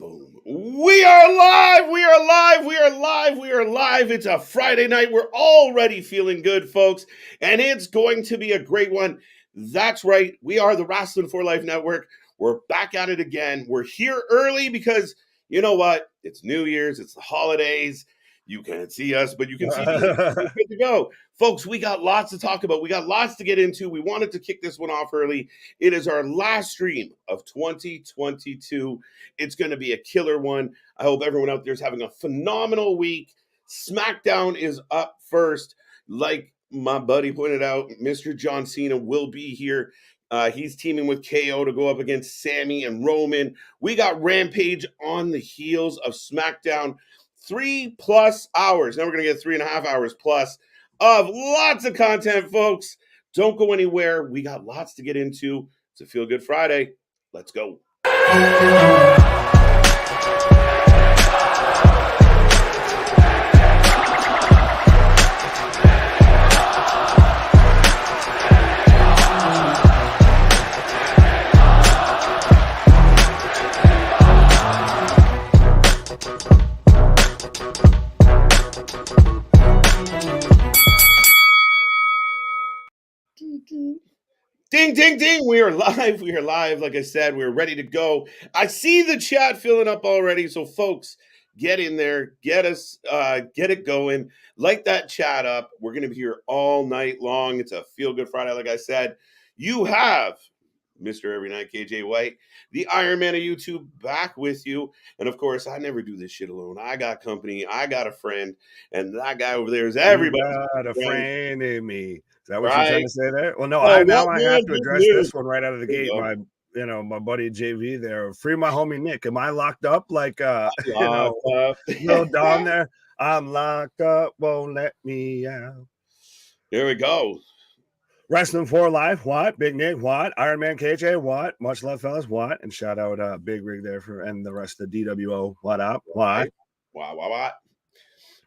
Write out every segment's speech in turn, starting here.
Boom. We are live. We are live. We are live. We are live. It's a Friday night. We're already feeling good, folks. And it's going to be a great one. That's right. We are the Wrasslin for Life Network. We're back at it again. We're here early because you know what? It's New Year's. It's the holidays. You can't see us, but you can see me. We're good to go. Folks, we got lots to talk about. We got lots to get into. We wanted to kick this one off early. It is our last stream of 2022. It's going to be a killer one. I hope everyone out there is having a phenomenal week. SmackDown is up first. Like my buddy pointed out, Mr. John Cena will be here. He's teaming with KO to go up against Sami and Roman. We got Rampage on the heels of SmackDown. 3+ hours. Now we're going to get 3.5 hours plus of lots of content, folks. Don't go anywhere. We got lots to get into. It's a Feel Good Friday. Let's go. Ding, ding, ding. We are live. We are live. Like I said, we're ready to go. I see the chat filling up already. So, folks, get in there. Get it going. Light that chat up. We're going to be here all night long. It's a Feel Good Friday. Like I said, you have Mr. Every Night, KJ White, the Iron Man of YouTube, back with you. And, of course, I never do this shit alone. I got company. I got a friend. And that guy over there is everybody. You got a friend in me. Is that what Right. you're trying to say there? Well, no, Oh, I have man, to address this one right out of the gate. My buddy JV there. Free my homie Nick. Am I locked up? Like no down there. I'm locked up, won't let me out. Here we go. Wrestling for Life, what? Big Nick, what? Iron Man KJ, what? Much love, fellas, what? And shout out Big Rig there for and the rest of the DWO. What up? What? What?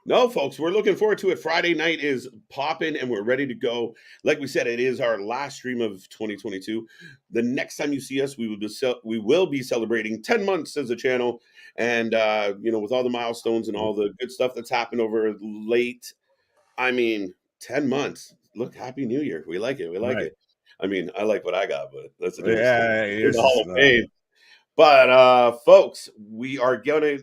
No, folks, we're looking forward to it. Friday night is popping and we're ready to go. Like we said, it is our last stream of 2022. The next time you see us, we will be celebrating 10 months as a channel. And, with all the milestones and all the good stuff that's happened over late, 10 months. Look, Happy New Year. We like it. We like it. I mean, I like what I got, but that's a different story. It's the Hall of Fame. But folks, we're gonna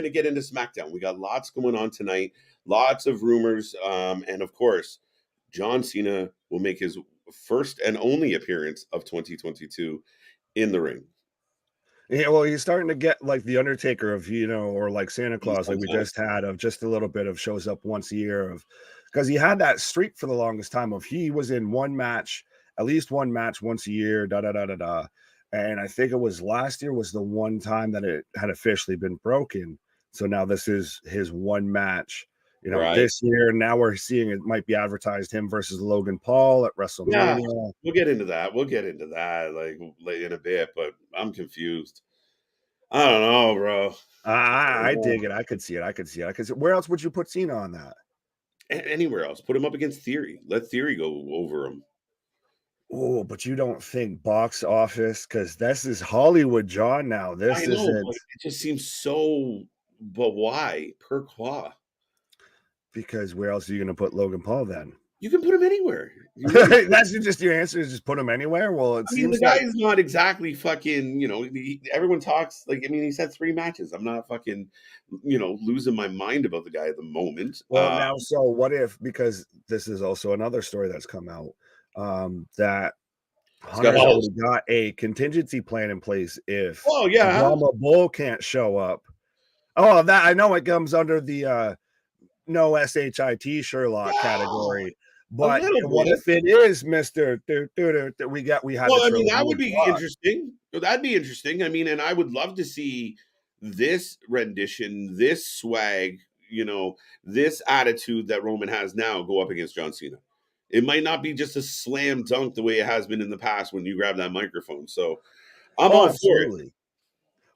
get into SmackDown. We got lots going on tonight, lots of rumors, and of course, John Cena will make his first and only appearance of 2022 in the ring. Yeah, well, he's starting to get like the Undertaker of or like Santa Claus, like we just had, of just a little bit of shows up once a year of, because he had that streak for the longest time of he was in at least one match once a year, And I think it was last year was the one time that it had officially been broken. So now this is his one match, right. This year. Now we're seeing it might be advertised him versus Logan Paul at WrestleMania. Yeah, we'll get into that. Like in a bit, but I'm confused. I don't know, bro. I dig it. I could see it. Where else would you put Cena on that? Anywhere else. Put him up against Theory. Let Theory go over him. Oh, but you don't think box office, because this is Hollywood, John. Now this isn't. It just seems so. But why? Pourquoi? Because where else are you going to put Logan Paul then? You can put him anywhere. That's just your answer. Is just put him anywhere. Well, the guy is not exactly fucking. Everyone talks like. He's had 3 matches. I'm not fucking. Losing my mind about the guy at the moment. Well, now, so what if? Because this is also another story that's come out. That Hunter's already got a contingency plan in place if Brahma Bull can't show up. Oh, that I know it comes under the no SHIT Sherlock category. But what if it is Mr. We had. Well, that would be interesting. That'd be interesting. And I would love to see this rendition, this swag, this attitude that Roman has now go up against John Cena. It might not be just a slam dunk the way it has been in the past when you grab that microphone. So I'm all for it.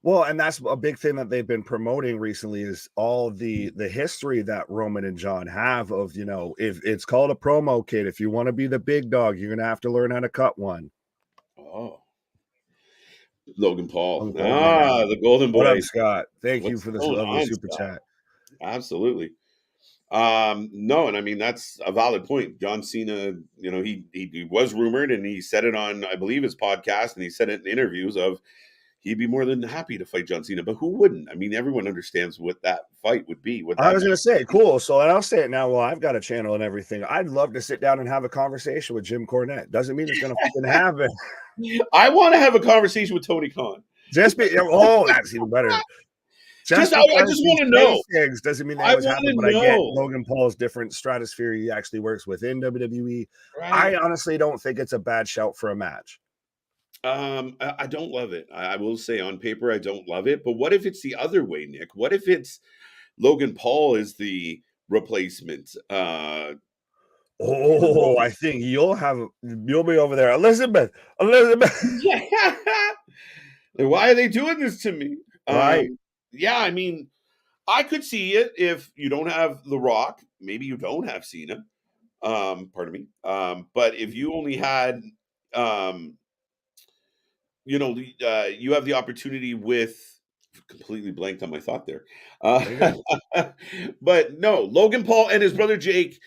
Well, and that's a big thing that they've been promoting recently is all the history that Roman and John have of, if it's called a promo kit, if you want to be the big dog, you're going to have to learn how to cut one. Oh. Logan Paul. The Golden Boy. What up, Scott? Thank you for this lovely super Scott? chat. Absolutely. No, and I mean that's a valid point. John Cena, you know, he was rumored, and he said it on, I believe, his podcast, and he said it in interviews of he'd be more than happy to fight John Cena, but who wouldn't? I mean, everyone understands what that fight would be. I was going to say, cool. So, and I'll say it now. Well, I've got a channel and everything. I'd love to sit down and have a conversation with Jim Cornette. Doesn't mean it's going to fucking happen. I want to have a conversation with Tony Khan. That's even better. I just want to know. Things doesn't mean that was happening, but I get Logan Paul's different stratosphere he actually works within WWE. Right. I honestly don't think it's a bad shout for a match. I don't love it. I will say on paper, I don't love it. But what if it's the other way, Nick? What if it's Logan Paul is the replacement? I think you'll be over there. Elizabeth. Yeah. Why are they doing this to me? Right. Yeah, I mean, I could see it if you don't have The Rock. Maybe you don't have Cena. Pardon me. But if you only had you have the opportunity with completely blanked on my thought there. But no, Logan Paul and his brother Jake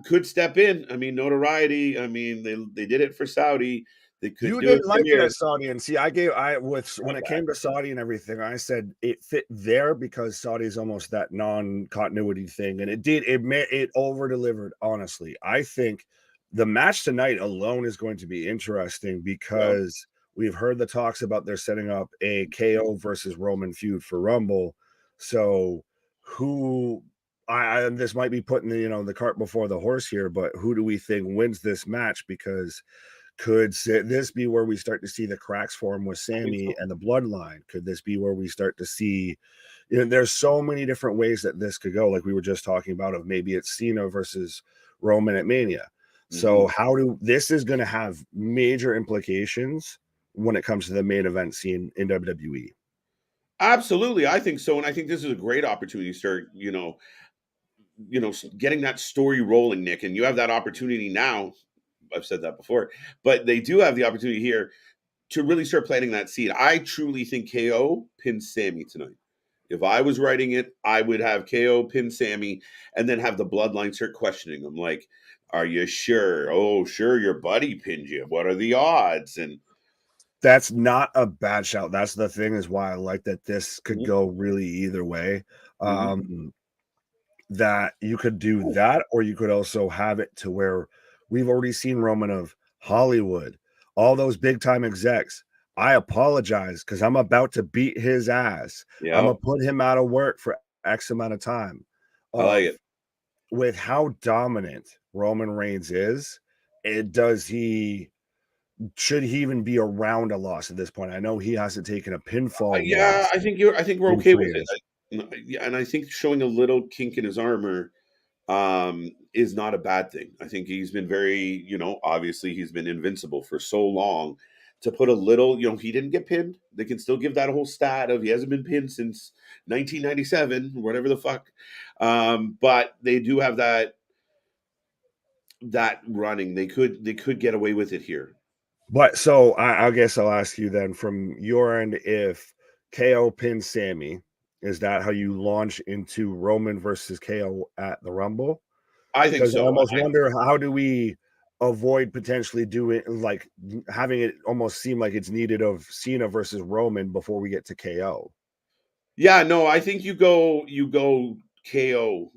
could step in. I mean, notoriety. I mean, they did it for Saudi. They could. You didn't like it at Saudi, and see, when it came to Saudi and everything, I said it fit there because Saudi's almost that non-continuity thing, and it over delivered. Honestly, I think the match tonight alone is going to be interesting because. Yeah. We've heard the talks about they're setting up a KO versus Roman feud for Rumble. So this might be putting the cart before the horse here, but who do we think wins this match? Because could this be where we start to see the cracks form with Sami and the Bloodline? Could this be where we start to see, there's so many different ways that this could go. Like we were just talking about of maybe it's Cena versus Roman at Mania. So this is going to have major implications when it comes to the main event scene in WWE. Absolutely. I think so. And I think this is a great opportunity to start, getting that story rolling, Nick. And you have that opportunity now. I've said that before, but they do have the opportunity here to really start planting that seed. I truly think KO pins Sami tonight. If I was writing it, I would have KO pin Sami and then have the Bloodline start questioning him. Like, are you sure? Oh, sure. Your buddy pinned you. What are the odds? And that's not a bad shout. That's the thing is why I like that this could go really either way. That you could do that, or you could also have it to where we've already seen Roman of Hollywood, all those big time execs. I apologize because I'm about to beat his ass. I'm gonna put him out of work for X amount of time. I like it. With how dominant Roman Reigns is, should he even be around a loss at this point? I know he hasn't taken a pinfall. I think we're okay with it. And I think showing a little kink in his armor is not a bad thing. I think he's been very, obviously he's been invincible for so long. To put a little, he didn't get pinned. They can still give that whole stat of he hasn't been pinned since 1997, whatever the fuck. But they do have that running. They could get away with it here. But so I guess I'll ask you then from your end, if KO pins Sami, is that how you launch into Roman versus KO at the Rumble? I think so. I almost wonder how do we avoid potentially doing like having it almost seem like it's needed of Cena versus Roman before we get to KO. Yeah, no, I think you go KO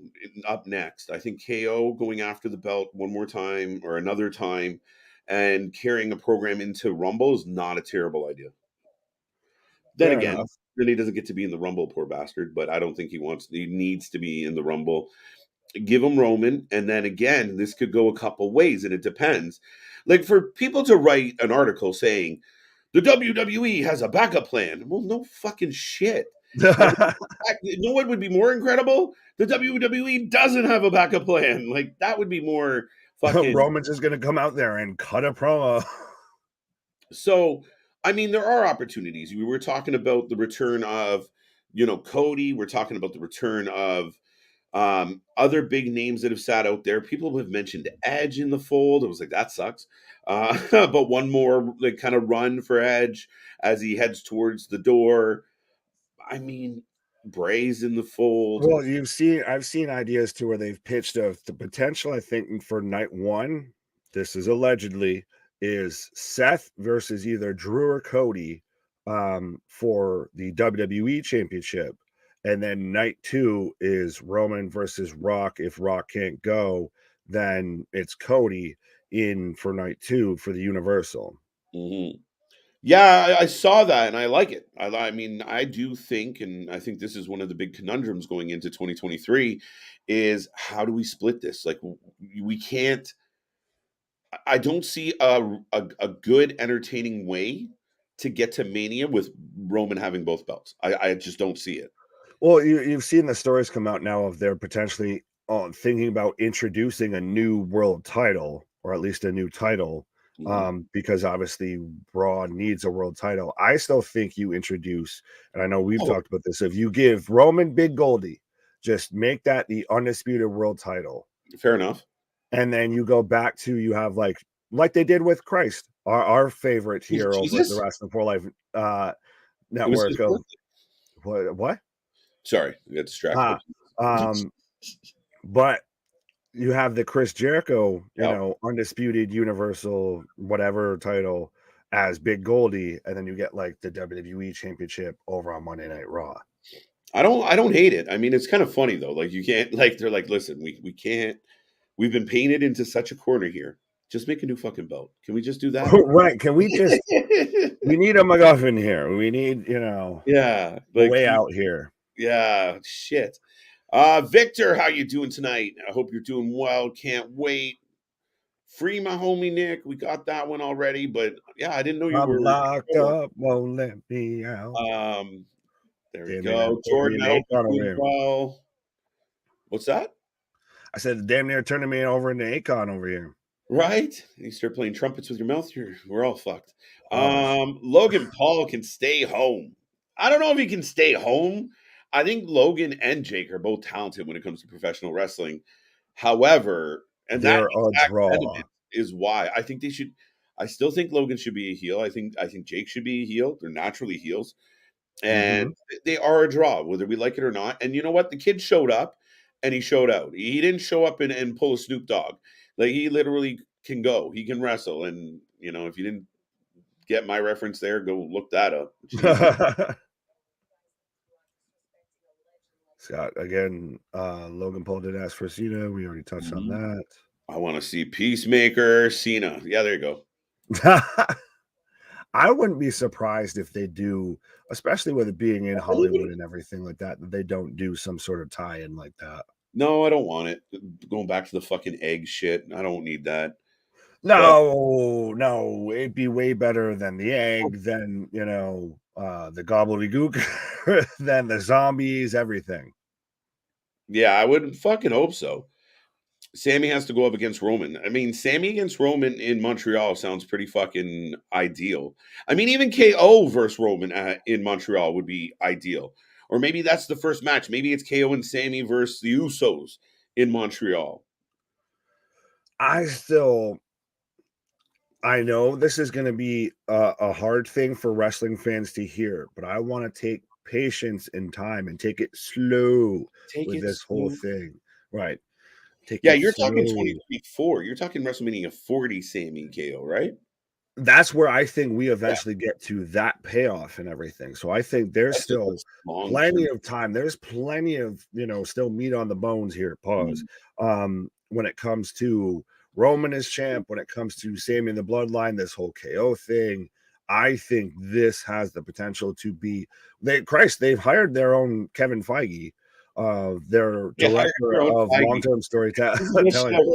up next. I think KO going after the belt one more time or another time and carrying a program into Rumble is not a terrible idea. Then again, really doesn't get to be in the Rumble, poor bastard, but I don't think he needs to be in the Rumble. Give him Roman, and then again, this could go a couple ways, and it depends. Like for people to write an article saying the WWE has a backup plan. Well, no fucking shit. You know what would be more incredible? The WWE doesn't have a backup plan. Like that would be more fucking. Roman's just going to come out there and cut a promo. So, I mean, there are opportunities. We were talking about the return of, Cody. We're talking about the return of Other big names that have sat out there, people have mentioned Edge in the fold. It was like, that sucks. But one more like kind of run for Edge as he heads towards the door. I mean, Bray's in the fold. Well, I've seen ideas to where they've pitched of the potential, I think, for night one. This is allegedly is Seth versus either Drew or Cody for the WWE championship. And then night two is Roman versus Rock. If Rock can't go, then it's Cody in for night two for the Universal. Mm-hmm. Yeah, I saw that and I like it. I mean, I do think, and I think this is one of the big conundrums going into 2023 is how do we split this? Like, we can't, I don't see a good, entertaining way to get to Mania with Roman having both belts. I just don't see it. Well, you've seen the stories come out now of they're potentially thinking about introducing a new world title, or at least a new title, because obviously Raw needs a world title. I still think you introduce, and I know we've talked about this, if you give Roman Big Goldie, just make that the undisputed world title. Fair enough. And then you go back to, you have like they did with Christ, our favorite here over at the Wrestling for Life network of what? Sorry, I got distracted. But you have the Chris Jericho, undisputed universal whatever title as Big Goldie, and then you get like the WWE championship over on Monday Night Raw. I don't hate it. I mean, it's kind of funny though. Like, you can't, like, they're like, listen, we can't, we've been painted into such a corner here. Just make a new fucking belt. Can we just do that? Right. Can we just we need a MacGuffin here. We need, like, way out here. Yeah, shit. Victor, how you doing tonight? I hope you're doing well. Can't wait. Free my homie Nick. We got that one already, but yeah, I didn't know you were locked up. Won't let me out. There we go. Jordan, I hope you're doing well. What's that? I said, damn near turning me over into Akon over here. Right? You start playing trumpets with your mouth, we're all fucked. Logan Paul can stay home. I don't know if he can stay home. I think Logan and Jake are both talented when it comes to professional wrestling. However, and they're that a draw is why I think they should. I still think Logan should be a heel. I think Jake should be a heel. They're naturally heels, and they are a draw, whether we like it or not. And you know what? The kid showed up, and he showed out. He didn't show up and pull a Snoop Dogg. Like, he literally can go. He can wrestle. And if you didn't get my reference there, go look that up. Scott, again, Logan Paul did ask for Cena. We already touched on that. I want to see Peacemaker, Cena. Yeah, there you go. I wouldn't be surprised if they do, especially with it being in Hollywood and everything like that they don't do some sort of tie-in like that. No, I don't want it. Going back to the fucking egg shit. I don't need that. No, it'd be way better than the egg, than the gobbledygook, than the zombies, everything. Yeah, I would fucking hope so. Sami has to go up against Roman. I mean, Sami against Roman in Montreal sounds pretty fucking ideal. I mean, even KO versus Roman in Montreal would be ideal. Or maybe that's the first match. Maybe it's KO and Sami versus the Usos in Montreal. I know this is going to be a hard thing for wrestling fans to hear, but I want to take patience and time and take it slow with this whole thing. Right. You're talking 2024. You're talking WrestleMania 40 Sami KO, right? That's where I think we eventually get to that payoff and everything. So I think there's still plenty of time. There's plenty of, still meat on the bones here. Pause. When it comes to Roman as champ, when it comes to Sami and the Bloodline, this whole KO thing, I think this has the potential to be. They've hired their own Kevin Feige, their director of long-term storytelling.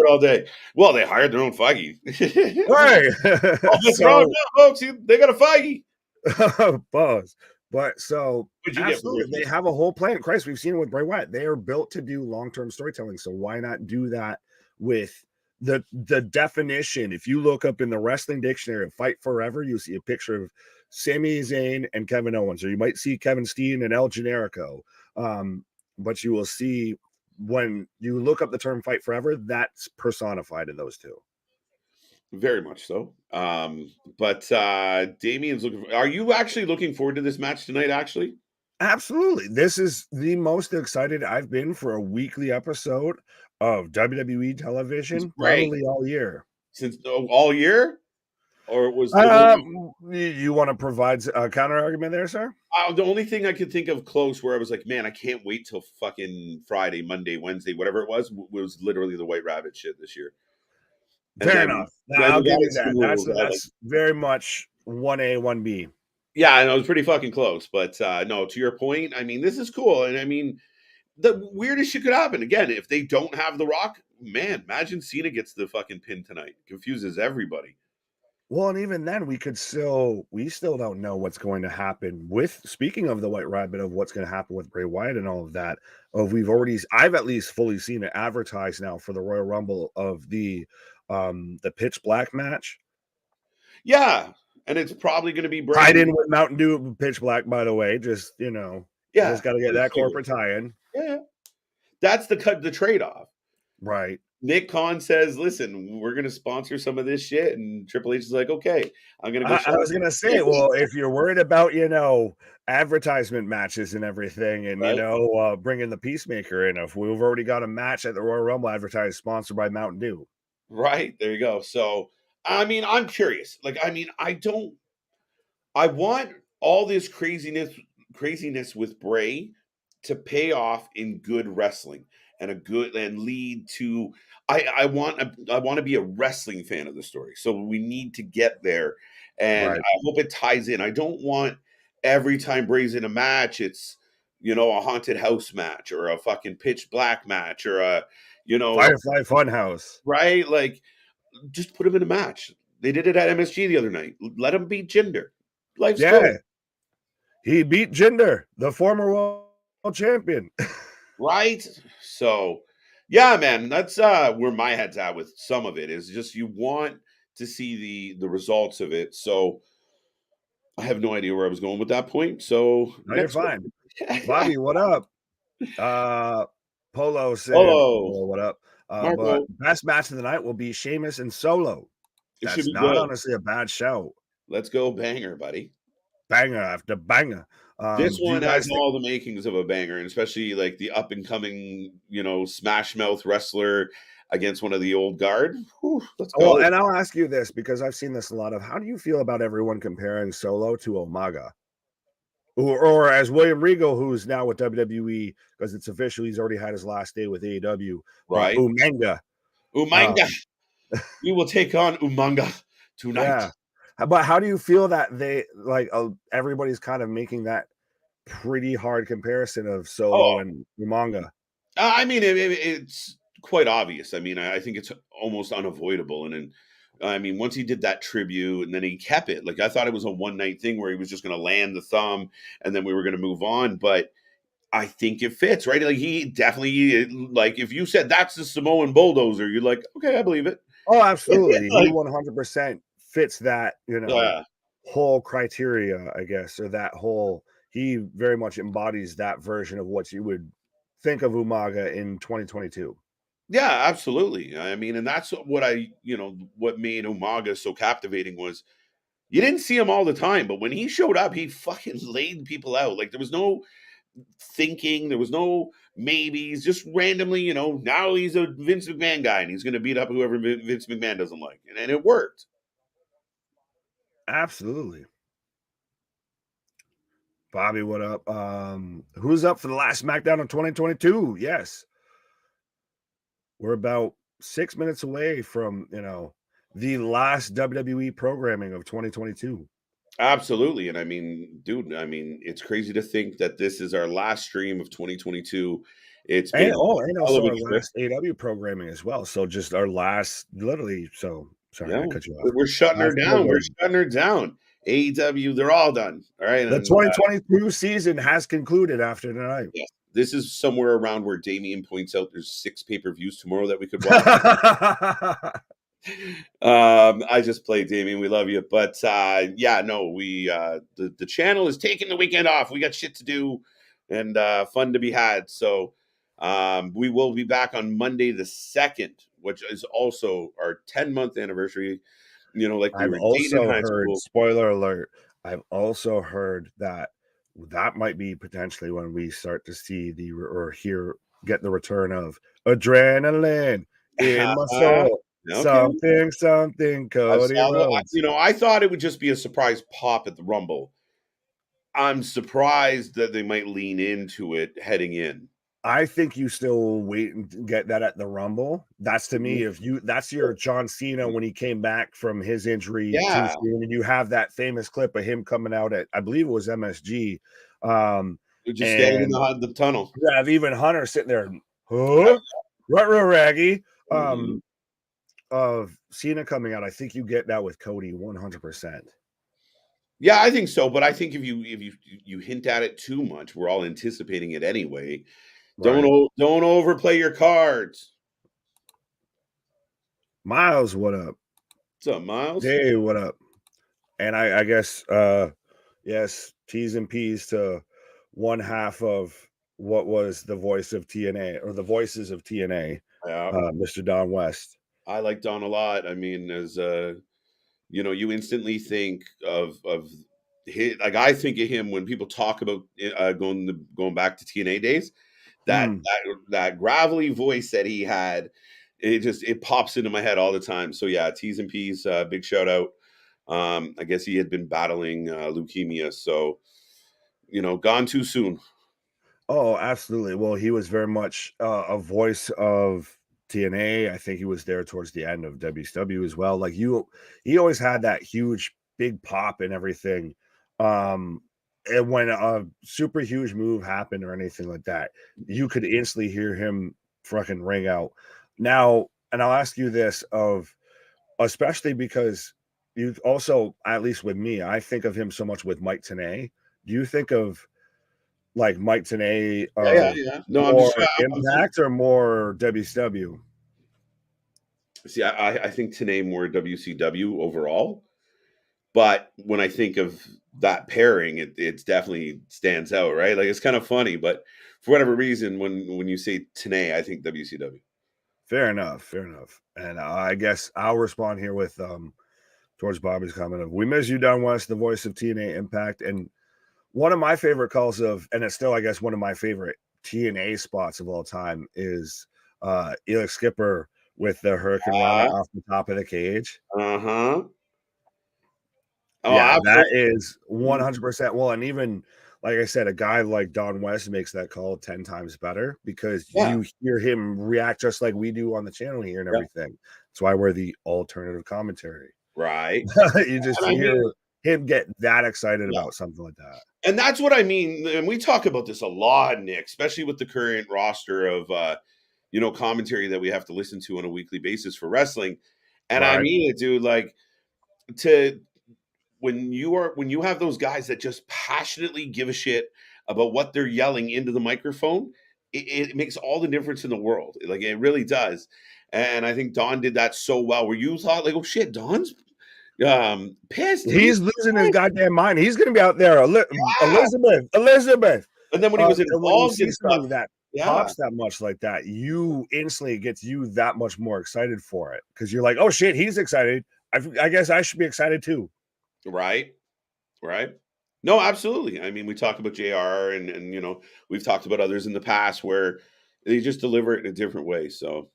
All day. Well, they hired their own Feige. Right. What's wrong now, folks? They got a Feige. Buzz. But so absolutely, they have a whole plan. Christ, we've seen it with Bray Wyatt. They are built to do long-term storytelling. So why not do that with the definition? If you look up in the wrestling dictionary of Fight Forever, you see a picture of Sami Zayn and Kevin Owens, or you might see Kevin Steen and El Generico. But you will see when you look up the term fight forever, that's personified in those two. Very much so. But Damien's looking. Are you actually looking forward to this match tonight? Actually, absolutely. This is the most excited I've been for a weekly episode of WWE television probably all year. Since all year, or was you want to provide a counter argument there, sir? The only thing I could think of close where I was like, man, I can't wait till fucking Friday, Monday, Wednesday, whatever it was literally the White Rabbit shit this year. Fair enough. I'll give you that. That's very much 1A, 1B. Yeah, I know, it was pretty fucking close. But no, to your point, I mean, this is cool. And I mean, the weirdest shit could happen. Again, if they don't have The Rock, man, imagine Cena gets the fucking pin tonight. Confuses everybody. Well, and even then, we still don't know what's going to happen with, speaking of the White Rabbit, of what's going to happen with Bray Wyatt and all of that. I've at least fully seen it advertised now for the Royal Rumble of the Pitch Black match. Yeah, and it's probably going to be Bray. Tied in with Mountain Dew Pitch Black, by the way. Just, just got to get that corporate tie-in. Yeah, that's the trade-off. Right. Nick Khan says, listen, we're going to sponsor some of this shit. And Triple H is like, okay, I'm going to go. I was going to say, well, if you're worried about, advertisement matches and everything and, bringing the Peacemaker in, if we've already got a match at the Royal Rumble advertised sponsored by Mountain Dew. Right. There you go. So, I mean, I'm curious. I want all this craziness with Bray to pay off in good wrestling and lead to I want to be a wrestling fan of the story. So we need to get there, and right. I hope it ties in. I don't want every time Bray's in a match, it's a haunted house match or a fucking Pitch Black match or a Firefly Funhouse, right? Like, just put him in a match. They did it at MSG the other night. Let him beat Jinder. Life's good. He beat Jinder, the former world champion. Right? So, yeah, man, that's where my head's at with some of it, is just you want to see the results of it. So I have no idea where I was going with that point. So no, you're fine. Bobby, what up? Polo said, what up? But best match of the night will be Sheamus and Solo. That's not honestly a bad show. Let's go banger, buddy. Banger after banger. This one has all the makings of a banger, and especially like the up and coming, smash mouth wrestler against one of the old guard. Whew, let's go. Well, and I'll ask you this because I've seen this a lot of. How do you feel about everyone comparing Solo to Umaga? Or as William Regal, who's now with WWE, because it's official, he's already had his last day with AEW. Right. Umanga. We will take on Umanga tonight. Yeah. But how do you feel that they everybody's kind of making that pretty hard comparison of Solo and Umanga? I mean, it's quite obvious. I mean, I think it's almost unavoidable. And I mean, once he did that tribute and then he kept it, like I thought it was a one night thing where he was just going to land the thumb and then we were going to move on. But I think it fits, right? Like he definitely, like if you said that's the Samoan bulldozer, you're like, okay, I believe it. Oh, absolutely. He 100% fits that, whole criteria, I guess, or that whole, he very much embodies that version of what you would think of Umaga in 2022. Yeah, absolutely. I mean, and that's what what made Umaga so captivating was you didn't see him all the time, but when he showed up, he fucking laid people out. Like there was no thinking, there was no maybes, just randomly, now he's a Vince McMahon guy and he's going to beat up whoever Vince McMahon doesn't like. And it worked. Absolutely. Bobby, what up? Who's up for the last SmackDown of 2022? Yes. We're about 6 minutes away from, the last WWE programming of 2022. Absolutely. And I mean, dude, it's crazy to think that this is our last stream of 2022. It's been also our last AEW programming as well. So just our last, literally. So sorry, I cut you off. We're shutting her down. We're shutting her down. AEW, they're all done. All right. The 2022 season has concluded after tonight. Yeah. This is somewhere around where Damien points out there's 6 pay-per-views tomorrow that we could watch. I just played Damien. We love you. But we the channel is taking the weekend off. We got shit to do and fun to be had. So We will be back on Monday the 2nd, which is also our 10-month anniversary. Like we I've were dating in also high heard, school. spoiler alert, I've also heard that might be potentially when we start to see get the return of adrenaline in my soul. Okay. Something, Cody Rhodes. I thought it would just be a surprise pop at the Rumble. I'm surprised that they might lean into it heading in. I think you still wait and get that at the Rumble. That's to me, that's your John Cena when he came back from his injury too soon, and you have that famous clip of him coming out at, I believe it was MSG. Just standing in the tunnel. You have even Hunter sitting there, huh? Raggy. Of Cena coming out. I think you get that with Cody 100%. Yeah, I think so. But I think if you hint at it too much, we're all anticipating it anyway. Right. Don't overplay your cards. Miles, what up? What's up, Miles? Hey, what up? And I guess yes, T's and P's to one half of what was the voice of TNA or the voices of TNA, Mr. Don West. I like Don a lot. I mean, as you instantly think of his, like I think of him when people talk about going back to TNA days. That gravelly voice that he had, it pops into my head all the time. So yeah, T's and P's, big shout out. I guess he had been battling leukemia, so gone too soon. Oh, absolutely. Well, he was very much a voice of TNA. I think he was there towards the end of WCW as well. Like he always had that huge big pop and everything. And when a super huge move happened or anything like that, you could instantly hear him fucking ring out. Now, and I'll ask you this especially because you also, at least with me, I think of him so much with Mike Tenay. Do you think of like Mike Tenay no, more Impact or more WCW? See, I think Tenay more WCW overall. But when I think of that pairing, it's definitely stands out, right? Like it's kind of funny, but for whatever reason, when you say Tenay, I think WCW. Fair enough. And I guess I'll respond here with towards Bobby's comment of "We miss you, Don West, the voice of TNA Impact." And one of my favorite calls of, and it's still, I guess, one of my favorite TNA spots of all time is Elix Skipper with the Hurricane Rana off the top of the cage. Oh, yeah, that is 100%. Well, and even like I said, a guy like Don West makes that call 10 times better because you hear him react just like we do on the channel here and everything. That's why we're the alternative commentary. Right. You just hear him get that excited about something like that. And that's what I mean. And we talk about this a lot, Nick, especially with the current roster of commentary that we have to listen to on a weekly basis for wrestling. And I mean it, dude, like when you have those guys that just passionately give a shit about what they're yelling into the microphone, it makes all the difference in the world. Like it really does. And I think Don did that so well where you thought like, oh shit, Don's pissed. He's losing his goddamn mind. He's gonna be out there. Elizabeth. And then when he was involved in stuff that pops that much like that, you instantly gets you that much more excited for it because you're like, oh shit, he's excited. I guess I should be excited too. Right. No, absolutely. I mean, we talk about JR and we've talked about others in the past where they just deliver it in a different way. So,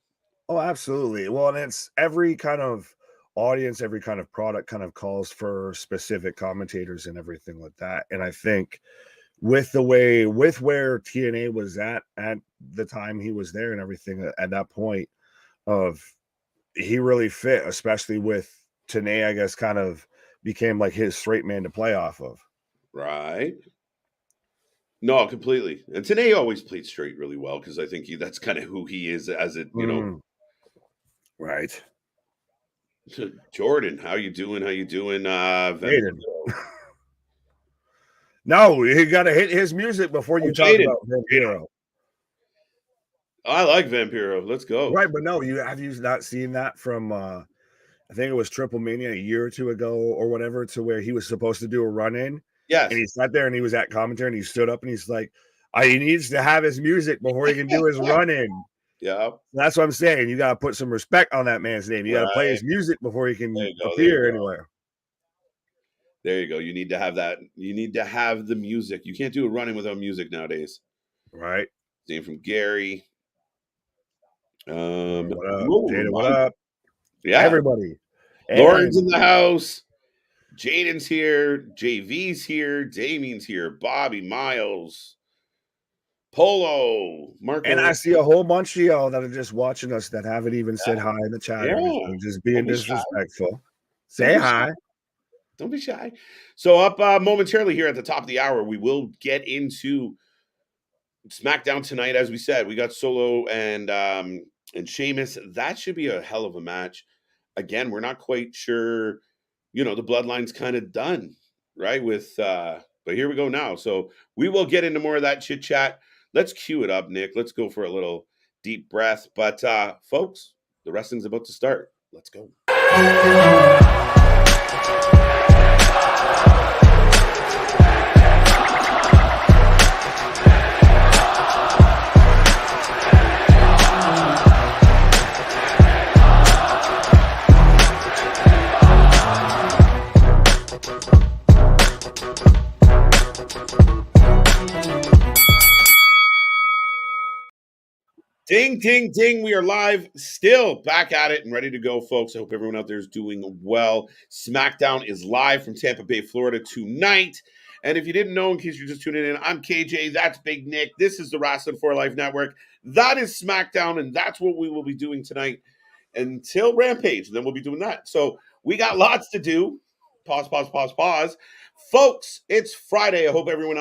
oh, absolutely. Well, and it's every kind of audience, every kind of product kind of calls for specific commentators and everything like that. And I think with where TNA was at the time he was there and everything at that point he really fit, especially with Tenay, I guess, kind of became like his straight man to play off of. Right. No, completely. And Tenay always played straight really well because I think that's kind of who he is as it, Right. Jordan, how you doing? No, you got to hit his music before you talk about Vampiro. I like Vampiro. Let's go. Right, but no, have you not seen that from I think it was Triple Mania a year or two ago or whatever, to where he was supposed to do a run in. Yes. And he sat there and he was at commentary and he stood up and he's like, He needs to have his music before he can do his run-in. Yeah. That's what I'm saying. You got to put some respect on that man's name. You got to play his music before he can appear anywhere. There you go. You need to have that. You need to have the music. You can't do a run-in without music nowadays. Right. Same from Gary. What up? Jada, what up? Yeah. Everybody. Lauren's in the house. Jaden's here. JV's here. Damien's here. Bobby, Miles, Polo, Marco. And I see a whole bunch of y'all that are just watching us that haven't even said hi in the chat. Yeah. Just being disrespectful. Say hi. Don't be shy. So up momentarily here at the top of the hour, we will get into SmackDown tonight. As we said, we got Solo and Sheamus. That should be a hell of a match. Again, we're not quite sure. You know, the Bloodline's kind of done, right? But here we go now. So we will get into more of that chit chat. Let's cue it up, Nick. Let's go for a little deep breath. But folks, the wrestling's about to start. Let's go. Ding, ding, ding. We are live, still back at it and ready to go, folks. I hope everyone out there is doing well. SmackDown is live from Tampa Bay, Florida tonight. And if you didn't know, in case you're just tuning in, I'm KJ. That's Big Nick. This is the Wrasslin for Life Network. That is SmackDown, and that's what we will be doing tonight until Rampage. And then we'll be doing that. So we got lots to do. Pause. Folks, it's Friday. I hope everyone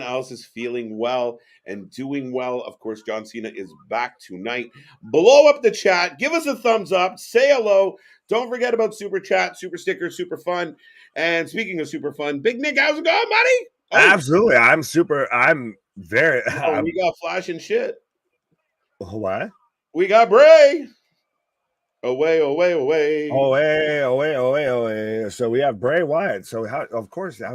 else is feeling well and doing well. Of course, John Cena is back tonight. Blow up the chat. Give us a thumbs up. Say hello. Don't forget about Super Chat, Super Stickers, Super Fun. And speaking of Super Fun, Big Nick, how's it going, buddy? Oh. Absolutely. I'm very... we got Flash and shit. What? We got Bray. Away. So we have Bray Wyatt. So how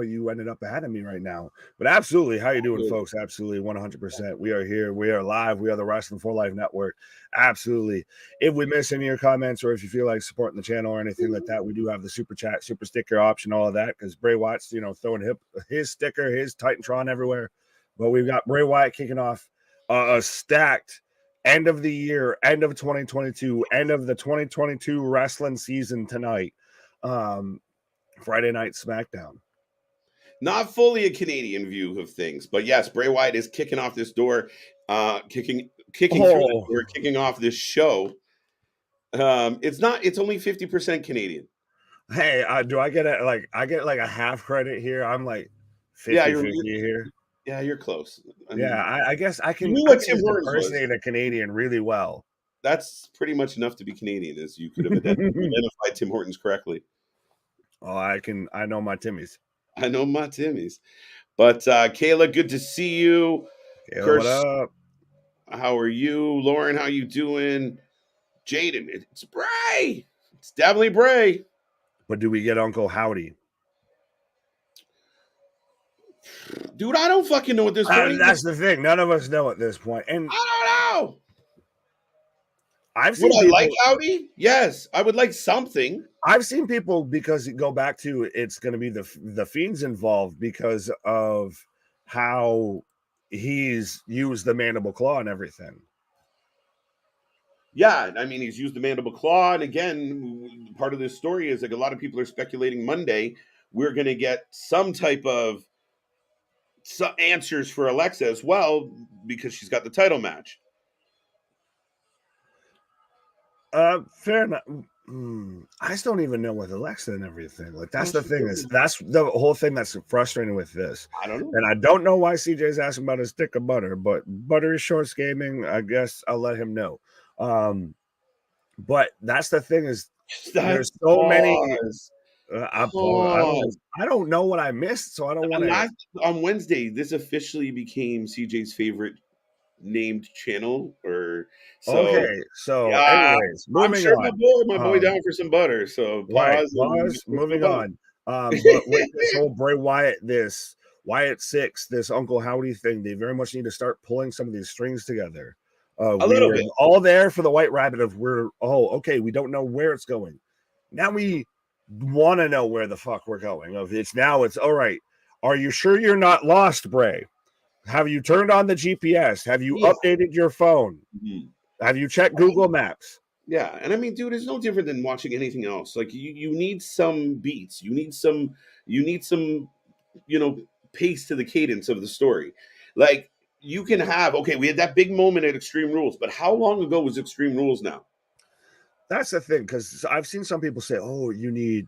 you ended up ahead of me right now. But absolutely, how you doing, folks? Absolutely, 100%. We are here. We are live. We are the Wrasslin for Life Network. Absolutely. If we miss any of your comments or if you feel like supporting the channel or anything like that, we do have the Super Chat, Super Sticker option, all of that, because Bray Wyatt's, throwing his sticker, his Titantron everywhere. But we've got Bray Wyatt kicking off a stacked end of the year, end of 2022, end of the 2022 wrestling season tonight. Friday night SmackDown. Not fully a Canadian view of things, but yes, Bray Wyatt is kicking off this door, kicking through the door, kicking off this show. It's only 50% Canadian. Hey, do I get a half credit here? I'm like 50-50 here. Yeah, you're close. I guess I can impersonate a Canadian really well. That's pretty much enough to be Canadian, as you could have identified Tim Hortons correctly. Oh, I know my Timmies. I know my Timmies. But Kayla, good to see you. Kayla, what up? How are you? Lauren, how you doing? Jaden, it's Bray. It's definitely Bray. But do we get Uncle Howdy? Dude, I don't fucking know at this point. That's the thing. None of us know at this point. And I don't know. I've seen people like Howdy? Yes, I would like something. I've seen people, because go back to it's going to be the Fiend's involved because of how he's used the mandible claw and everything. Yeah, I mean, he's used the mandible claw. And again, part of this story is like a lot of people are speculating Monday we're going to get some type of answers for Alexa as well, because she's got the title match. Fair enough. I just don't even know with Alexa and everything. Like, that's the thing. That's the whole thing that's frustrating with this. I don't know. And I don't know why CJ's asking about a stick of butter, but butter is Shorts Gaming. I guess I'll let him know. But that's the thing is there's so many. I don't know what I missed, so I don't want to. On Wednesday, this officially became CJ's favorite named channel. Anyways, moving on. My boy down for some butter. So pause. Moving on. But with this whole Bray Wyatt, Wyatt 6, this Uncle Howdy thing. They very much need to start pulling some of these strings together. A little bit. All there for the White Rabbit of okay, we don't know where it's going. Now we want to know where the fuck we're going. It's all right. Are you sure you're not lost, Bray? Have you turned on the GPS? Have you updated your phone? Mm-hmm. Have you checked Google Maps? Yeah, and I mean, dude, it's no different than watching anything else. Like you need some beats. You need some, pace to the cadence of the story. Like you can have, we had that big moment at Extreme Rules, but how long ago was Extreme Rules now? That's the thing, because I've seen some people say, "Oh, you need,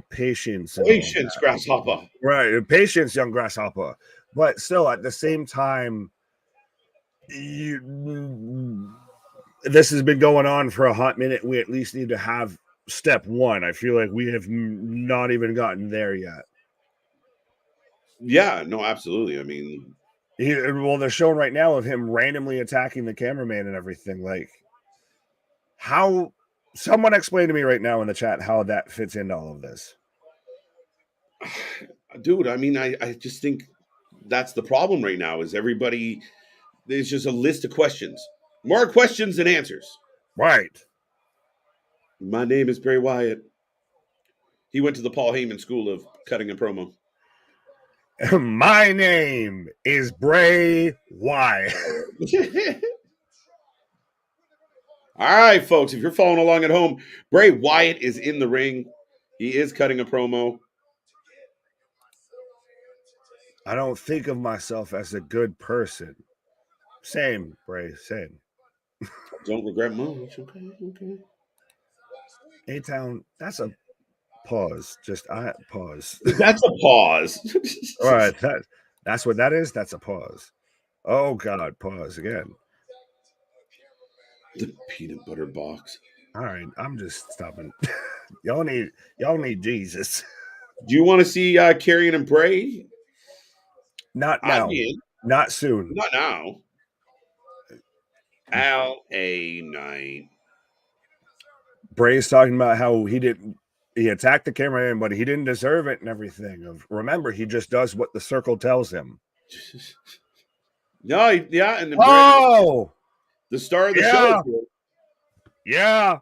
patience." Patience, grasshopper. Right, patience, young grasshopper. But still, at the same time, this has been going on for a hot minute. We at least need to have step one. I feel like we have not even gotten there yet. Yeah, no, absolutely. I mean, they're showing right now of him randomly attacking the cameraman and everything. Like, how? Someone explain to me right now in the chat how that fits into all of this. Dude, I mean, I just think that's the problem right now is everybody, there's just a list of questions. More questions than answers. Right. My name is Bray Wyatt. He went to the Paul Heyman School of Cutting a Promo. My name is Bray Wyatt. All right, folks, if you're following along at home, Bray Wyatt is in the ring. He is cutting a promo. I don't think of myself as a good person. Same, Bray, same. Don't regret much. Okay. A-Town, that's a pause. Pause. That's a pause. All right, that's what that is. That's a pause. Oh God, pause again. The peanut butter box. All right, I'm just stopping. y'all need Jesus. Do you want to see Karrion and Bray? Not now. Not soon. Not now. LA Knight. Bray's talking about how he attacked the cameraman, but he didn't deserve it and everything. Remember, he just does what the circle tells him. No, yeah, and the the star of the show. Yeah.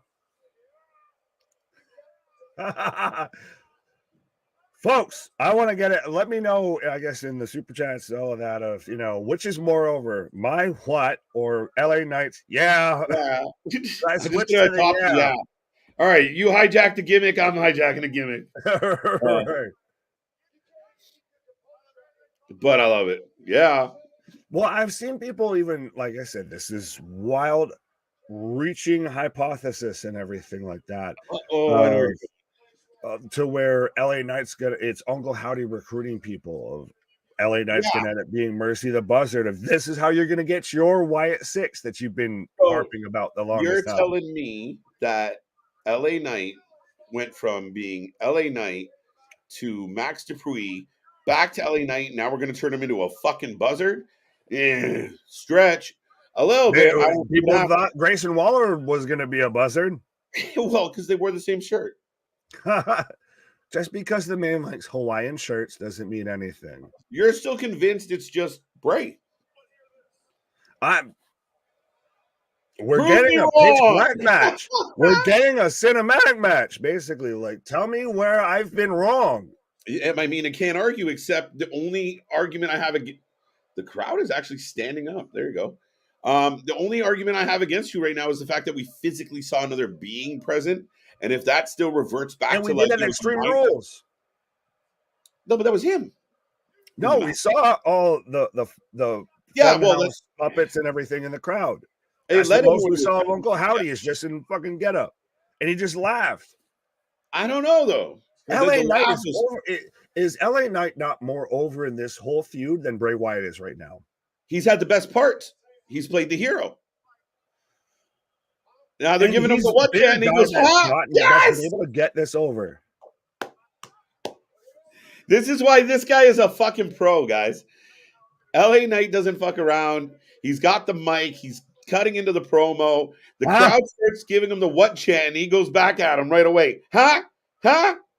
Folks, I want to get it. Let me know, I guess, in the super chats, all of that of, which is more over, my what or LA Knights? Yeah. Yeah. All right. You hijacked the gimmick. I'm hijacking the gimmick. Right. But I love it. Yeah. Well, I've seen people even, like I said, this is wild reaching hypothesis and everything like that. To where LA Knight's it's Uncle Howdy recruiting people. Of LA Knight's gonna end up being Mercy the Buzzard. Of this is how you're gonna get your Wyatt 6 that you've been harping about the longest time. You're telling me that LA Knight went from being LA Knight to Max Dupree back to LA Knight. Now we're gonna turn him into a fucking buzzard? Stretch a little bit. People thought Grayson Waller was gonna be a buzzard. Well, because they wore the same shirt. Just because the man likes Hawaiian shirts doesn't mean anything. You're still convinced it's just Bray. We're getting a pitch black match. We're getting a cinematic match, basically. Like, tell me where I've been wrong. I mean, I can't argue, except the only argument I have against the crowd is actually standing up. There you go. The only argument I have against you right now is the fact that we physically saw another being present. And if that still reverts back to we did Extreme Rules. No, but that was him. No, we saw all the puppets and everything in the crowd. That's the most we saw of Uncle Howdy is just in fucking getup. And he just laughed. I don't know though. LA Knight is over. Is LA Knight not more over in this whole feud than Bray Wyatt is right now? He's had the best parts. He's played the hero. Now they're giving him the what chant, and he goes, yes! Able to get this over. This is why this guy is a fucking pro, guys. LA Knight doesn't fuck around. He's got the mic. He's cutting into the promo. The crowd starts giving him the what chant, and he goes back at him right away. Huh?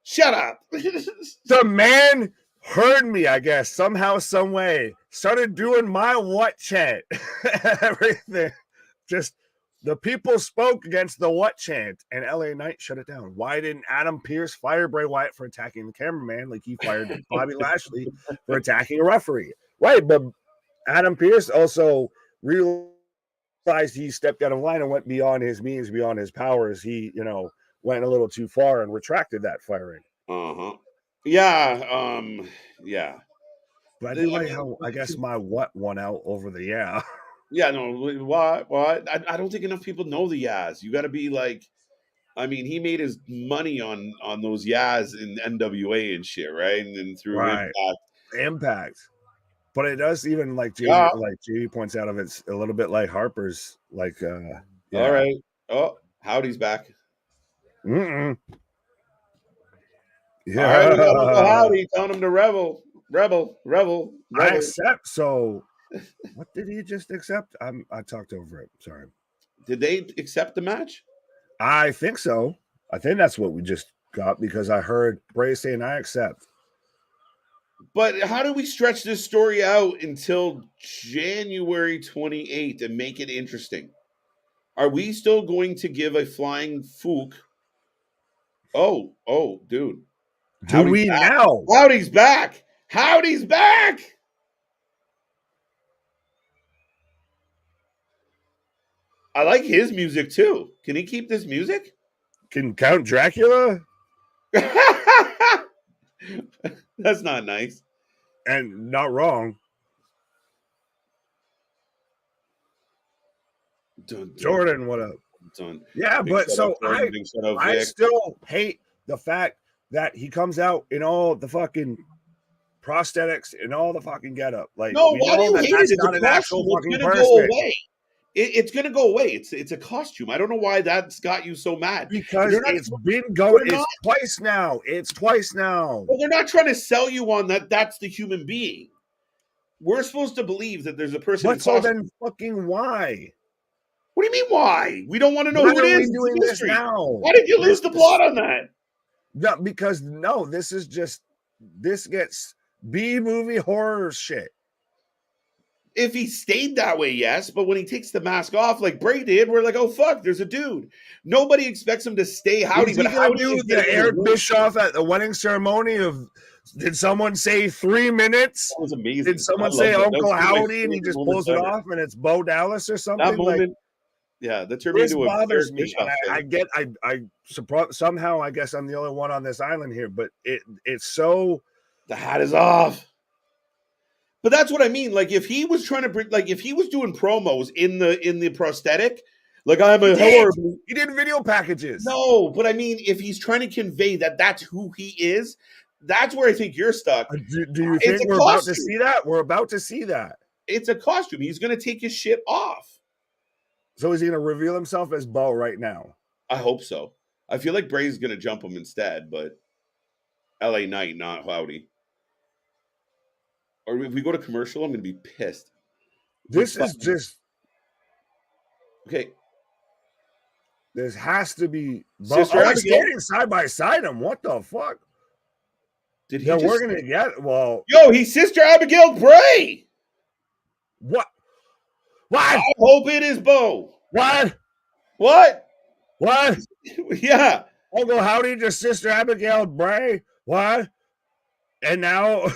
Shut up. The man heard me, I guess, somehow, some way, started doing my what chant. Everything. Just the people spoke against the what chant, and LA Knight shut it down. Why didn't Adam Pearce fire Bray Wyatt for attacking the cameraman like he fired Bobby Lashley for attacking a referee? Right, but Adam Pearce also realized he stepped out of line and went beyond his means, beyond his powers. He, went a little too far and retracted that firing. Yeah. Yeah. But I do like how, I guess, my what won out over the yeah. Yeah, no, why? I don't think enough people know the Yaz. You got to be like, I mean, he made his money on those Yaz in NWA and shit, right? And then through Impact. But it does even like JD points out, it's a little bit like Harper's. Like, yeah. All right. Oh, Howdy's back. Yeah. All right, we got Howdy telling him to rebel. I accept. So, what did he just accept? I talked over it. Sorry. Did they accept the match? I think so. I think that's what we just got because I heard Bray saying I accept. But how do we stretch this story out until January 28th and make it interesting? Are we still going to give a flying fook? Oh, dude. Do we now? Howdy's back. Howdy's back. I like his music too. Can he keep this music? Can Count Dracula? That's not nice. And not wrong. Jordan, what up? Yeah, but so I still hate the fact that he comes out in all the fucking prosthetics and all the fucking getup. Like, no, why do you hate it? It's an actual fucking person. Go away. It's going to go away. It's a costume. I don't know why that's got you so mad. Because it's been going. It's twice now. Well, they're not trying to sell you on that. That's the human being. We're supposed to believe that there's a person. But so then, fucking why? What do you mean? Why? We don't want to know who it is. Doing this now? Why did you lose the plot on that? No, because this is just gets B-movie horror shit. If he stayed that way, yes, but when he takes the mask off, like Bray did, we're like, oh fuck, there's a dude. Nobody expects him to stay Howdy. But how do the Eric Bischoff at the wedding ceremony of? Did someone say 3 minutes? That was amazing. Did someone say Uncle Howdy and he just pulls it off and it's Bo Dallas or something? That moment, yeah, that turned me into bothers me. I somehow I guess I'm the only one on this island here, but it's so the hat is off. But that's what I mean. Like if he was trying to bring, like if he was doing promos in the prosthetic, like I'm a horrible. He did video packages. No, but I mean, if he's trying to convey that that's who he is, that's where I think you're stuck. Do you think we're about to see that? We're about to see that. It's a costume. He's going to take his shit off. So is he going to reveal himself as Bo right now? I hope so. I feel like Bray's going to jump him instead, but LA Knight, not Howdy. Or if we go to commercial, I'm going to be pissed. This is just... Okay. This has to be... Sister Abigail standing side by side him. What the fuck? Did he we're going to get... Well... Yo, he's Sister Abigail Bray! What? I hope it is Bo. What? Yeah. Uncle Howdy just Sister Abigail Bray. What? And now...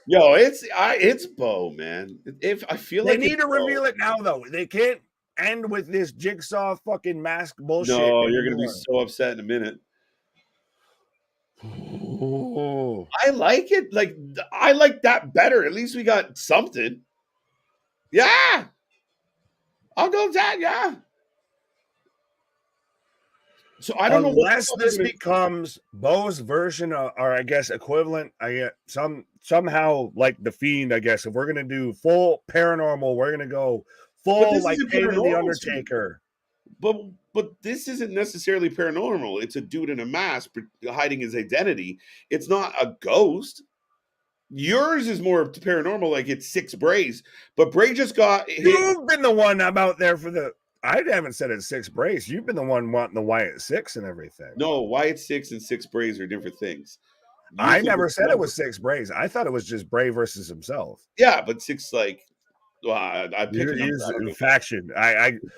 Yo, it's Bo, man. If I feel they need to reveal it now, though. They can't end with this jigsaw fucking mask bullshit. No, you're gonna be so upset in a minute. Oh. I like it. Like I like that better. At least we got something. Yeah, I'll go with that. Yeah. So I don't know unless this becomes Bo's version of, or I guess equivalent. I get somehow like the Fiend. I guess if we're gonna do full paranormal, we're gonna go full like David the Undertaker. But this isn't necessarily paranormal. It's a dude in a mask hiding his identity. It's not a ghost. Yours is more paranormal, like it's 6 Brays. But Bray just got hit. You've been the one I'm out there for the. I haven't said it's 6 Brays. You've been the one wanting the Wyatt 6 and everything. No, Wyatt 6 and 6 Brays are different things. I never said it was 6 Brays. I thought it was just Bray versus himself. Yeah, but 6, like, well, I pick a number. Faction.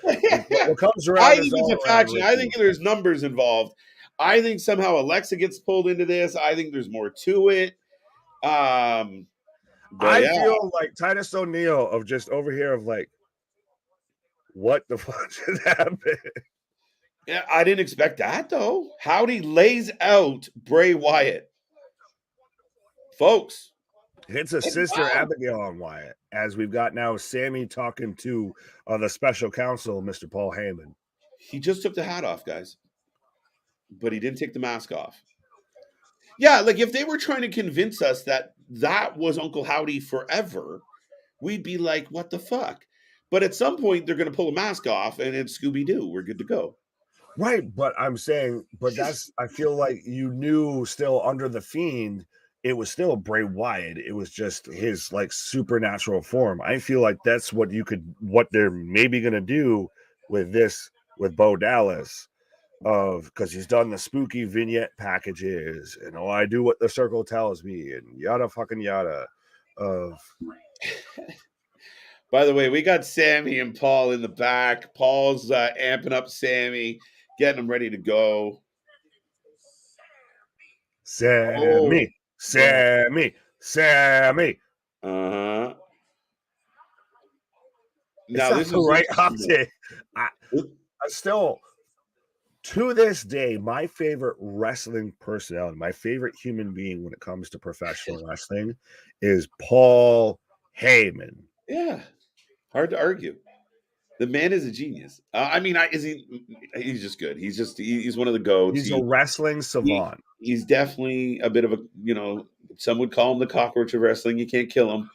What comes around I is think it's all a faction. around. I think there's numbers involved. I think somehow Alexa gets pulled into this. I think there's more to it. I feel like Titus O'Neil of just over here of like, what the fuck should happen? Yeah, I didn't expect that though. Howdy lays out Bray Wyatt, folks. It's a sister Abigail on Wyatt, as we've got now Sami talking to the special counsel, Mr. Paul Heyman. He just took the hat off, guys, but he didn't take the mask off. Yeah, like if they were trying to convince us that that was Uncle Howdy forever, we'd be like, what the fuck? But at some point, they're going to pull a mask off and it's Scooby Doo. We're good to go. Right. But I'm saying, I feel like you knew still under the Fiend, it was still Bray Wyatt. It was just his like supernatural form. I feel like that's what they're maybe going to do with this, with Bo Dallas. Because he's done the spooky vignette packages and I do what the circle tells me and yada fucking yada. By the way, we got Sami and Paul in the back. Paul's amping up Sami, getting him ready to go. Sami. Uh-huh. Now this is the right optic. I still, to this day, my favorite wrestling personality, my favorite human being when it comes to professional wrestling is Paul Heyman. Yeah. Hard to argue. The man is a genius. He's just good. He's one of the goats. He's a wrestling savant. He's definitely a bit of a, some would call him the cockroach of wrestling. You can't kill him,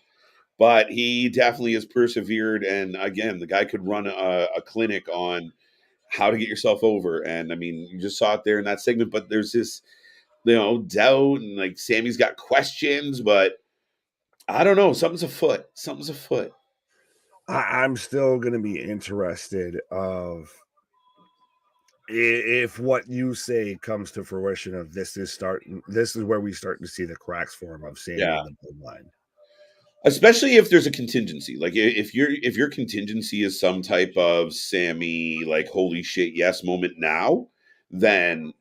but he definitely has persevered. And again, the guy could run a clinic on how to get yourself over. And I mean, you just saw it there in that segment, but there's this, doubt, and like Sami's got questions, but I don't know. Something's afoot. I'm still going to be interested of if what you say comes to fruition of this is where we start to see the cracks form of Sami in the Bloodline. Especially if there's a contingency. Like if your contingency is some type of Sami, like, holy shit, yes moment now, then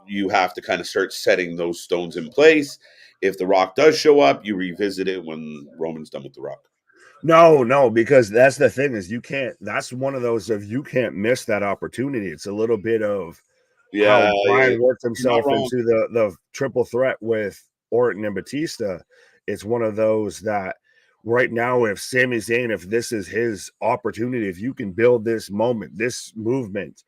you have to kind of start setting those stones in place. If The Rock does show up, you revisit it when Roman's done with The Rock. No, because that's the thing is that's one of those of you can't miss that opportunity. It's a little bit of how Brian worked himself into the triple threat with Orton and Batista. It's one of those that right now, if Sami Zayn, if this is his opportunity, if you can build this moment, this movement,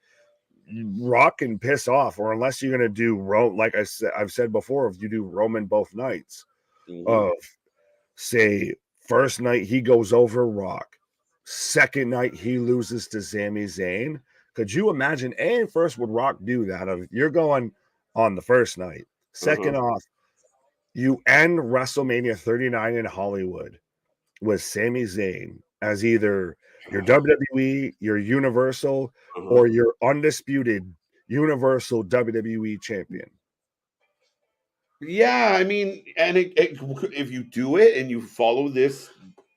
Rock can piss off, or unless you're going to do like I've said before, if you do Roman both nights, of say, first night he goes over Rock, second night he loses to Sami Zayn. Could you imagine? And first, would Rock do that? You're going on the first night. Second off, you end WrestleMania 39 in Hollywood with Sami Zayn as either your WWE, your Universal, or your undisputed Universal WWE champion. Yeah, I mean, and if you do it and you follow this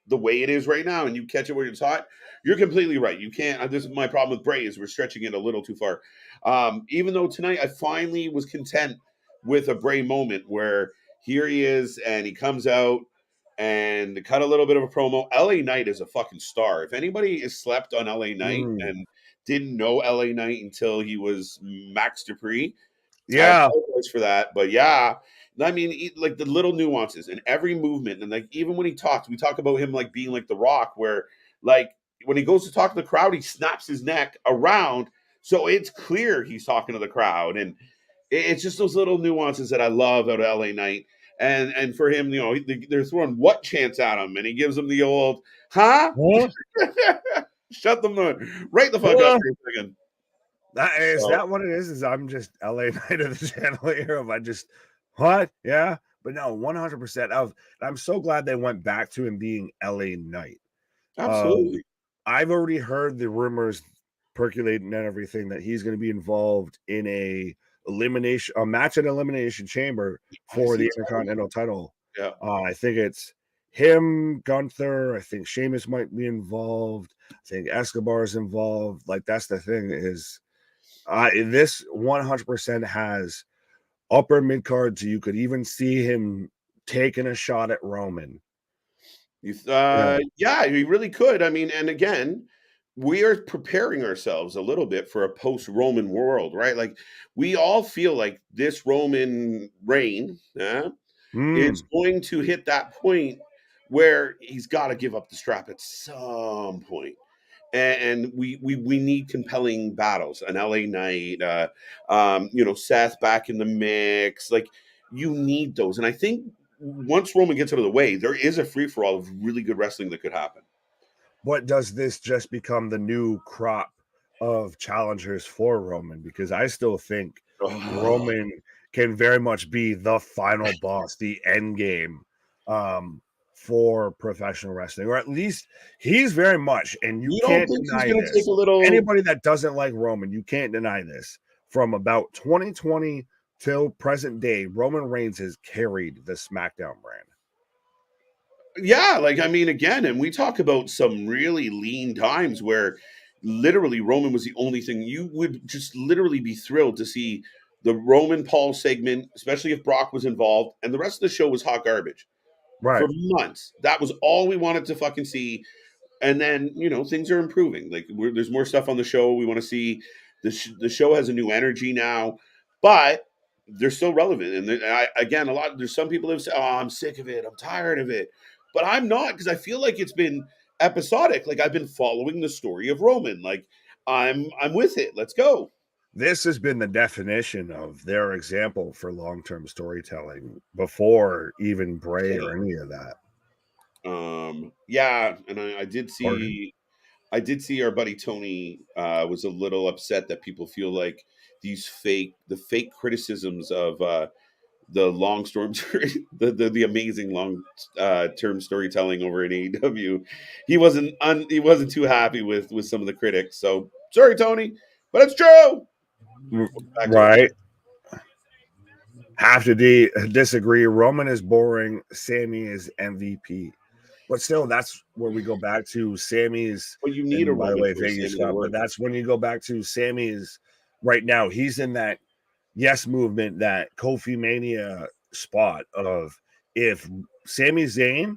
the way it is right now and you catch it where it's hot, you're completely right. You can't. This is my problem with Bray is we're stretching it a little too far. Even though tonight I finally was content with a Bray moment where here he is and he comes out and cut a little bit of a promo. LA Knight is a fucking star. If anybody has slept on LA Knight and didn't know LA Knight until he was Max Dupree, I apologize for that. But yeah, I mean, like the little nuances and every movement, and like even when he talks, we talk about him like being like The Rock, where like when he goes to talk to the crowd, he snaps his neck around, so it's clear he's talking to the crowd, and it's just those little nuances that I love out of LA Knight. And for him, they're throwing what chants at him, and he gives them the old, huh? Shut them right the fuck up for a second. That what it is? Is I'm just LA Knight of the channel here. I just what? Yeah, but no, 100%. I'm so glad they went back to him being LA Knight. Absolutely. I've already heard the rumors percolating and everything that he's going to be involved in a a match at Elimination Chamber for the Intercontinental title. Yeah. I think it's him, Gunther. I think Sheamus might be involved. I think Escobar's involved. Like, that's the thing is, this 100% has upper mid cards. You could even see him taking a shot at Roman. Yeah, you really could. I mean, and again, we are preparing ourselves a little bit for a post-Roman world, right? Like, we all feel like this Roman reign is going to hit that point where he's got to give up the strap at some point. And we need compelling battles, an LA Knight, Seth back in the mix. Like, you need those. And I think once Roman gets out of the way, there is a free for all of really good wrestling that could happen. What does this just become the new crop of challengers for Roman? Because I still think Roman can very much be the final boss, the end game for professional wrestling, or at least he's very much, and you can't deny this. Anybody that doesn't like Roman, you can't deny this. From about 2020 till present day, Roman Reigns has carried the SmackDown brand. Yeah, like, I mean, again, and we talk about some really lean times where literally Roman was the only thing. You would just literally be thrilled to see the Roman Paul segment, especially if Brock was involved, and the rest of the show was hot garbage. Right. For months. That was all we wanted to fucking see. And then, things are improving. Like, there's more stuff on the show. We want to see the show has a new energy now, but they're still relevant. And there's some people that say, "Oh, I'm sick of it. I'm tired of it." But I'm not, because I feel like it's been episodic. Like, I've been following the story of Roman. Like, I'm with it. Let's go. This has been the definition of their example for long-term storytelling before even Bray or any of that. Yeah, and I did see our buddy Tony was a little upset that people feel like the fake criticisms of the long storm, the amazing long term storytelling over in AEW. He wasn't too happy with some of the critics. So sorry, Tony, but it's true. Right. Have to disagree. Roman is boring. Sami is MVP. But still, that's where we go back to Sami's. Well, you need a by the way, thank you, Scott. But that's when you go back to Sami's. Right now, he's in that yes movement, that Kofi Mania spot of if Sami Zayn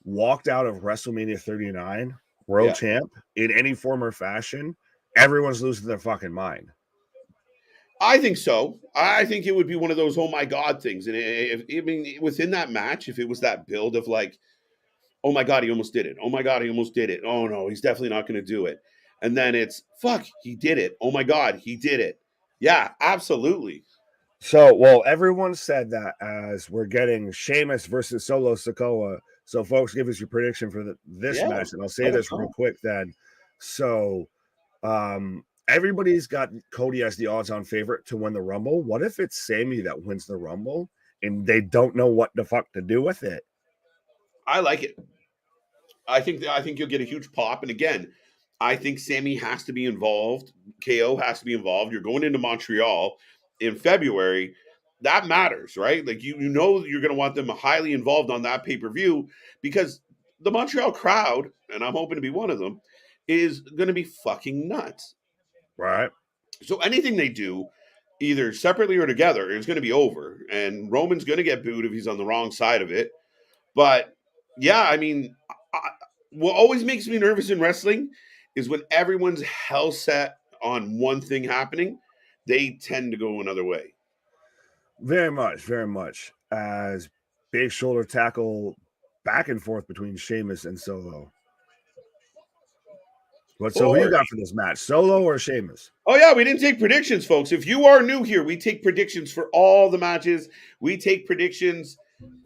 walked out of WrestleMania 39 world champ in any form or fashion, everyone's losing their fucking mind. I think so. I think it would be one of those oh my god things. And within that match, if it was that build of like, oh my god, he almost did it. Oh my god, he almost did it. Oh no, he's definitely not going to do it. And then it's fuck, he did it. Oh my god, he did it. Yeah, absolutely. So, well, everyone said that as we're getting Sheamus versus Solo Sikoa. So, folks, give us your prediction for this match, and I'll say this real quick then. So, everybody's got Cody as the odds-on favorite to win the Rumble. What if it's Sami that wins the Rumble, and they don't know what the fuck to do with it? I like it. I think you'll get a huge pop, and again, I think Sami has to be involved. KO has to be involved. You're going into Montreal in February. That matters, right? Like, you're going to want them highly involved on that pay-per-view because the Montreal crowd, and I'm hoping to be one of them, is going to be fucking nuts. Right. So anything they do, either separately or together, is going to be over. And Roman's going to get booed if he's on the wrong side of it. But yeah, I mean, what always makes me nervous in wrestling is when everyone's hell set on one thing happening, they tend to go another way. Very much, very much. As big shoulder tackle back and forth between Sheamus and Solo. So who you got for this match, Solo or Sheamus? Oh, yeah, we didn't take predictions, folks. If you are new here, we take predictions for all the matches. We take predictions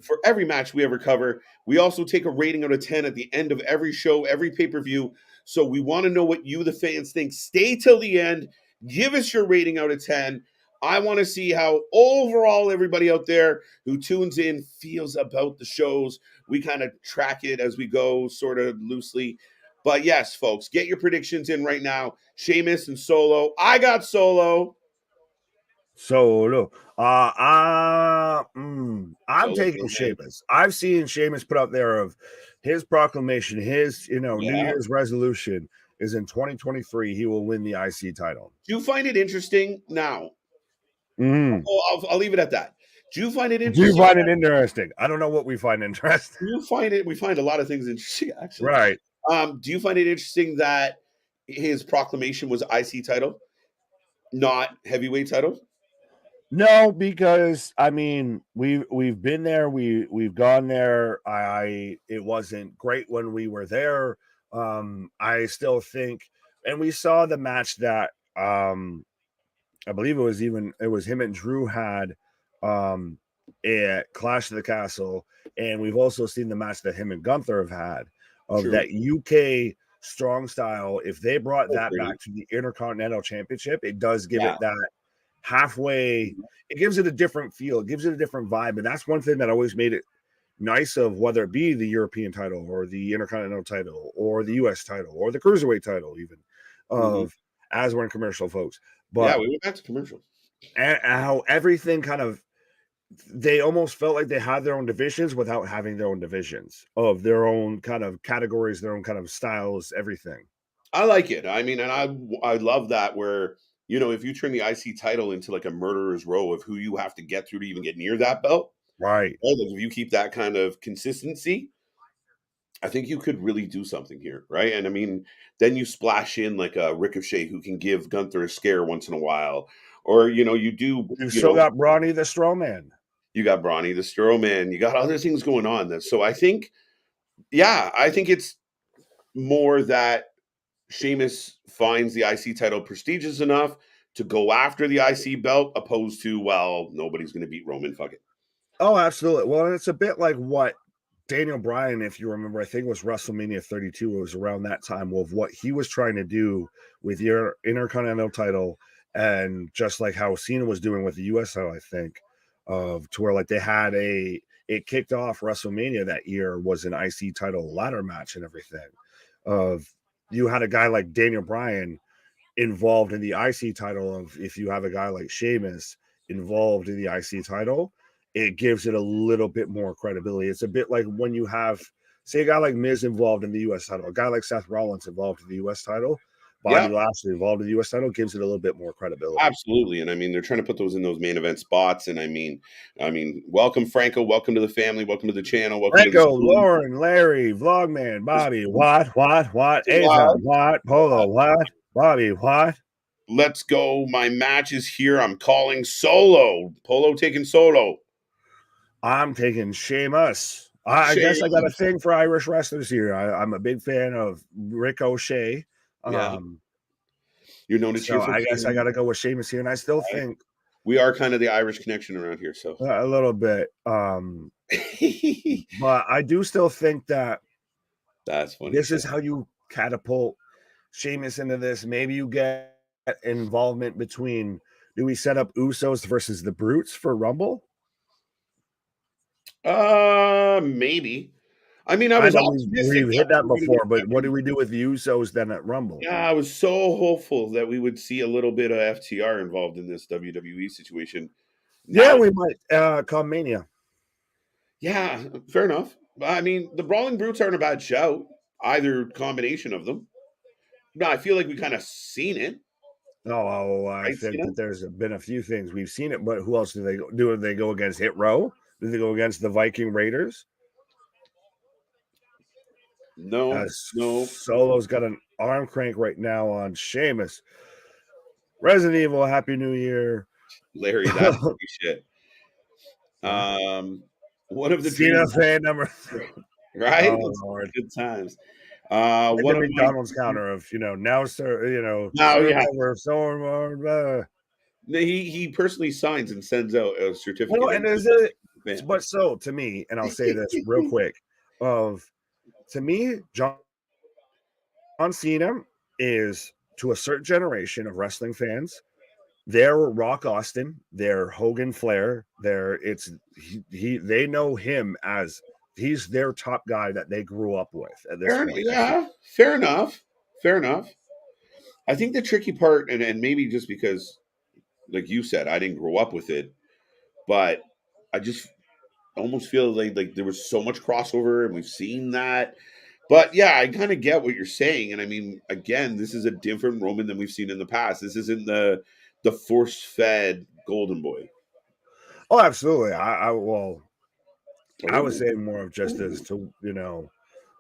for every match we ever cover. We also take a rating out of 10 at the end of every show, every pay-per-view. So we want to know what you, the fans, think. Stay till the end. Give us your rating out of 10. I want to see how overall everybody out there who tunes in feels about the shows. We kind of track it as we go, sort of loosely. But yes, folks, get your predictions in right now. Sheamus and Solo. I got Solo. Solo. I'm taking Sheamus. I've seen Sheamus put out there of his proclamation, his New Year's resolution is in 2023 he will win the IC title. Do you find it interesting now? I'll leave it at that. Do you find it interesting? Do you find it interesting? I don't know what we find interesting. Do you find it? We find a lot of things interesting, actually. Right. Do you find it interesting that his proclamation was IC title, not heavyweight title? No, because I mean we've been there, we've gone there. It wasn't great when we were there. I still think, and we saw the match that I believe it was him and Drew had at Clash of the Castle, and we've also seen the match that him and Gunther have had of that UK strong style. If they brought that back to the Intercontinental Championship, it does give it that halfway. It gives it a different feel. It gives it a different vibe, and that's one thing that always made it nice. Of whether it be the European title or the Intercontinental title or the US title or the Cruiserweight title, even of as we're in commercial, folks. But we went back to commercial. And how everything kind of, they almost felt like they had their own divisions without having their own divisions of their own kind of categories, their own kind of styles, everything. I like it. I mean, and I love that where, if you turn the IC title into like a murderer's row of who you have to get through to even get near that belt, right? If you keep that kind of consistency, I think you could really do something here, right? And I mean, then you splash in like a Ricochet who can give Gunther a scare once in a while, or You've still got Brawny the Strowman. You got Brawny the Strowman. You got other things going on. So I think, I think it's more that Sheamus finds the IC title prestigious enough to go after the IC belt, opposed to, well, nobody's going to beat Roman. Fuck it. Oh, absolutely. Well, it's a bit like what Daniel Bryan, if you remember, I think it was WrestleMania 32. It was around that time of what he was trying to do with your Intercontinental title, and just like how Cena was doing with the US title, I think, to where like they had it kicked off WrestleMania that year was an IC title ladder match and everything. You had a guy like Daniel Bryan involved in the IC title. Of if you have a guy like Sheamus involved in the IC title, it gives it a little bit more credibility. It's a bit like when you have, say, a guy like Miz involved in the US title, a guy like Seth Rollins involved in the US title, Bobby Lashley involved in the US title, gives it a little bit more credibility. Absolutely. And I mean, they're trying to put those in those main event spots. And I mean, welcome, Franco. Welcome to the family. Welcome to the channel. Welcome Franco, to Lauren, Larry, Vlogman, Bobby, what, Asa, what, Polo, what, Bobby, what? Let's go. My match is here. I'm calling Solo. Polo taking Solo. I'm taking Sheamus. I guess I got a thing for Irish wrestlers here. I'm a big fan of Ricochet. You're known to cheer for. I guess I got to go with Sheamus here, and I still think we are kind of the Irish connection around here. So a little bit, but I do still think that that's funny. This is how you catapult Sheamus into this. Maybe you get involvement between. Do we set up Usos versus the Brutes for Rumble? Maybe. I mean, we've hit that before, but what do we do with the Usos then at Rumble? Yeah, I was so hopeful that we would see a little bit of FTR involved in this WWE situation. Now, we might come Mania. Yeah, fair enough. I mean, the Brawling Brutes aren't a bad shout. Either combination of them. No, I feel like we kind of seen it. I think that there's been a few things we've seen it, but who else do they go? Do they go against Hit Row? Do they go against the Viking Raiders? No. Solo's got an arm crank right now on Sheamus. Resident Evil, Happy New Year. Larry, that's shit. One of the Cena fan number 3. Right? Oh, Lord. Good times. What a McDonald's counter of now, sir. He personally signs and sends out a certificate. Well, and but so to me, and I'll say this real quick, to me, John Cena is, to a certain generation of wrestling fans, they're Rock Austin, they're Hogan Flair, they know him as he's their top guy that they grew up with at this point. Yeah, fair enough. I think the tricky part, and maybe just because like you said, I didn't grow up with it, but I just almost feel like there was so much crossover, and we've seen that. But yeah, I kind of get what you're saying, and I mean, again, this is a different Roman than we've seen in the past. This isn't the force-fed Golden Boy. Oh, absolutely. I was saying more of just as to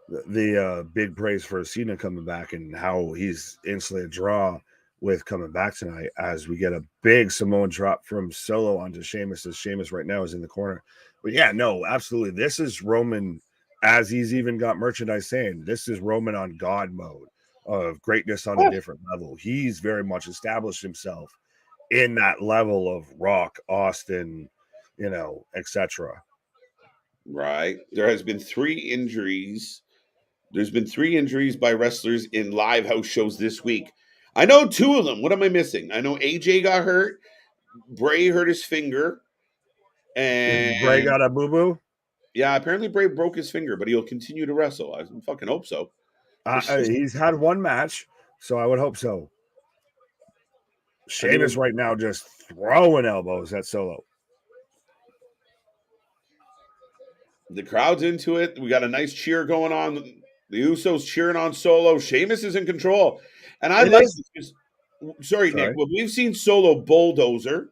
the big praise for Cena coming back and how he's instantly a draw with coming back tonight as we get a big Samoan drop from Solo onto Sheamus, as Sheamus right now is in the corner. But yeah, no, absolutely. This is Roman, as he's even got merchandise saying, this is Roman on God mode of greatness on a different level. He's very much established himself in that level of Rock, Austin, etc. Right. There has been 3 injuries. There's been 3 injuries by wrestlers in live house shows this week. I know 2 of them. What am I missing? I know AJ got hurt. Bray hurt his finger. And Bray got a boo-boo? Yeah, apparently Bray broke his finger, but he'll continue to wrestle. I fucking hope so. He's had 1 match, so I would hope so. Sheamus right now just throwing elbows at Solo. The crowd's into it. We got a nice cheer going on. The Usos cheering on Solo. Sheamus is in control. And I like this. Sorry, Nick, but we've seen Solo bulldozer,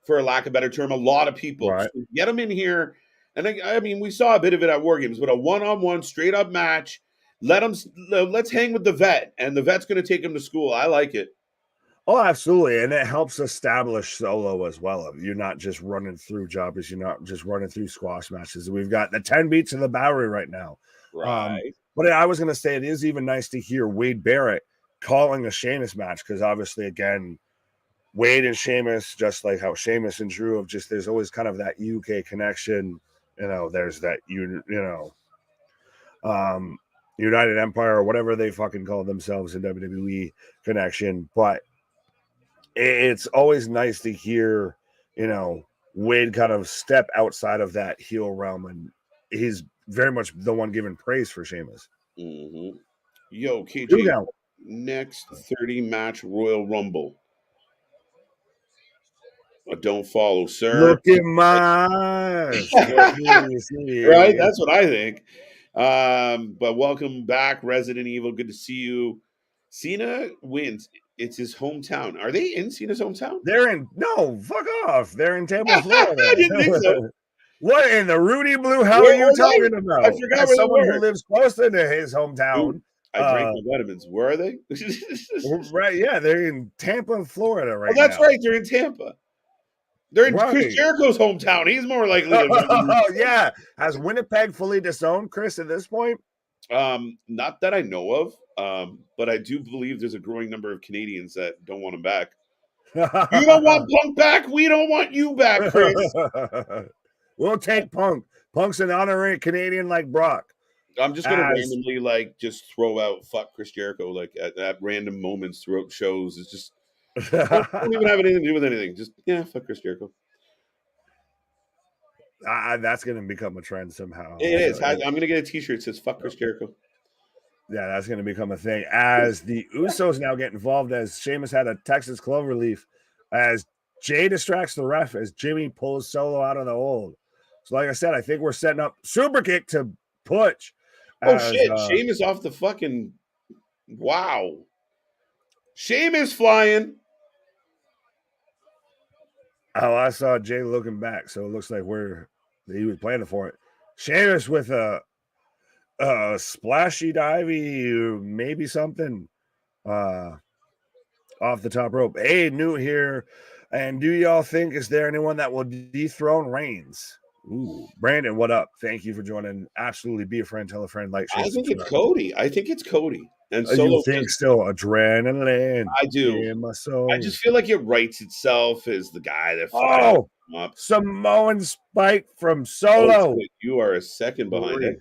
for a lack of a better term, a lot of people. Right. So get him in here. And I mean, we saw a bit of it at War Games, but a one-on-one straight up match. Let's hang with the vet, and the vet's going to take him to school. I like it. Oh, absolutely. And it helps establish Solo as well. You're not just running through jobbers. You're not just running through squash matches. We've got the 10 beats of the Bowery right now. Right. But I was going to say, it is even nice to hear Wade Barrett calling a Sheamus match, because obviously, again, Wade and Sheamus, just like how Sheamus and Drew have there's always kind of that UK connection. There's that, United Empire or whatever they fucking call themselves in WWE connection. But it's always nice to hear, Wade kind of step outside of that heel realm, and he's very much the one giving praise for Sheamus. Mm-hmm. Yo, KJ, next 30-match Royal Rumble. Don't follow, sir. Look at my right? That's what I think. But welcome back, Resident Evil. Good to see you. Cena wins. It's his hometown. Are they in Cena's hometown? No, fuck off. They're in Tampa, Florida. I didn't think so. What in the Rudy Blue hell are you talking about? I forgot as someone who lives closer to his hometown. Ooh, I drank my vitamins. Where are they? Right, yeah, they're in Tampa, Florida right now. Oh, that's right. They're in Tampa. They're in Chris Jericho's hometown. He's more likely to Oh, yeah. Has Winnipeg fully disowned Chris at this point? Not that I know of. But I do believe there's a growing number of Canadians that don't want him back. You don't want Punk back? We don't want you back, Chris. We'll take Punk. Punk's an honorary Canadian like Brock. I'm just going to randomly just throw out fuck Chris Jericho at random moments throughout shows. It's just don't even have anything to do with anything. Just fuck Chris Jericho. That's going to become a trend somehow. It is. I'm going to get a T-shirt that says "Fuck Chris Jericho." Yeah, that's going to become a thing as the Usos now get involved. As Sheamus had a Texas cloverleaf, as Jay distracts the ref as Jimmy pulls Solo out of the hold. So, like I said, I think we're setting up super kick to Butch. Shit! Sheamus off the fucking wow. Sheamus flying. Oh, I saw Jay looking back, so it looks like he was planning for it. Sheamus with a splashy divey, maybe something off the top rope. Hey, new here. And do y'all think, is there anyone that will dethrone Reigns? Ooh, Brandon, what up? Thank you for joining. Absolutely, be a friend, tell a friend, like, share. I think it's Cody. And Solo. You think still adrenaline? I do. In my soul. I just feel like it writes itself as the guy that. Samoan spike from Solo. You are a second behind it.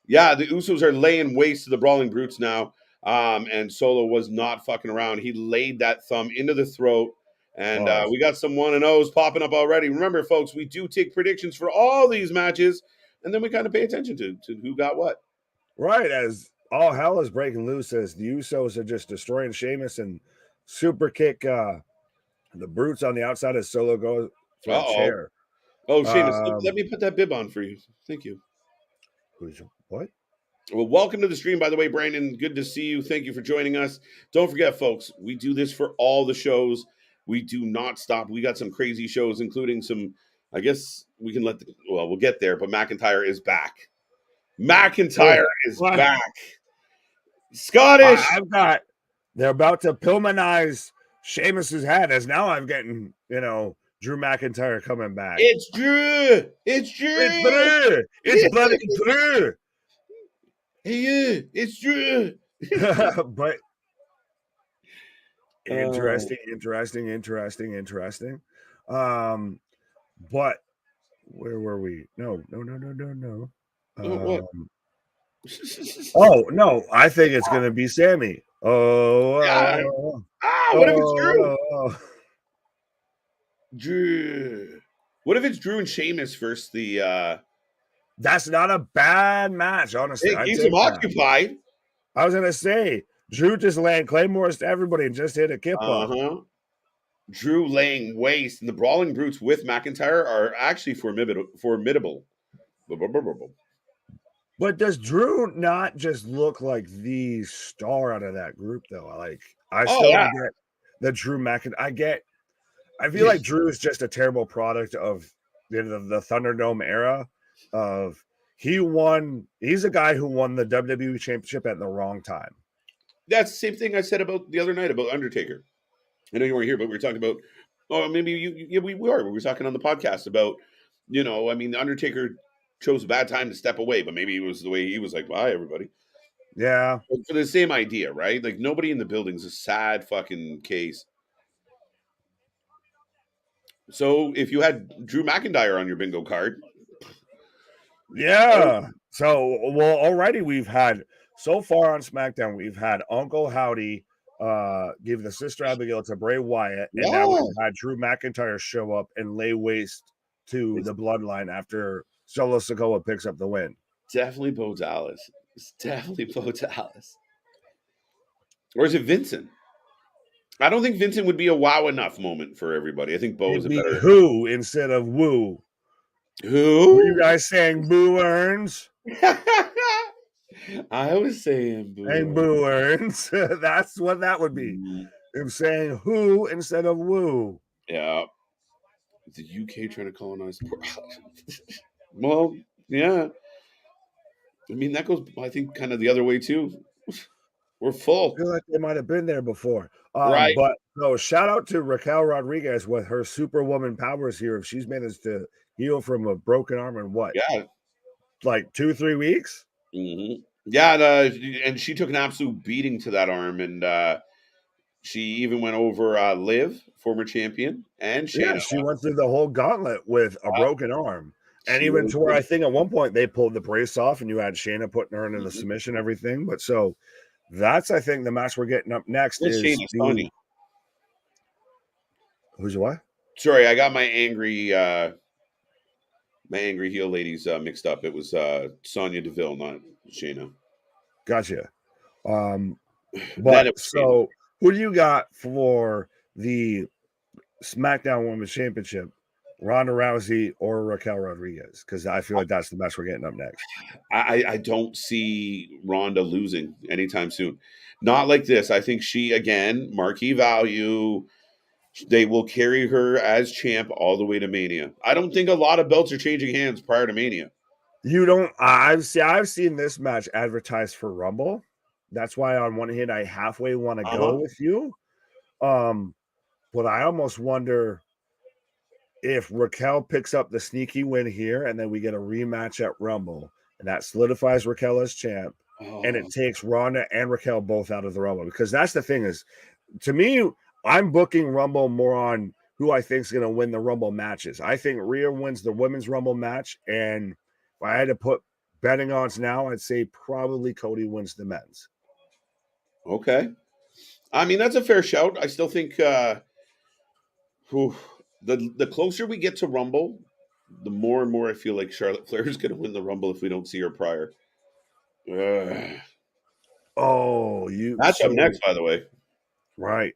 Yeah, the Usos are laying waste to the Brawling Brutes now. And Solo was not fucking around. He laid that thumb into the throat. And we got some 1-0s popping up already. Remember, folks, we do take predictions for all these matches. And then we kind of pay attention to who got what. Right, as all hell is breaking loose, as the Usos are just destroying Sheamus and super kick The Brutes on the outside as Solo goes for a chair. Oh, Sheamus, let me put that bib on for you. Thank you. What? Well, welcome to the stream, by the way, Brandon. Good to see you. Thank you for joining us. Don't forget, folks, we do this for all the shows. We do not stop. We got some crazy shows, including some, I guess we can we'll get there, but McIntyre is back. McIntyre is back. Scottish. They're about to Pillmanize Sheamus's head, as now I'm getting, Drew McIntyre coming back. It's Drew. It's Drew. It's Drew. It's bloody Drew. Hey, it's Drew. But interesting. But where were we? No. What? Oh no, I think it's gonna be Sami. What if it's Drew? Drew. What if it's Drew and Sheamus versus the That's not a bad match, honestly. It keeps him occupied. I was gonna say Drew just land claymores to everybody and just hit a kip off. Drew laying waste, and the Brawling Brutes with McIntyre are actually formidable. But does Drew not just look like the star out of that group, though? I still get the Drew McIntyre. I feel like Drew is just a terrible product of the Thunderdome era. He's a guy who won the WWE Championship at the wrong time. That's the same thing I said about the other night about Undertaker. I know you weren't here, but we were talking about. Oh, maybe we were. We were talking on the podcast about. The Undertaker chose a bad time to step away, but maybe it was the way he was like, bye, everybody. Yeah. But for the same idea, right? Like, nobody in the building's a sad fucking case. So if you had Drew McIntyre on your bingo card. Yeah. So, already we've had, so far on SmackDown, we've had Uncle Howdy give the Sister Abigail to Bray Wyatt, and now we've had Drew McIntyre show up and lay waste to the Bloodline after Solo Sikoa picks up the win. Definitely Bo Dallas. It's definitely Bo Dallas. Or is it Vincent? I don't think Vincent would be a wow enough moment for everybody. I think Bo is a better. Who instead of woo? Who? Were you guys saying Boo Earns? I was saying Boo. And Boo Earns. That's what that would be. I'm saying who instead of woo. Yeah. The UK trying to colonize. Well, yeah. I mean, that goes, I think, kind of the other way, too. We're full. I feel like they might have been there before. Right. But no, shout out to Raquel Rodriguez with her Superwoman powers here. If she's managed to heal from a broken arm in what? Yeah. Like 2-3 weeks? Mm-hmm. Yeah. And she took an absolute beating to that arm. And she even went over Liv, former champion. And she went through the whole gauntlet with a broken arm. And even to where I think at one point they pulled the brace off and you had Shayna putting her into the submission, everything. But so that's, I think, the match we're getting up next is Shayna, Who's what? Sorry, I got my angry heel ladies mixed up. It was Sonya Deville, not Shayna. Gotcha. But so who do you got for the SmackDown Women's Championship? Ronda Rousey or Raquel Rodriguez? Because I feel like that's the match we're getting up next. I don't see Ronda losing anytime soon. Not like this. I think she, again, marquee value. They will carry her as champ all the way to Mania. I don't think a lot of belts are changing hands prior to Mania. You don't. I've seen this match advertised for Rumble. That's why on one hand I halfway want to go with you. But I almost wonder if Raquel picks up the sneaky win here and then we get a rematch at Rumble and that solidifies Raquel as champ and it takes Ronda and Raquel both out of the Rumble. Because that's the thing is, to me, I'm booking Rumble more on who I think is going to win the Rumble matches. I think Rhea wins the Women's Rumble match. And if I had to put betting odds now, I'd say probably Cody wins the men's. Okay. I mean, that's a fair shout. I still think the closer we get to Rumble, the more and more I feel like Charlotte Flair is going to win the Rumble if we don't see her prior. That's up next, by the way. Right.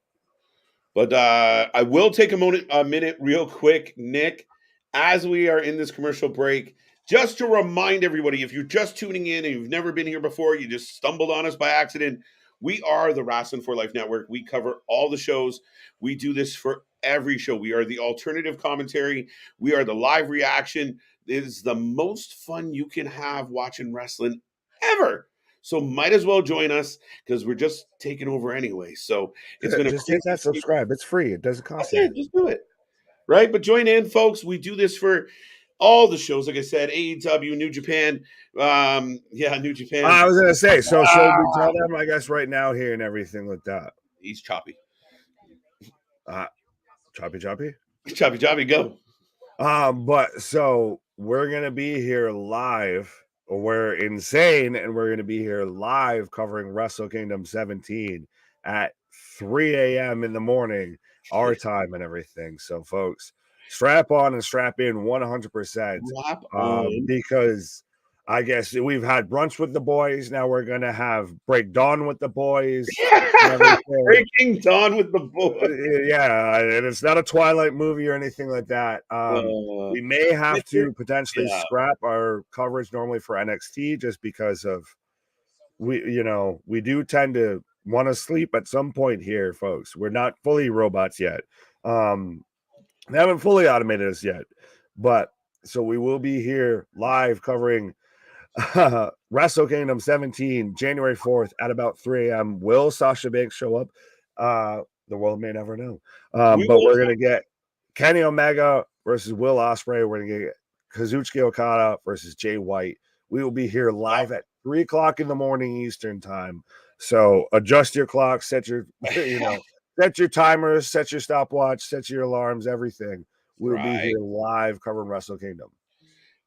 But I will take a minute real quick, Nick, as we are in this commercial break, just to remind everybody, if you're just tuning in and you've never been here before, you just stumbled on us by accident, we are the Wrasslin for Life Network. We cover all the shows. We do this for every show. We are the alternative commentary. We are the live reaction. It is the most fun you can have watching wrestling ever. So might as well join us because we're just taking over anyway. So it's been just hit that subscribe. It's free. It doesn't cost you. Just do it. Right? But join in, folks. We do this for all the shows. Like I said, AEW, New Japan. New Japan. I was gonna say, so should we tell them, I guess, right now here and everything like that? He's choppy. Choppy, go. But so we're gonna be here live. We're insane, and we're gonna be here live covering Wrestle Kingdom 17 at 3 a.m. in the morning, our time and everything. So, folks, strap on and strap in 100%. Because I guess we've had brunch with the boys. Now we're gonna have break dawn with the boys. Breaking dawn with the boys. Yeah, and it's not a Twilight movie or anything like that. We may have to potentially scrap our coverage normally for NXT just because of we do tend to want to sleep at some point here, folks. We're not fully robots yet. They haven't fully automated us yet, but so we will be here live covering Wrestle Kingdom 17, January 4th at about 3 a.m. Will Sasha Banks show up? The world may never know. But we're going to get Kenny Omega versus Will Ospreay. We're going to get Kazuchika Okada versus Jay White. We will be here live at 3 o'clock in the morning Eastern time. So adjust your clock, set your, set your timers, set your stopwatch, set your alarms, everything. We'll be here live covering Wrestle Kingdom.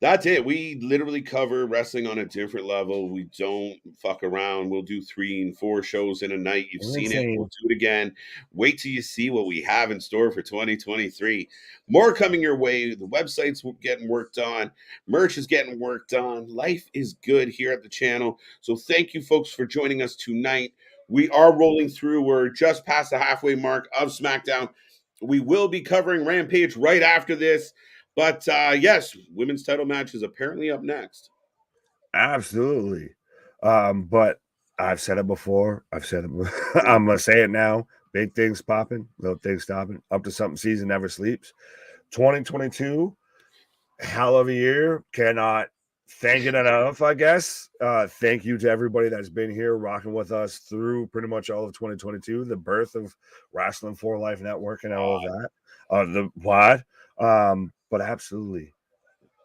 That's it. We literally cover wrestling on a different level. We don't fuck around. We'll do 3 and 4 shows in a night. You've seen it. We'll do it again. Wait till you see what we have in store for 2023. More coming your way. The website's getting worked on. Merch is getting worked on. Life is good here at the channel. So thank you, folks, for joining us tonight. We are rolling through. We're just past the halfway mark of SmackDown. We will be covering Rampage right after this. But yes, women's title match is apparently up next. Absolutely. But I've said it before. I'm going to say it now. Big things popping, little things stopping. Up to something season never sleeps. 2022, hell of a year. Cannot thank it enough, I guess. Thank you to everybody that's been here rocking with us through pretty much all of 2022, the birth of Wrasslin for Life Network and all of that. But absolutely,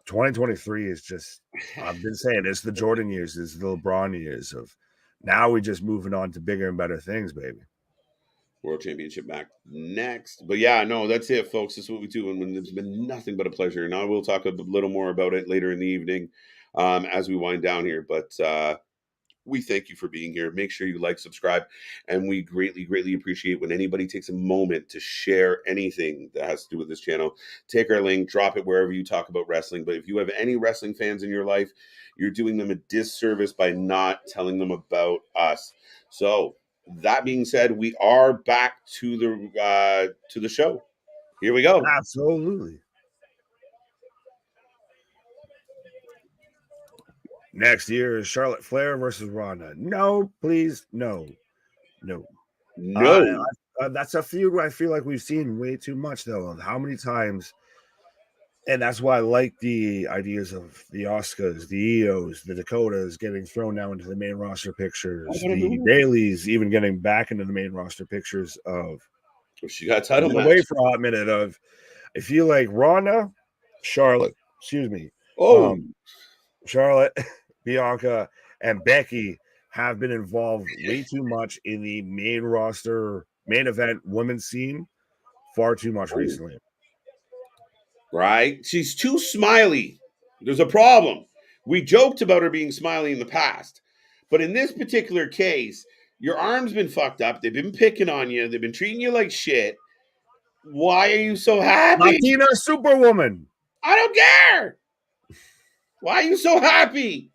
2023 is just, I've been saying, it's the Jordan years, it's the LeBron years of now we're just moving on to bigger and better things, baby. World Championship back next. But yeah, no, that's it, folks. This is what we do. And it's been nothing but a pleasure. And I will talk a little more about it later in the evening as we wind down here. But we thank you for being here. Make sure you like, subscribe, and we greatly, greatly appreciate when anybody takes a moment to share anything that has to do with this channel. Take our link, drop it wherever you talk about wrestling. But if you have any wrestling fans in your life, you're doing them a disservice by not telling them about us. So that being said, we are back to the show. Here we go. Absolutely. Next year is Charlotte Flair versus Ronda. No, please, no. That's a feud I feel like we've seen way too much, though, of how many times. And that's why I like the ideas of the Oscars, the Ios, the Dakotas getting thrown now into the main roster pictures, the Baileys even getting back into the main roster pictures of. She got title match. Away for a hot minute of. I feel like Ronda, Charlotte, Charlotte, Bianca, and Becky have been involved way too much in the main roster, main event women's scene far too much recently. Right? She's too smiley. There's a problem. We joked about her being smiley in the past. But in this particular case, your arm's been fucked up. They've been picking on you. They've been treating you like shit. Why are you so happy? Latina Superwoman. I don't care. Why are you so happy?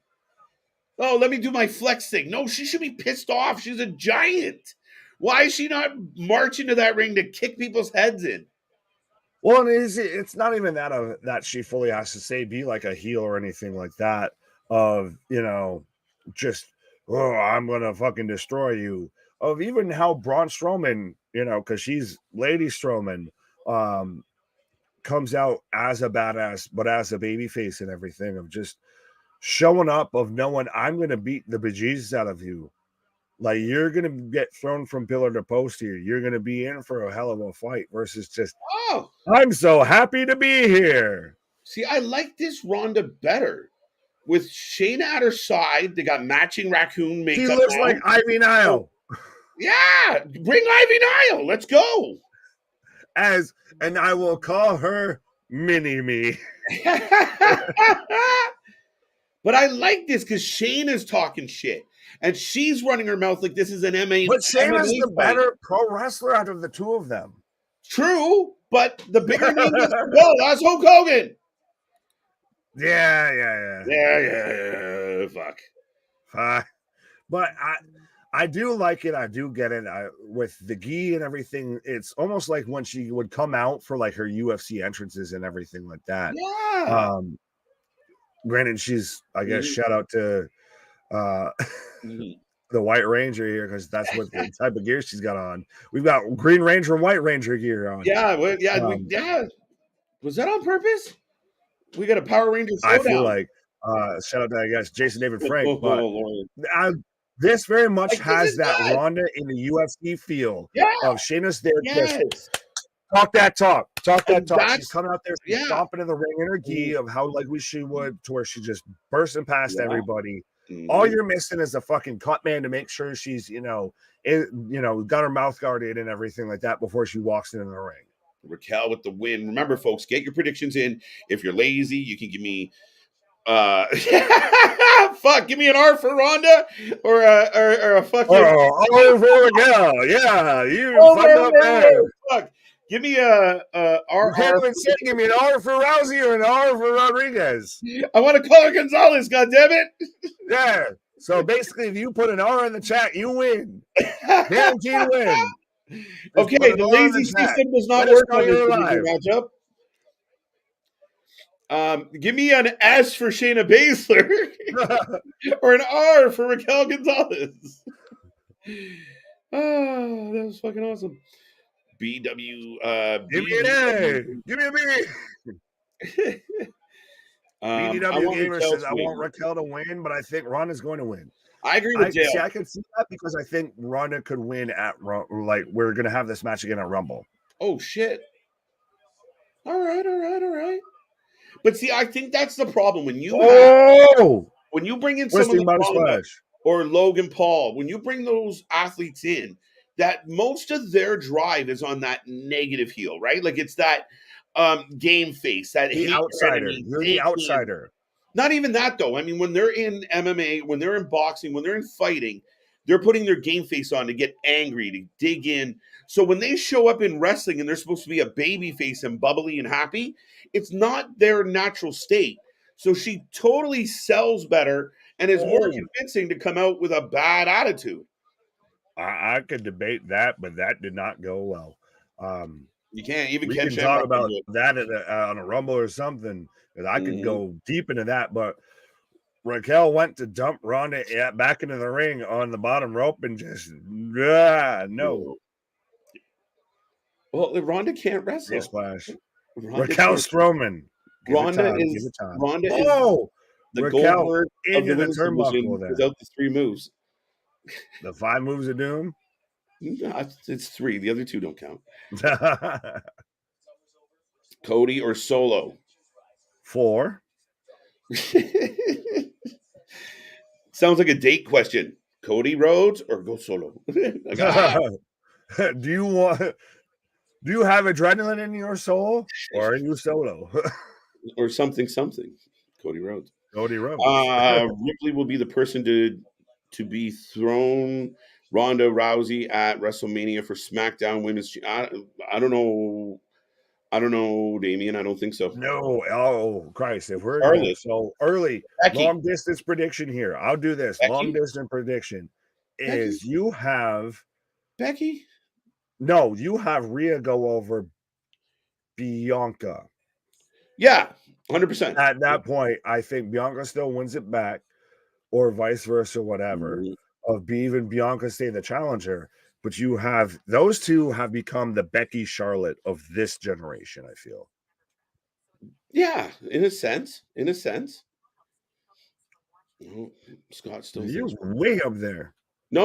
Oh, let me do my flex thing. No, she should be pissed off. She's a giant. Why is she not marching to that ring to kick people's heads in? Well, it's not even that she fully has to be like a heel or anything like that. Of just I'm gonna fucking destroy you. Of even how Braun Strowman, because she's Lady Strowman, comes out as a badass, but as a babyface and everything, of just showing up, of knowing I'm gonna beat the bejesus out of you. Like, you're gonna get thrown from pillar to post here. You're gonna be in for a hell of a fight versus just, I'm so happy to be here. See, I like this Ronda better. With Shayna at her side, they got matching raccoon makeup. She looks like Ivy Nile. Yeah, bring Ivy Nile. Let's go. And I will call her Mini Me. But I like this because Shayna's talking shit. And she's running her mouth like this is an MMA. But Shayna's the better pro wrestler out of the two of them. True, but the bigger name gets to go. That's Hulk Hogan. Yeah. Fuck. But I do like it. I do get it. With the gi and everything, it's almost like when she would come out for like her UFC entrances and everything like that. Yeah. Granted, she's, I guess, shout out to the White Ranger here, because that's what the type of gear she's got on. We've got Green Ranger and White Ranger gear on. Yeah. Was that on purpose? We got a Power Ranger showdown. I feel like shout out to, I guess, Jason David Frank, but this very much has that Ronda in the UFC feel of Shayna's there. Yes. Talk that talk. She's coming out there, stomping in the ring in her gi of how like she would, to where she just bursting past everybody. All you're missing is a fucking cut man to make sure she's got her mouth guarded and everything like that before she walks into the ring. Raquel with the win. Remember, folks, get your predictions in. If you're lazy, you can give me give me an R for Ronda or a fucking R for Raquel. Yeah, you fucked up there. Fuck. Give me a R. Give me an R for Rousey or an R for Rodriguez. I want to call her Gonzalez, goddammit. Yeah. So basically, if you put an R in the chat, you win. Guaranteed win. Okay, the lazy system does not work on this matchup. Give me an S for Shayna Baszler or an R for Raquel Gonzalez. Oh, that was fucking awesome. BW. Give me an A. Give me a B. BDW Gamer says, I want Raquel to win, but I think Ronda's going to win. I agree with Dale. See, I can see that because I think Ronda could win at, like, we're going to have this match again at Rumble. Oh, shit. All right. But see, I think that's the problem. When you bring in someone like Ronda or Logan Paul, when you bring those athletes in, that most of their drive is on that negative heel, right? Like it's that game face, that the outsider. You're the outsider. Not even that, though. I mean, when they're in MMA, when they're in boxing, when they're in fighting, they're putting their game face on to get angry, to dig in. So when they show up in wrestling and they're supposed to be a baby face and bubbly and happy, it's not their natural state. So she totally sells better and is more convincing to come out with a bad attitude. I could debate that, but that did not go well. You can't even. We can talk about that on a Rumble or something. Because I could go deep into that, but Raquel went to dump Ronda back into the ring on the bottom rope and just no. Well, Ronda can't wrestle. Splash. Raquel Strowman. Ronda is the Raquel Goldberg into the turnbuckle there. Without the 3 moves. The 5 moves of doom? No, it's 3. The other 2 don't count. Cody or Solo? 4. Sounds like a date question. Cody Rhodes or go solo? Do you have adrenaline in your soul, or are you solo? Or something. Cody Rhodes. Ripley will be the person to be thrown Ronda Rousey at WrestleMania for SmackDown Women's. I don't know. I don't know, Damien. I don't think so. No. Oh, Christ. If we're early, long distance prediction here. I'll do this. Long distance prediction is you have Becky? No, you have Rhea go over Bianca. Yeah, 100%. At that point, I think Bianca still wins it back, or vice versa, whatever. Of even Bianca stay the challenger, but you have those two have become the Becky Charlotte of this generation. I feel. Yeah, in a sense. Scott still You're thinks way up there. No,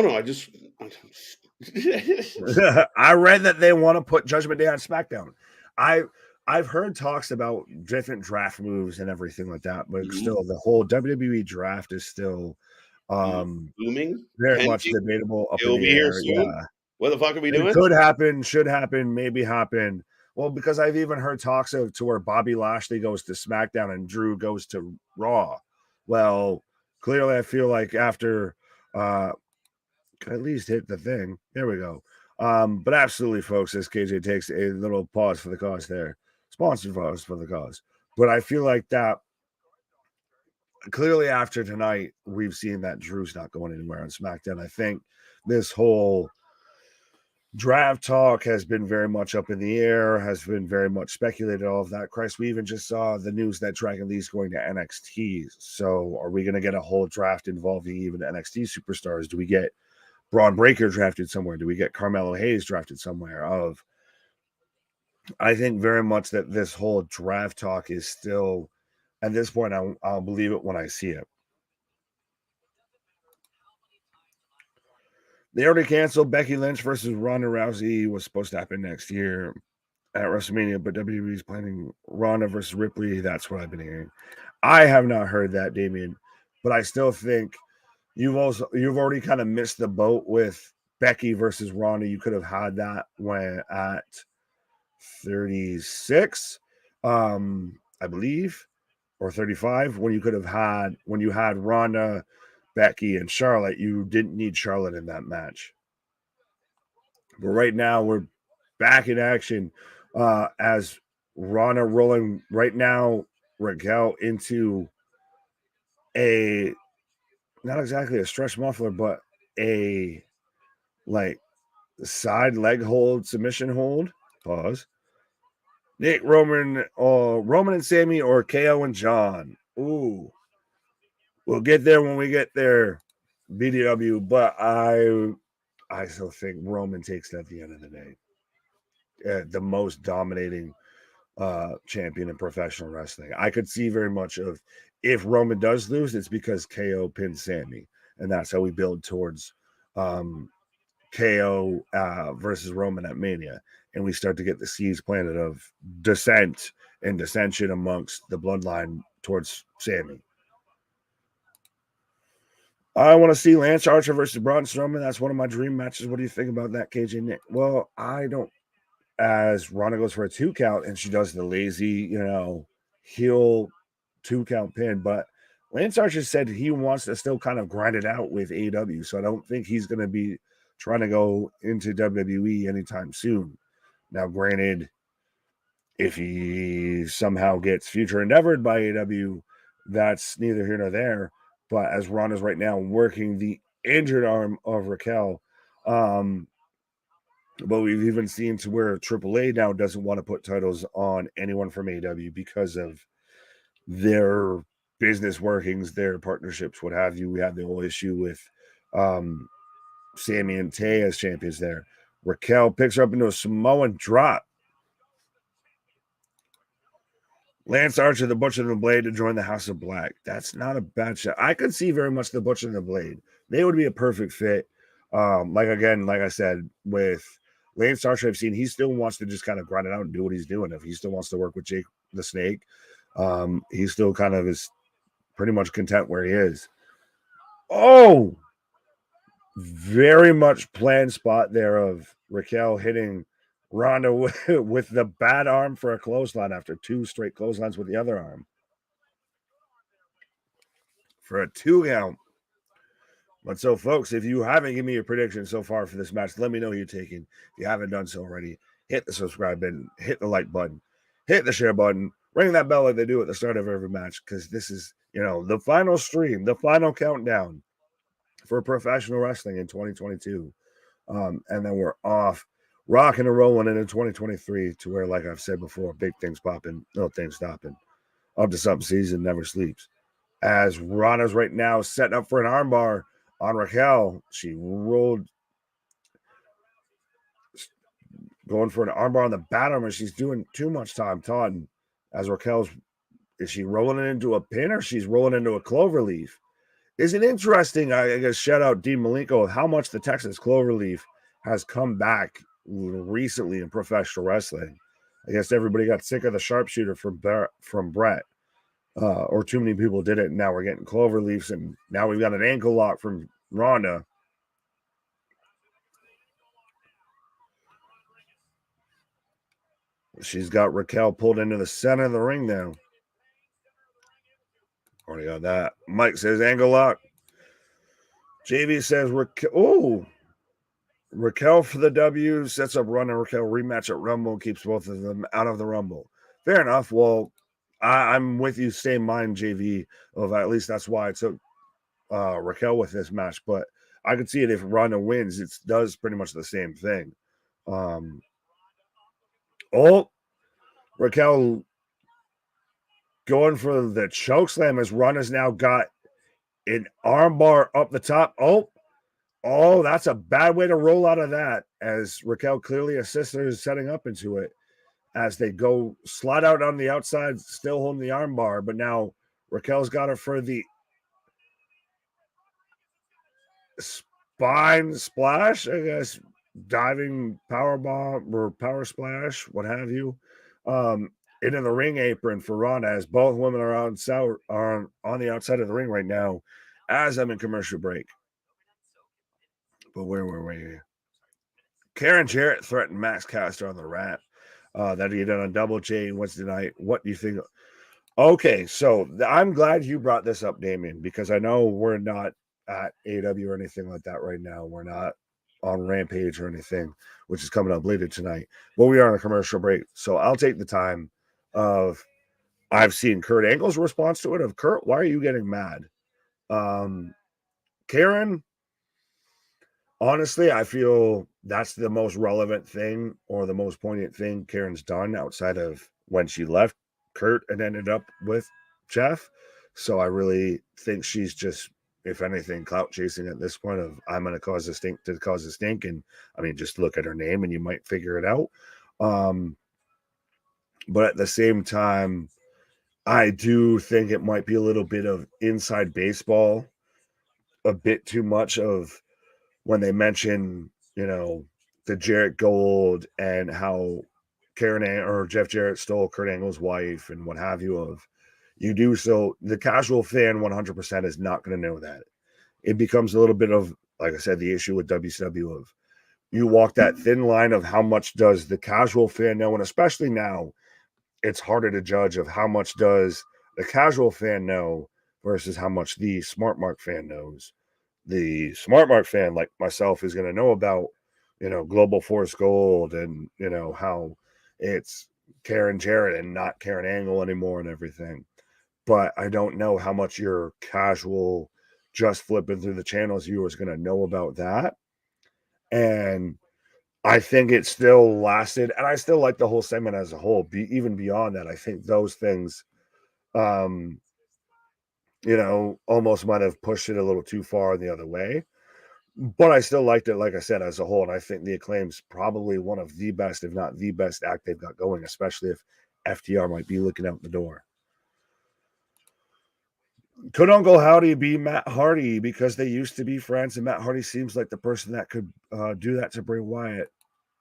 I read that they want to put Judgment Day on SmackDown. I've heard talks about different draft moves and everything like that, but still, the whole WWE draft is still booming, very much debatable. Up It'll in the be air. here soon. Yeah. What the fuck are we It doing? could happen, should happen, maybe happen. Well, because I've even heard talks of to where Bobby Lashley goes to SmackDown and Drew goes to Raw. Well, clearly, I feel like after could at least hit the thing. There we go. But absolutely, folks, as KJ takes a little pause for the cause there. Sponsored pause for the cause. But I feel like that clearly after tonight, we've seen that Drew's not going anywhere on SmackDown. I think this whole draft talk has been very much up in the air, has been very much speculated, all of that. Christ, we even just saw the news that Dragon Lee's going to NXT. So are we going to get a whole draft involving even NXT superstars? Do we get Braun Breaker drafted somewhere? Do we get Carmelo Hayes drafted somewhere? I think very much that this whole draft talk is still, at this point, I'll believe it when I see it. They already canceled Becky Lynch versus Ronda Rousey. Was supposed to happen next year at WrestleMania, but WWE is planning Ronda versus Ripley. That's what I've been hearing. I have not heard that, Damien, but I still think you've already kind of missed the boat with Becky versus Ronda. You could have had that when at 36, I believe, or 35, when you had Ronda, Becky, and Charlotte. You didn't need Charlotte in that match. But right now we're back in action as Ronda rolling right now Raquel into a not exactly a stretch muffler, but a like side leg hold, submission hold. Pause. Nick Roman and Sami, or KO and John. Ooh. We'll get there when we get there, BDW, but I still think Roman takes it at the end of the day. The most dominating champion in professional wrestling. I could see very much of if Roman does lose, it's because KO pinned Sami, and that's how we build towards KO versus Roman at Mania, and we start to get the seeds planted of dissent and dissension amongst the bloodline towards Sami. I want to see Lance Archer versus Braun Strowman. That's one of my dream matches. What do you think about that, KJ Nick? Well, I don't. As Ronda goes for a 2 count and she does the lazy, heel 2 count pin, but Lance Archer said he wants to still kind of grind it out with AEW, so I don't think he's going to be trying to go into WWE anytime soon. Now, granted, if he somehow gets future endeavored by AEW, that's neither here nor there. But as Ronda's right now working the injured arm of Raquel, but we've even seen to where AAA now doesn't want to put titles on anyone from AEW because of their business workings, their partnerships, what have you. We had the whole issue with Sami and Tay as champions there. Raquel picks her up into a Samoan drop. Lance Archer, the Butcher and the Blade, to join the House of Black. That's not a bad shot. I could see very much the Butcher and the Blade. They would be a perfect fit. Like I said, with Lance Archer, I've seen he still wants to just kind of grind it out and do what he's doing. If he still wants to work with Jake the Snake, he still kind of is pretty much content where he is. Oh, very much planned spot there of Raquel hitting Ronda with the bad arm for a clothesline after 2 straight clotheslines with the other arm. For a 2 count. But so, folks, if you haven't given me your prediction so far for this match, let me know who you're taking. If you haven't done so already, hit the subscribe button, hit the like button, hit the share button, ring that bell like they do at the start of every match, because this is, the final stream, the final countdown for professional wrestling in 2022. And then we're off, rocking and rolling into 2023 to where, like I've said before, big things popping, no things stopping. Up to something season never sleeps. As Ronda's right now setting up for an armbar on Raquel. She rolled, going for an armbar on the bottom, and she's doing too much time taunting. As Raquel's, is she rolling it into a pin or she's rolling into a cloverleaf? Is it interesting? I guess shout out Dean Malenko of how much the Texas cloverleaf has come back recently in professional wrestling. I guess everybody got sick of the sharpshooter from Brett, or too many people did it. And now we're getting cloverleafs, and now we've got an ankle lock from Ronda. She's got Raquel pulled into the center of the ring now. Already got that. Mike says ankle lock. JV says Raquel. Oh, Raquel for the W, sets up Ronda and Raquel rematch at Rumble, keeps both of them out of the Rumble. Fair enough. Well, I'm with you, same mind, JV, of at least that's why I took Raquel with this match. But I could see it if Ronda wins, it does pretty much the same thing. Raquel going for the choke slam as Ronda's now got an armbar up the top. Oh, that's a bad way to roll out of that, as Raquel clearly assists her setting up into it as they go slide out on the outside, still holding the armbar. But now Raquel's got her for the spine splash, I guess, diving power bomb or power splash, what have you. Into the ring apron for Ronda, as both women are on the outside of the ring right now as I'm in commercial break. But where were we? Karen Jarrett threatened Max Caster on the ramp that he had done a double chain Wednesday night. What do you think? Okay, so I'm glad you brought this up, Damien, because I know we're not at AEW or anything like that right now. We're not on Rampage or anything, which is coming up later tonight. But we are on a commercial break. So I'll take the time of, I've seen Kurt Angle's response to it of, Kurt, why are you getting mad? Karen, honestly, I feel that's the most relevant thing or the most poignant thing Karen's done outside of when she left Kurt and ended up with Jeff. So I really think she's just, if anything, clout chasing at this point of, I'm going to cause a stink to cause a stink. And I mean, just look at her name and you might figure it out. But at the same time, I do think it might be a little bit of inside baseball, a bit too much of when they mention, the Jarrett Gold and how Jeff Jarrett stole Kurt Angle's wife and what have you of, you do so. The casual fan 100% is not going to know that. It becomes a little bit of, like I said, the issue with WCW of, you walk that thin line of how much does the casual fan know, and especially now, it's harder to judge of how much does the casual fan know versus how much the Smart Mark fan knows. The Smart Mark fan, like myself, is going to know about, Global Force Gold and, how it's Karen Jarrett and not Karen Angle anymore and everything. But I don't know how much your casual, just flipping through the channels viewer is going to know about that. And I think it still lasted, and I still like the whole segment as a whole. Even beyond that, I think those things, almost might have pushed it a little too far the other way. But I still liked it, like I said, as a whole. And I think the Acclaim's probably one of the best, if not the best act they've got going, especially if FTR might be looking out the door. Could Uncle Howdy be Matt Hardy because they used to be friends, and Matt Hardy seems like the person that could do that to Bray Wyatt?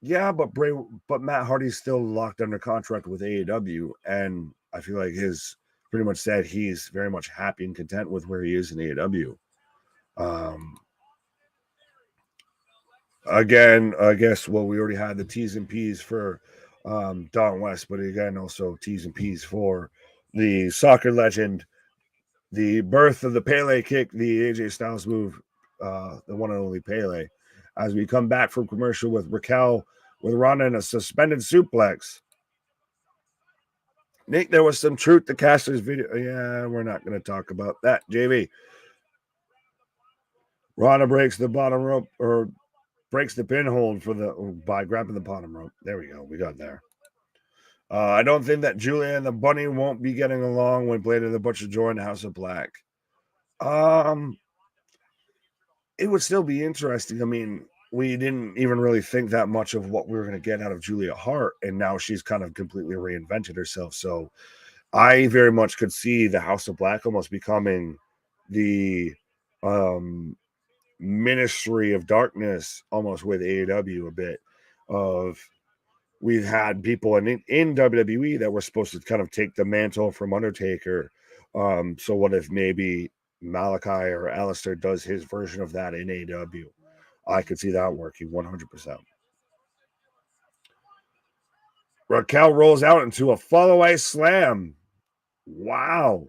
Yeah, but Matt Hardy's still locked under contract with AEW, and I feel like his pretty much said he's very much happy and content with where he is in AEW. Again, I guess, well, we already had the T's and P's for Don West, but again, also T's and P's for the soccer legend, the birth of the Pele kick, the AJ Styles move, the one and only Pele. As we come back from commercial with Raquel, with Ronda in a suspended suplex. Nick, there was some truth to Caster's video. Yeah, we're not going to talk about that, JV. Ronda breaks the bottom rope, or breaks the pinhold by grabbing the bottom rope. There we go. We got there. I don't think that Julia and the Bunny won't be getting along when Blade and the Butcher join the House of Black. It would still be interesting. I mean, we didn't even really think that much of what we were going to get out of Julia Hart, and now she's kind of completely reinvented herself. So I very much could see the House of Black almost becoming the Ministry of Darkness, almost with AEW a bit. We've had people in WWE that were supposed to kind of take the mantle from Undertaker. So what if maybe Malachi or Alistair does his version of that in AEW? I could see that working 100%. Raquel rolls out into a follow-away slam. Wow.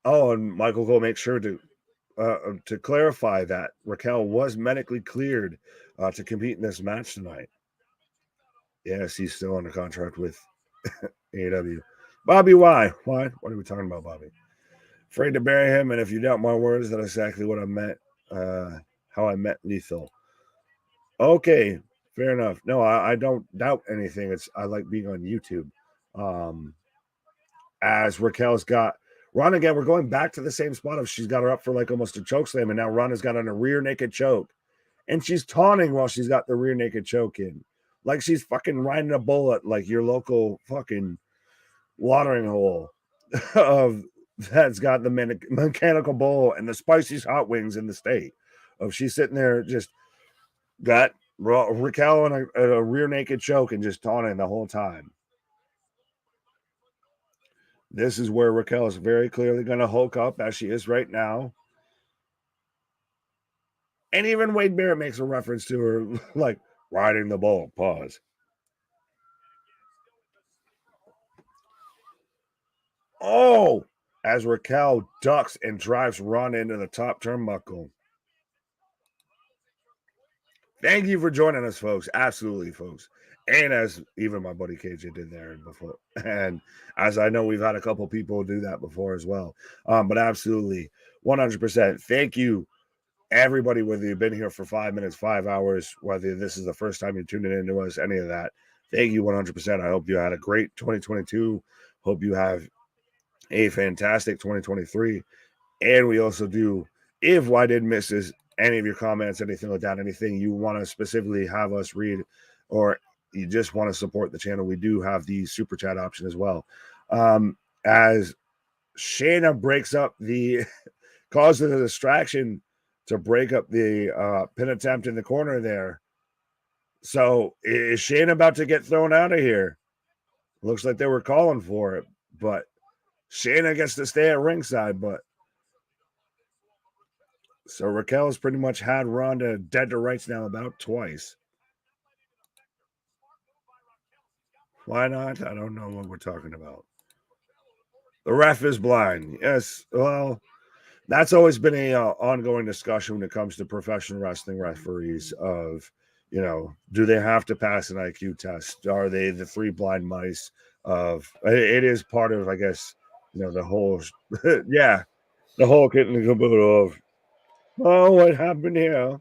Oh, and Michael will make sure to clarify that Raquel was medically cleared to compete in this match tonight. Yes, he's still under contract with AEW. Bobby, why? Why? What are we talking about, Bobby? Afraid to bury him, and if you doubt my words, that's exactly what I meant. How I met Lethal. Okay, fair enough. No, I don't doubt anything. I like being on YouTube. As Raquel's got Ronda again, we're going back to the same spot of she's got her up for like almost a choke slam, and now Ronda's got on a rear naked choke, and she's taunting while she's got the rear naked choke in, like she's fucking riding a bullet, like your local fucking watering hole of that's got the mechanical bull and the spiciest hot wings in the state. Of she's sitting there just got Raquel on a rear naked choke and just taunting the whole time. This is where Raquel is very clearly going to hulk up as she is right now. And even Wade Barrett makes a reference to her, like, riding the bull. Pause. Oh, as Raquel ducks and drives Ronda into the top turnbuckle. Thank you for joining us, folks. Absolutely, folks. And as even my buddy KJ did there before. And as I know, we've had a couple people do that before as well. But absolutely, 100%. Thank you, everybody, whether you've been here for 5 minutes, 5 hours, whether this is the first time you're tuning into us, any of that. Thank you 100%. I hope you had a great 2022. Hope you have a fantastic 2023. And we also do, if I did miss this, any of your comments, anything like that, anything you want to specifically have us read, or you just want to support the channel, we do have the super chat option as well. As Shayna breaks up causes a distraction to break up the pin attempt in the corner there. So is Shayna about to get thrown out of here? Looks like they were calling for it, but Shayna gets to stay at ringside, but so Raquel's pretty much had Ronda dead to rights now about twice. Why not? I don't know what we're talking about. The ref is blind. Yes, well, that's always been a ongoing discussion when it comes to professional wrestling referees of, do they have to pass an IQ test? Are they the three blind mice of it is part of, I guess, the whole, yeah, the whole kit and the caboodle of, oh, what happened here?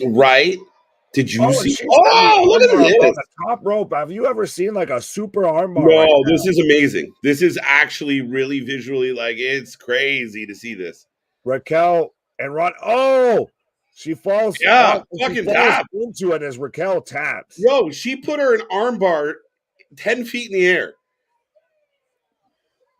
Right. Did you see? Oh, look at this. On the top rope. Have you ever seen like a super armbar? No, this is amazing. This is actually really visually, like, it's crazy to see this. Raquel and Ron. Oh, she falls. Yeah, fucking tap into it as Raquel taps. Yo, she put her in armbar 10 feet in the air.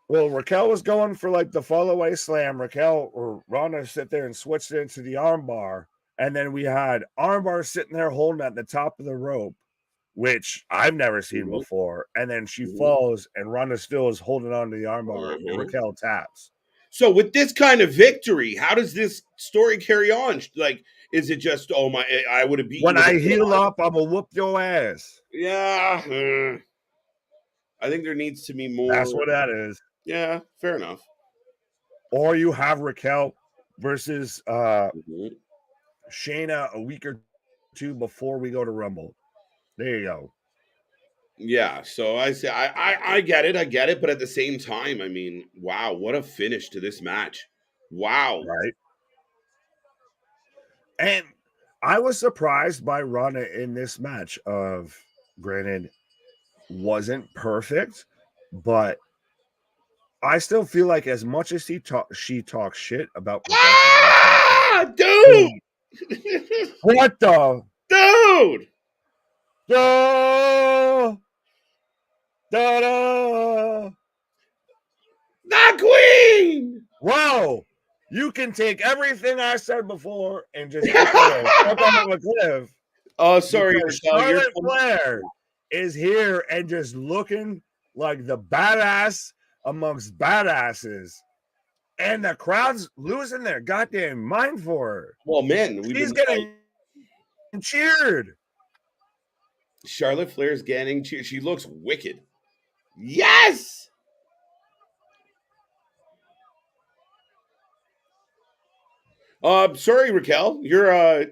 Well, Raquel was going for like the follow-away slam. Raquel or Ronda sit there and switched it into the armbar. And then we had armbar sitting there holding at the top of the rope, which I've never seen before. And then she falls, and Ronda still is holding on to the armbar, and Raquel taps. So with this kind of victory, how does this story carry on? Like, is it just, oh my, I would have beaten when I heal up, I'm gonna whoop your ass? Yeah. I think there needs to be more. That's what that is. Yeah, fair enough. Or you have Raquel versus Shayna a week or two before we go to Rumble. There you go. Yeah, so I say I get it, but at the same time, I mean, wow, what a finish to this match. Wow. Right. And I was surprised by Ronda in this match. Granted, wasn't perfect, but I still feel like as much as she talks shit about professional dude. What the dude? Da, da, da. The queen. Wow. You can take everything I said before and just take it up on a cliff. Oh, sorry, Charlotte Flair is here and just looking like the badass amongst badasses, and the crowd's losing their goddamn mind for her. Well, man, she's getting cheered. Charlotte Flair's getting cheered. She looks wicked. Yes. Sorry, Raquel. Your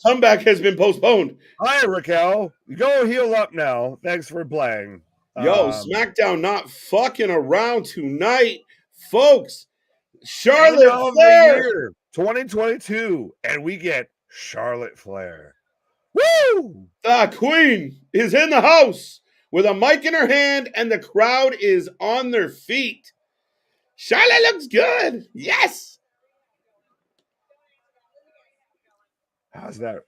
comeback has been postponed. Hi, Raquel. Go heal up now. Thanks for playing. Yo, SmackDown not fucking around tonight, folks. Charlotte Flair 2022, and we get Charlotte Flair. Woo! The queen is in the house with a mic in her hand, and the crowd is on their feet. Charlotte looks good. Yes. How's that?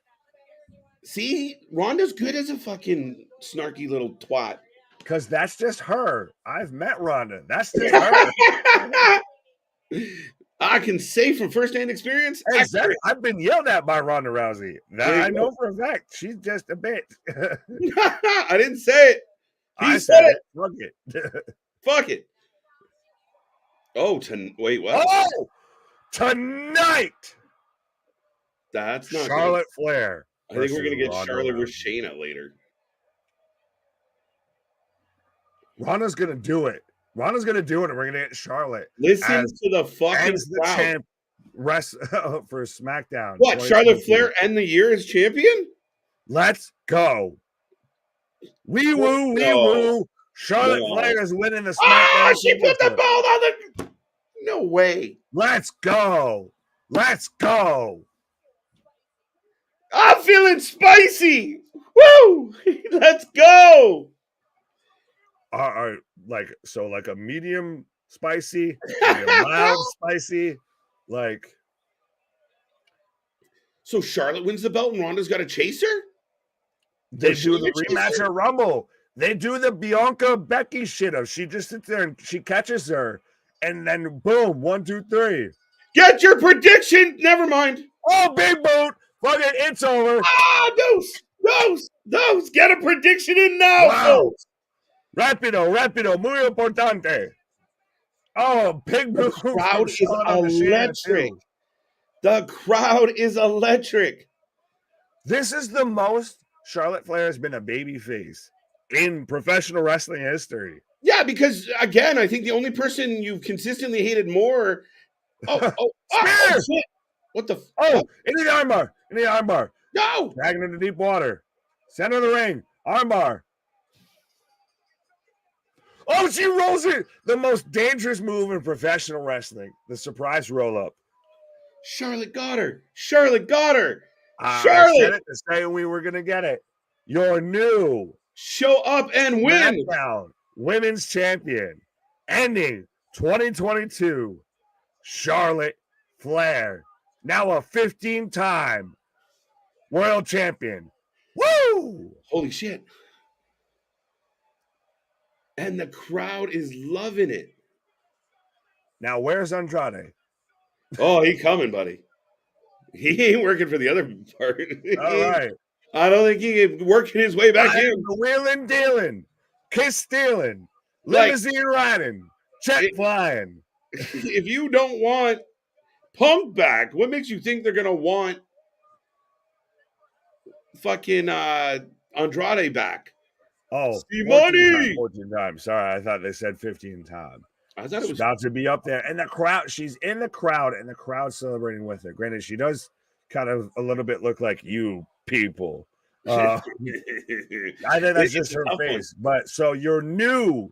See, Ronda's good as a fucking snarky little twat. Because that's just her. I've met Ronda. That's just her. I can say from first-hand experience. Exactly. I've been yelled at by Ronda Rousey. I know for a fact. She's just a bitch. I didn't say it. I said it. Fuck it. Fuck it. Oh, wait, what? Oh! Tonight! That's not Charlotte Flair. I think we're going to get Charlotte with Shayna later. Ronda's going to do it. Ronda's going to do it, and we're going to get Charlotte. Listen to the fucking crowd. Champ for SmackDown. What, Charlotte Flair end the year as champion? Let's go. Wee woo. Charlotte Flair is winning the SmackDown. Oh, she put the belt on the... No way. Let's go. Let's go. I'm feeling spicy. Woo! Let's go. Like a medium spicy, a mild spicy, like. So Charlotte wins the belt and Ronda's got to chase her? They do the rematch at Rumble. They do the Bianca Becky shit of she just sits there and she catches her, and then boom, 1, 2, 3. Get your prediction. Never mind. Oh, big boot. Fuck it, it's over. Those. Get a prediction in now. Wow. Rapido, muy importante. Oh, big boot. The crowd is electric. The crowd is electric. This is the most Charlotte Flair has been a baby face in professional wrestling history. Yeah, because again, I think the only person you've consistently hated more. Oh, shit. What the? In the armbar. No. Dragging into deep water. Center of the ring. Armbar. Oh, she rolls it. The most dangerous move in professional wrestling. The surprise roll up. Charlotte got her. I said it the same we were going to get it. Your new show up and win SmackDown Women's Champion. Ending 2022. Charlotte Flair. Now a 15-time world champion. Woo! Holy shit. And the crowd is loving it. Now, where's Andrade? Oh, he coming, buddy. He ain't working for the other part. All right. I don't think he can working his way back in. Wheeling, dealing, kiss stealing, limousine riding, jet flying. If you don't want Punk back, what makes you think they're going to want fucking Andrade back? Oh, money. 14 times. Sorry, I thought they said 15 times. I thought it was about to be up there. And the crowd, she's in the crowd, and the crowd's celebrating with her. Granted, she does kind of a little bit look like you people. I think that's just her face. But so you're new.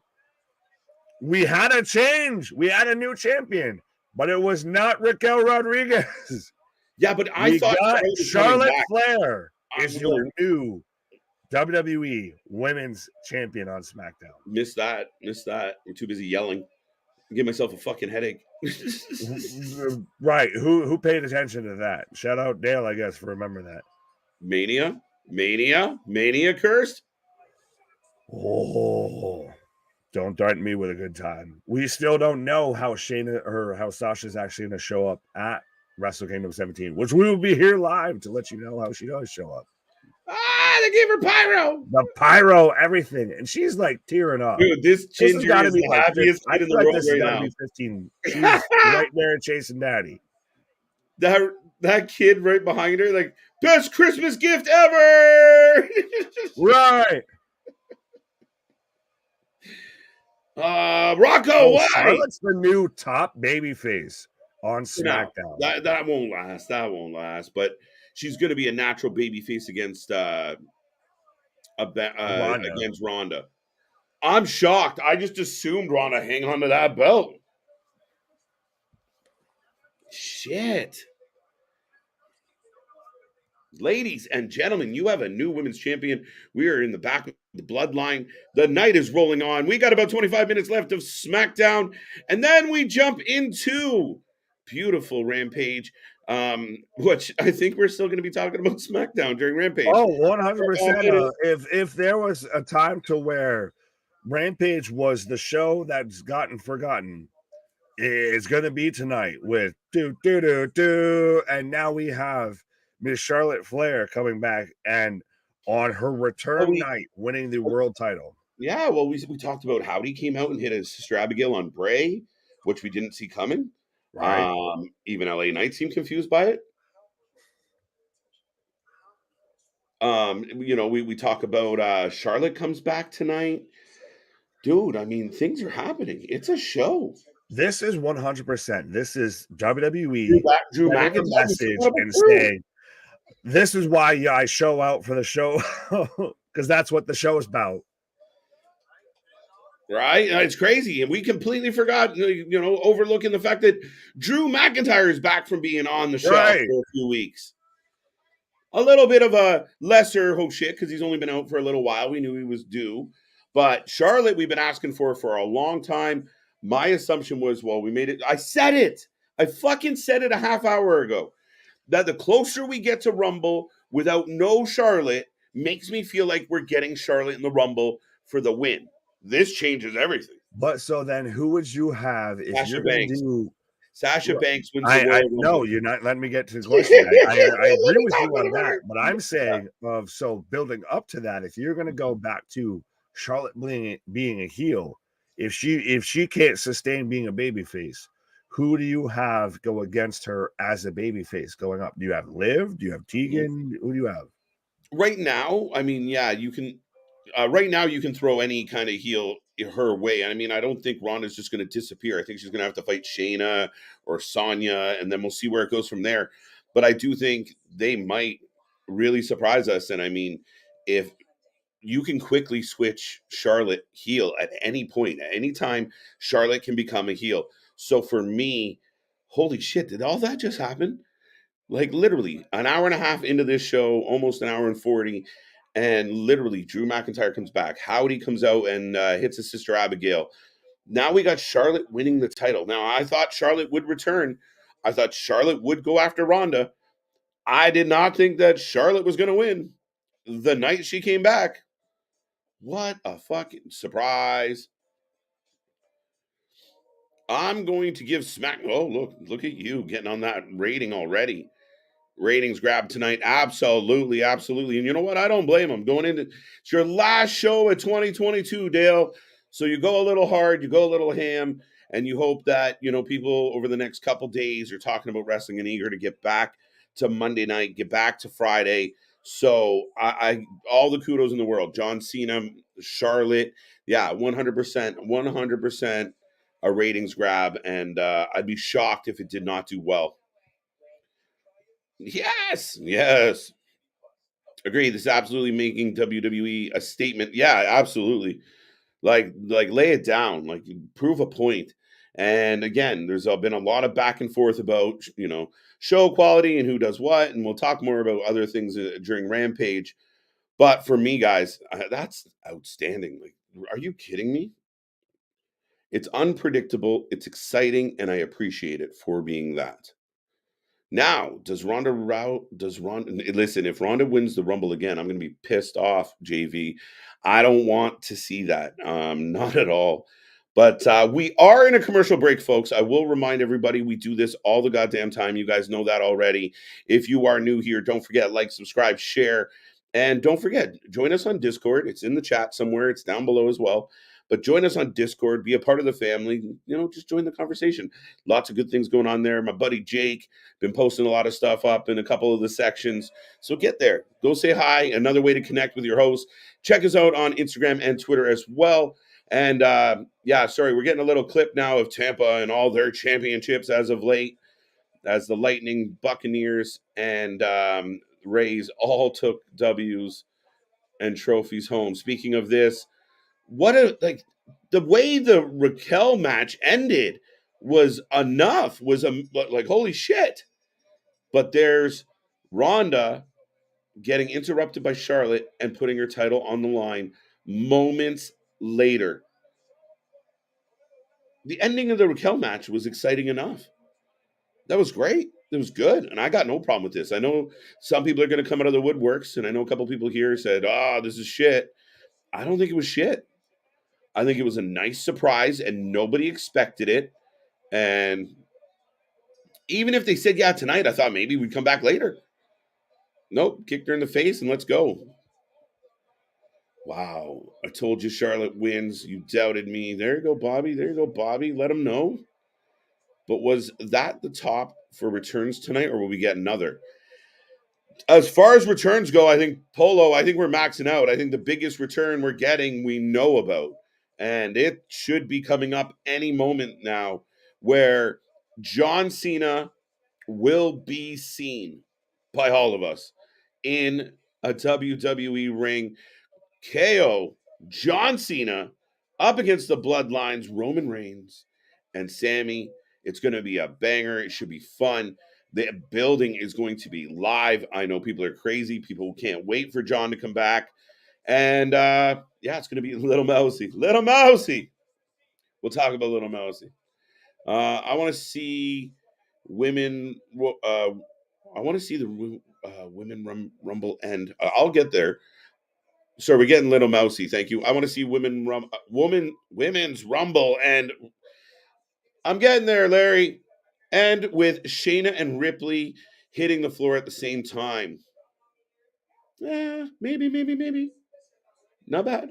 We had a change. We had a new champion, but it was not Raquel Rodriguez. Yeah, but I thought Charlotte Flair is your new WWE Women's Champion on SmackDown. Missed that. I'm too busy yelling. Give myself a fucking headache. Right. Who paid attention to that? Shout out Dale, I guess, for remembering that. Mania cursed. Oh, don't threaten me with a good time. We still don't know how how Sasha's actually going to show up at Wrestle Kingdom 17, which we will be here live to let you know how she does show up. They gave her pyro. The pyro, everything. And she's like tearing up. Dude, this ginger is the happiest kid in the world right now. Be 15. She's right there chasing daddy. That kid right behind her, like, best Christmas gift ever. Right. Rocco, why? Charlotte's the new top baby-face on SmackDown. No, that won't last. That won't last. But she's going to be a natural babyface against Ronda. I'm shocked. I just assumed Ronda hang on to that belt. Shit. Ladies and gentlemen, you have a new women's champion. We are in the back of the Bloodline. The night is rolling on. We got about 25 minutes left of SmackDown. And then we jump into beautiful Rampage, which I think we're still going to be talking about SmackDown during Rampage. Oh, 100%. If there was a time to where Rampage was the show that's gotten forgotten, it's going to be tonight with and now we have Miss Charlotte Flair coming back and on her return night winning the world title. Yeah, well, we talked about Howdy came out and hit his sister Abigail on Bray, which we didn't see coming. Right. Even LA Knight seemed confused by it. We talk about Charlotte comes back tonight. Dude, I mean, things are happening. It's a show. This is 100%. This is WWE Drew message and saying, this is why I show out for the show, because that's what the show is about. Right? It's crazy. And we completely forgot, overlooking the fact that Drew McIntyre is back from being on the show for a few weeks. A little bit of a lesser shit because he's only been out for a little while. We knew he was due. But Charlotte, we've been asking for a long time. My assumption was, we made it. I said it. I fucking said it a half hour ago. That the closer we get to Rumble without no Charlotte makes me feel like we're getting Charlotte in the Rumble for the win. This changes everything. But so then who would you have if Sasha you're Banks. Sasha Banks wins the World Rumble? No, you're not letting me get to the question. I agree with you on that. But I'm saying building up to that, if you're going to go back to Charlotte being a heel, if she can't sustain being a babyface, who do you have go against her as a babyface going up? Do you have Liv? Do you have Tegan? Who do you have? Right now, I mean, yeah, you can. Right now, you can throw any kind of heel her way. I mean, I don't think Ronda's just going to disappear. I think she's going to have to fight Shayna or Sonya, and then we'll see where it goes from there. But I do think they might really surprise us. And I mean, if you can quickly switch Charlotte heel at any point, at any time, Charlotte can become a heel. So for me, holy shit, did all that just happen? Like literally an hour and a half into this show, almost an hour and 40, and literally Drew McIntyre comes back. Howdy comes out and hits his sister Abigail. Now we got Charlotte winning the title. Now I thought Charlotte would return. I thought Charlotte would go after Ronda. I did not think that Charlotte was going to win the night she came back. What a fucking surprise. I'm going to give Oh, look at you getting on that rating already. Ratings grab tonight. Absolutely. And you know what? I don't blame them. It's your last show of 2022, Dale. So you go a little hard, you go a little ham, and you hope that, people over the next couple days are talking about wrestling and eager to get back to Monday night, get back to Friday. So I all the kudos in the world. John Cena, Charlotte. Yeah, 100% a ratings grab. And I'd be shocked if it did not do well. Yes. Agree. This is absolutely making WWE a statement. Yeah, absolutely. Like lay it down. Like prove a point. And again, there's been a lot of back and forth about, show quality and who does what. And we'll talk more about other things during Rampage. But for me, guys, that's outstanding. Like, are you kidding me? It's unpredictable, it's exciting, and I appreciate it for being that. Now, listen, if Ronda wins the Rumble again, I'm going to be pissed off, JV. I don't want to see that. Not at all. But we are in a commercial break, folks. I will remind everybody we do this all the goddamn time. You guys know that already. If you are new here, don't forget, like, subscribe, share, and don't forget, join us on Discord. It's in the chat somewhere. It's down below as well. But join us on Discord. Be a part of the family. Just join the conversation. Lots of good things going on there. My buddy Jake been posting a lot of stuff up in a couple of the sections. So get there. Go say hi. Another way to connect with your host. Check us out on Instagram and Twitter as well. And we're getting a little clip now of Tampa and all their championships as of late, as the Lightning, Buccaneers, and Rays all took W's and trophies home. Speaking of this, the way the Raquel match ended was enough. Like, holy shit. But there's Ronda getting interrupted by Charlotte and putting her title on the line moments later. The ending of the Raquel match was exciting enough. That was great. It was good. And I got no problem with this. I know some people are going to come out of the woodworks, and I know a couple people here said, this is shit. I don't think it was shit. I think it was a nice surprise, and nobody expected it. And even if they said, tonight, I thought maybe we'd come back later. Nope, kicked her in the face, and let's go. Wow, I told you Charlotte wins. You doubted me. There you go, Bobby. Let them know. But was that the top for returns tonight, or will we get another? As far as returns go, I think we're maxing out. I think the biggest return we're getting, we know about. And it should be coming up any moment now, where John Cena will be seen by all of us in a WWE ring. KO John Cena up against the Bloodlines, Roman Reigns and Sami. It's going to be a banger. It should be fun. The building is going to be live. I know people are crazy. People can't wait for John to come back. And it's going to be Little Mousy. We'll talk about Little Mousy. I want to see women. I want to see the women Rumble end. I'll get there. So we're getting Little Mousy. Thank you. I want to see women's Rumble, and I'm getting there, Larry. And with Shayna and Ripley hitting the floor at the same time. Maybe. Not bad.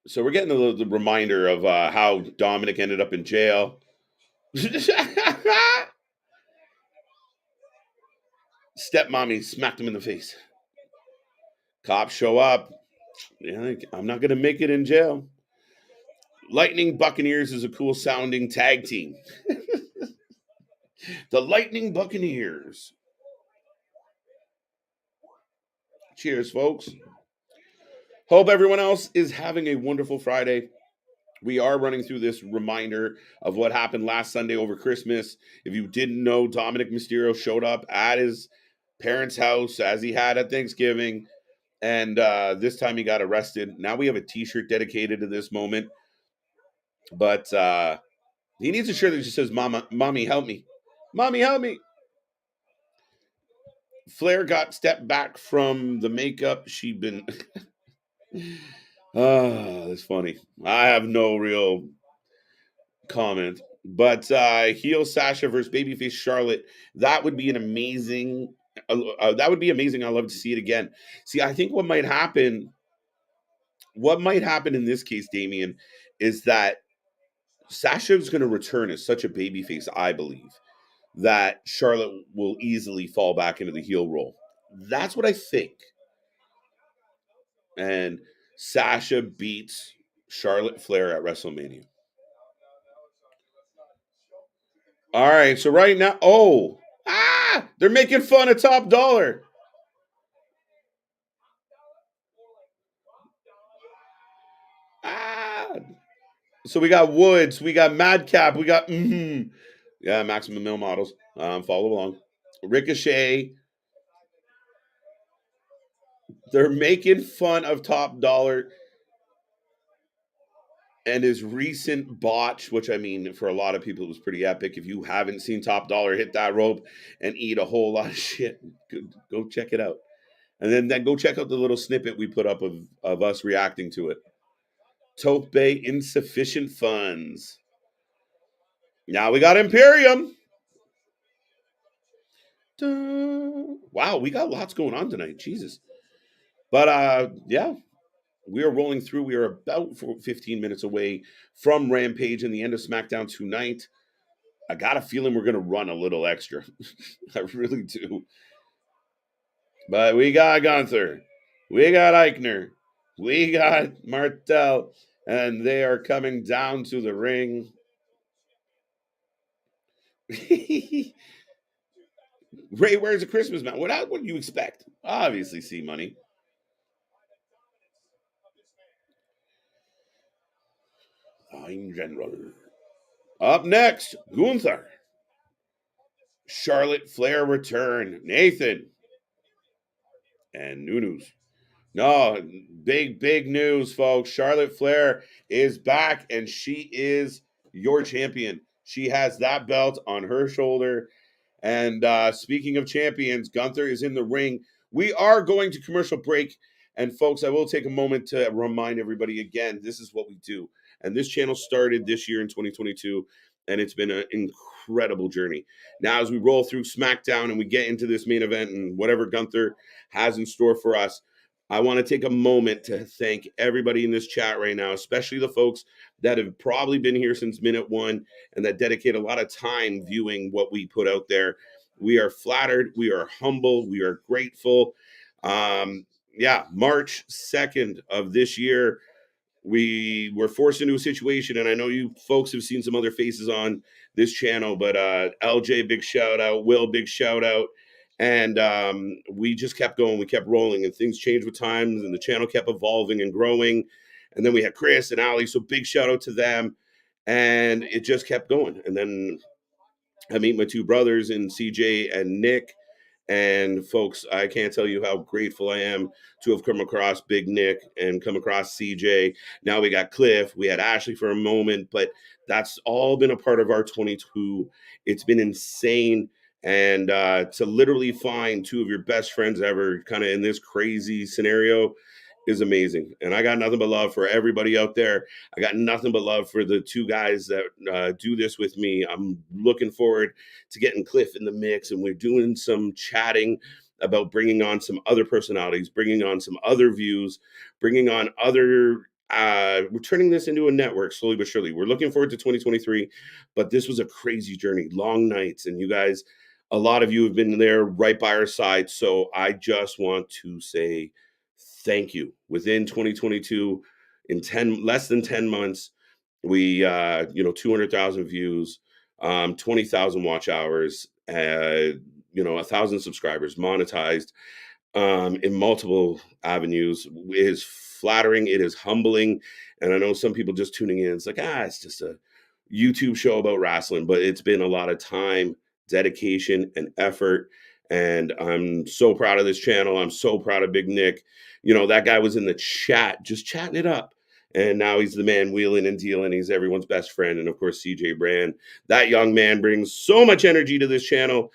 So we're getting the reminder of how Dominic ended up in jail. Stepmommy smacked him in the face. Cops show up. I'm not going to make it in jail. Lightning Buccaneers is a cool sounding tag team. The Lightning Buccaneers. Cheers, folks. Hope everyone else is having a wonderful Friday. We are running through this reminder of what happened last Sunday over Christmas. If you didn't know, Dominic Mysterio showed up at his parents' house as he had at Thanksgiving. And this time he got arrested. Now we have a t-shirt dedicated to this moment. But he needs a shirt that just says, Mommy, help me. Mommy, help me. Flair got stepped back from the makeup. She'd been... that's funny. I have no real comment. But heel Sasha versus babyface Charlotte, that would be an amazing... that would be amazing. I'd love to see it again. See, I think what might happen in this case, Damien, is that Sasha's going to return as such a babyface, I believe, that Charlotte will easily fall back into the heel role. That's what I think. And Sasha beats Charlotte Flair at WrestleMania. All right, so right now, they're making fun of Top Dollar. So we got Woods, we got Madcap, we got Maximum Mill Models. Follow along. Ricochet. They're making fun of Top Dollar and his recent botch, which I mean, for a lot of people, it was pretty epic. If you haven't seen Top Dollar hit that rope and eat a whole lot of shit, go check it out. And then go check out the little snippet we put up of us reacting to it. Tope Bay insufficient funds. Now we got Imperium. Wow, we got lots going on tonight. Jesus. But yeah, we are rolling through. We are about 15 minutes away from Rampage and the end of SmackDown tonight. I got a feeling we're going to run a little extra. I really do. But we got Gunther. We got Eichner. We got Martel. And they are coming down to the ring. Ray wears a Christmas mask. What do you expect? Obviously, see money. In general. Up next, Gunther. Charlotte Flair return. Nathan. And Nunes. No, big news, folks. Charlotte Flair is back, and she is your champion. She has that belt on her shoulder. And speaking of champions, Gunther is in the ring. We are going to commercial break. And folks, I will take a moment to remind everybody again, this is what we do. And this channel started this year in 2022, and it's been an incredible journey. Now, as we roll through SmackDown and we get into this main event and whatever Gunther has in store for us, I want to take a moment to thank everybody in this chat right now, especially the folks that have probably been here since minute one and that dedicate a lot of time viewing what we put out there. We are flattered. We are humble. We are grateful. March 2nd of this year, we were forced into a situation, and I know you folks have seen some other faces on this channel, but LJ, big shout out. Will, big shout out. And we just kept going. We kept rolling, and things changed with times, and the channel kept evolving and growing. And then we had Chris and Ali, so big shout out to them. And it just kept going. And then I meet my two brothers in CJ and Nick. And folks, I can't tell you how grateful I am to have come across Big Nick and come across CJ. Now we got Cliff. We had Ashley for a moment, but that's all been a part of our 22. It's been insane. And to literally find two of your best friends ever kind of in this crazy scenario is amazing. And I got nothing but love for everybody out there. I got nothing but love for the two guys that do this with me. I'm looking forward to getting Cliff in the mix, and we're doing some chatting about bringing on some other personalities, bringing on some other views, bringing on other we're turning this into a network slowly but surely. We're looking forward to 2023, but this was a crazy journey, long nights, and you guys, a lot of you have been there right by our side. So I just want to say thank you. Within 2022, in less than 10 months, we 200,000 views, 20,000 watch hours, 1,000 subscribers, monetized in multiple avenues. It is flattering. It is humbling. And I know some people just tuning in, it's like, it's just a YouTube show about wrestling, but it's been a lot of time, dedication, and effort. And I'm so proud of this channel. I'm so proud of Big Nick. That guy was in the chat, just chatting it up. And now he's the man wheeling and dealing. He's everyone's best friend. And of course, CJ Brand. That young man brings so much energy to this channel.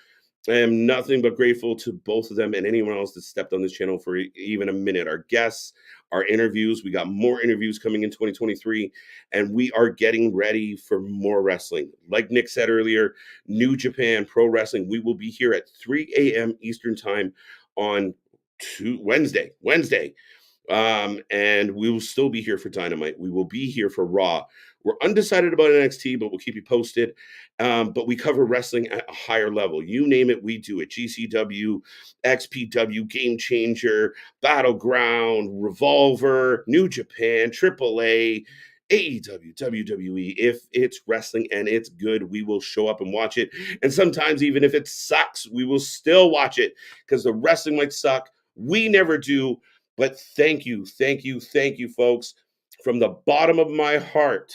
I am nothing but grateful to both of them and anyone else that stepped on this channel for even a minute. Our guests, our interviews. We got more interviews coming in 2023, and we are getting ready for more wrestling. Like Nick said earlier, New Japan Pro Wrestling. We will be here at 3 a.m. Eastern Time on Wednesday. And we will still be here for Dynamite. We will be here for Raw. We're undecided about NXT, but we'll keep you posted. But we cover wrestling at a higher level. You name it, we do it. GCW, XPW, Game Changer, Battleground, Revolver, New Japan, AAA, AEW, WWE. If it's wrestling and it's good, we will show up and watch it. And sometimes even if it sucks, we will still watch it because the wrestling might suck. We never do. But thank you, folks, from the bottom of my heart.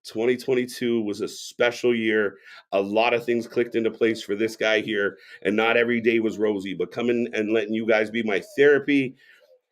2022 was a special year. A lot of things clicked into place for this guy here, and not every day was rosy, but coming and letting you guys be my therapy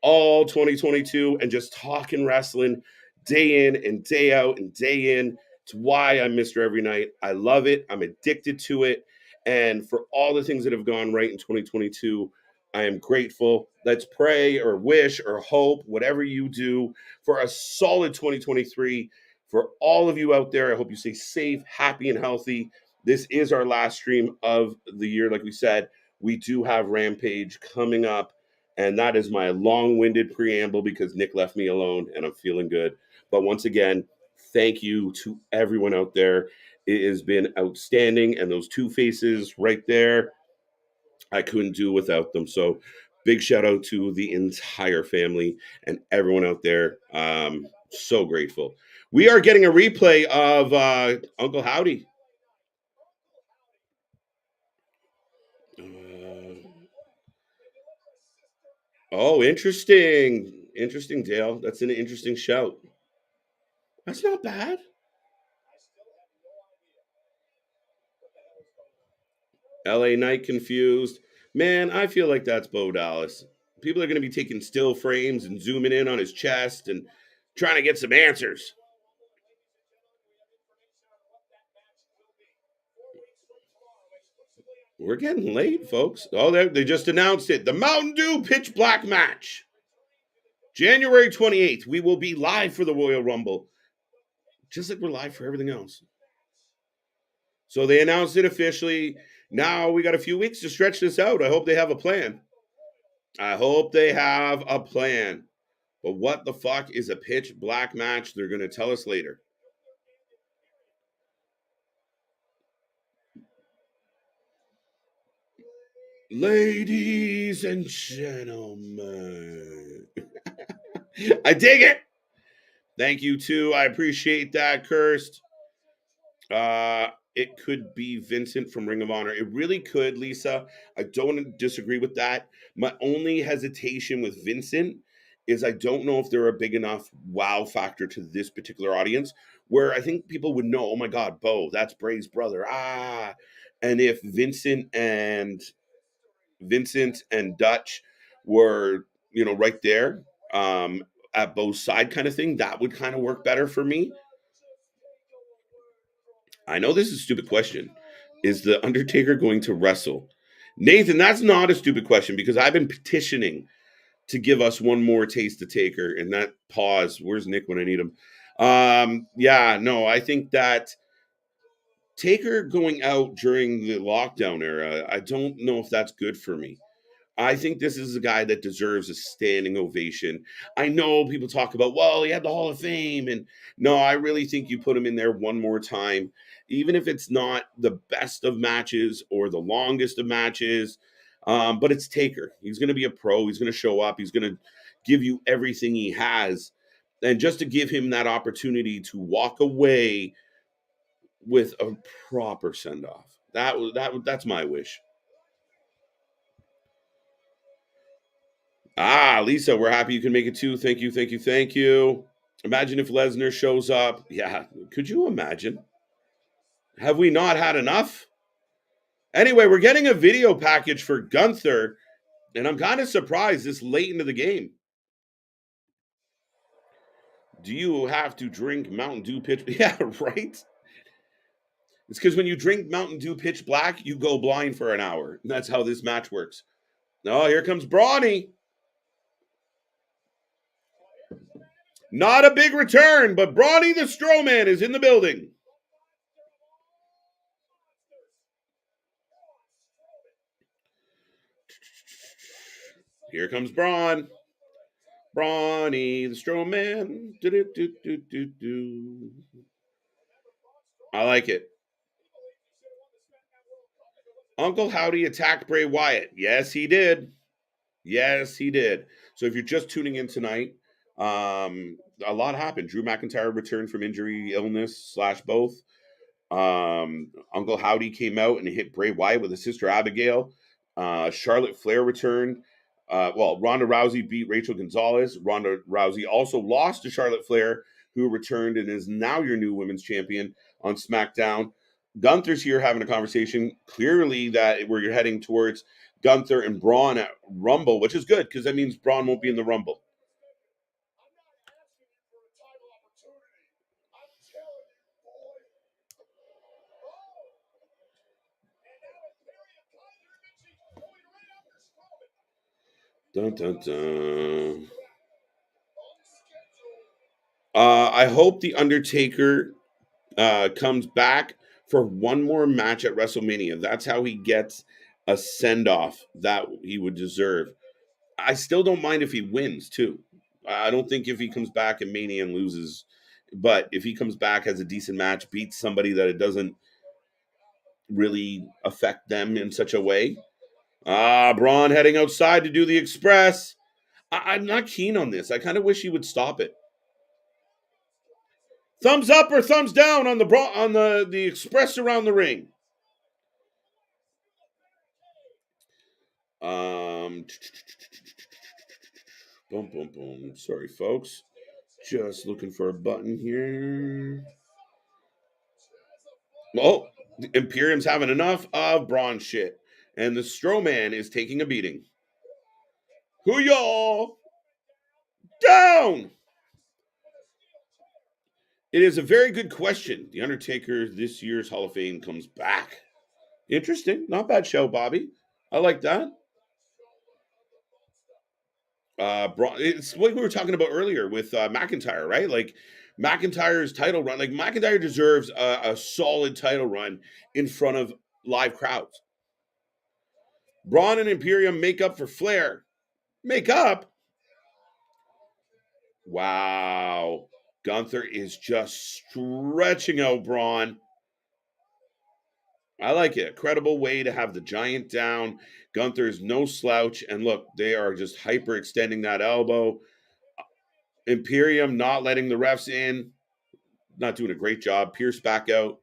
all 2022 and just talking wrestling day in and day out and day in. It's why I'm Mr. Every Night. I love it. I'm addicted to it. And for all the things that have gone right in 2022, I am grateful. Let's pray or wish or hope, whatever you do, for a solid 2023. For all of you out there, I hope you stay safe, happy, and healthy. This is our last stream of the year. Like we said, we do have Rampage coming up. And that is my long-winded preamble because Nick left me alone and I'm feeling good. But once again, thank you to everyone out there. It has been outstanding. And those two faces right there, I couldn't do without them. So big shout out to the entire family and everyone out there. So grateful. We are getting a replay of Uncle Howdy. Oh, interesting. Interesting, Dale. That's an interesting shout. That's not bad. LA Knight confused. Man, I feel like that's Bo Dallas. People are going to be taking still frames and zooming in on his chest and trying to get some answers. We're getting late, folks. Oh, they just announced it. The Mountain Dew Pitch Black match. January 28th, we will be live for the Royal Rumble. Just like we're live for everything else. So they announced it officially. Now we got a few weeks to stretch this out. I hope they have a plan. But what the fuck is a pitch black match? They're going to tell us later. Ladies and gentlemen. I dig it. Thank you, too. I appreciate that, Cursed. It could be Vincent from Ring of Honor. It really could, Lisa. I don't disagree with that. My only hesitation with Vincent is I don't know if they're a big enough wow factor to this particular audience where I think people would know, oh my God, Bo, that's Bray's brother. And if Vincent and Dutch were, right there at Bo's side kind of thing, that would kind of work better for me. I know this is a stupid question. Is The Undertaker going to wrestle? Nathan, that's not a stupid question because I've been petitioning to give us one more taste of Taker. And that pause, where's Nick when I need him? I think that Taker going out during the lockdown era, I don't know if that's good for me. I think this is a guy that deserves a standing ovation. I know people talk about, well, he had the Hall of Fame. And no, I really think you put him in there one more time, even if it's not the best of matches or the longest of matches. But it's Taker. He's going to be a pro. He's going to show up. He's going to give you everything he has. And just to give him that opportunity to walk away with a proper send-off. That's my wish. Lisa, we're happy you can make it too. Thank you. Imagine if Lesnar shows up. Yeah, could you imagine? Have we not had enough? Anyway, we're getting a video package for Gunther, and I'm kind of surprised this late into the game. Do you have to drink Mountain Dew Pitch? Yeah, right? It's because when you drink Mountain Dew Pitch Black, you go blind for an hour. And that's how this match works. Oh, here comes Brawny. Not a big return, but Brawny the Strowman is in the building. Here comes Braun. Brawny the Strowman. I like it. Uncle Howdy attacked Bray Wyatt. Yes, he did. So if you're just tuning in tonight, a lot happened. Drew McIntyre returned from injury, illness / both. Uncle Howdy came out and hit Bray Wyatt with his sister Abigail. Charlotte Flair returned. Ronda Rousey beat Rachel Gonzalez. Ronda Rousey also lost to Charlotte Flair, who returned and is now your new women's champion on SmackDown. Gunther's here having a conversation. Clearly that we're heading towards Gunther and Braun at Rumble, which is good because that means Braun won't be in the Rumble. Dun, dun, dun. I hope The Undertaker comes back for one more match at WrestleMania. That's how he gets a send-off that he would deserve. I still don't mind if he wins, too. I don't think if he comes back in Mania and loses, but if he comes back, has a decent match, beats somebody that it doesn't really affect them in such a way. Braun heading outside to do the Express. I'm not keen on this. I kind of wish he would stop it. Thumbs up or thumbs down on the Express around the ring. Boom, boom, boom. Sorry, folks. Just looking for a button here. Oh, the Imperium's having enough of Braun shit. And the Strowman is taking a beating. Who y'all? Down! It is a very good question. The Undertaker this year's Hall of Fame comes back. Interesting. Not bad show, Bobby. I like that. It's what we were talking about earlier with McIntyre, right? Like McIntyre's title run. Like McIntyre deserves a solid title run in front of live crowds. Braun and Imperium make up for Flair. Make up? Wow. Gunther is just stretching out Braun. I like it. A credible way to have the giant down. Gunther is no slouch. And look, they are just hyper extending that elbow. Imperium not letting the refs in. Not doing a great job. Pierce back out.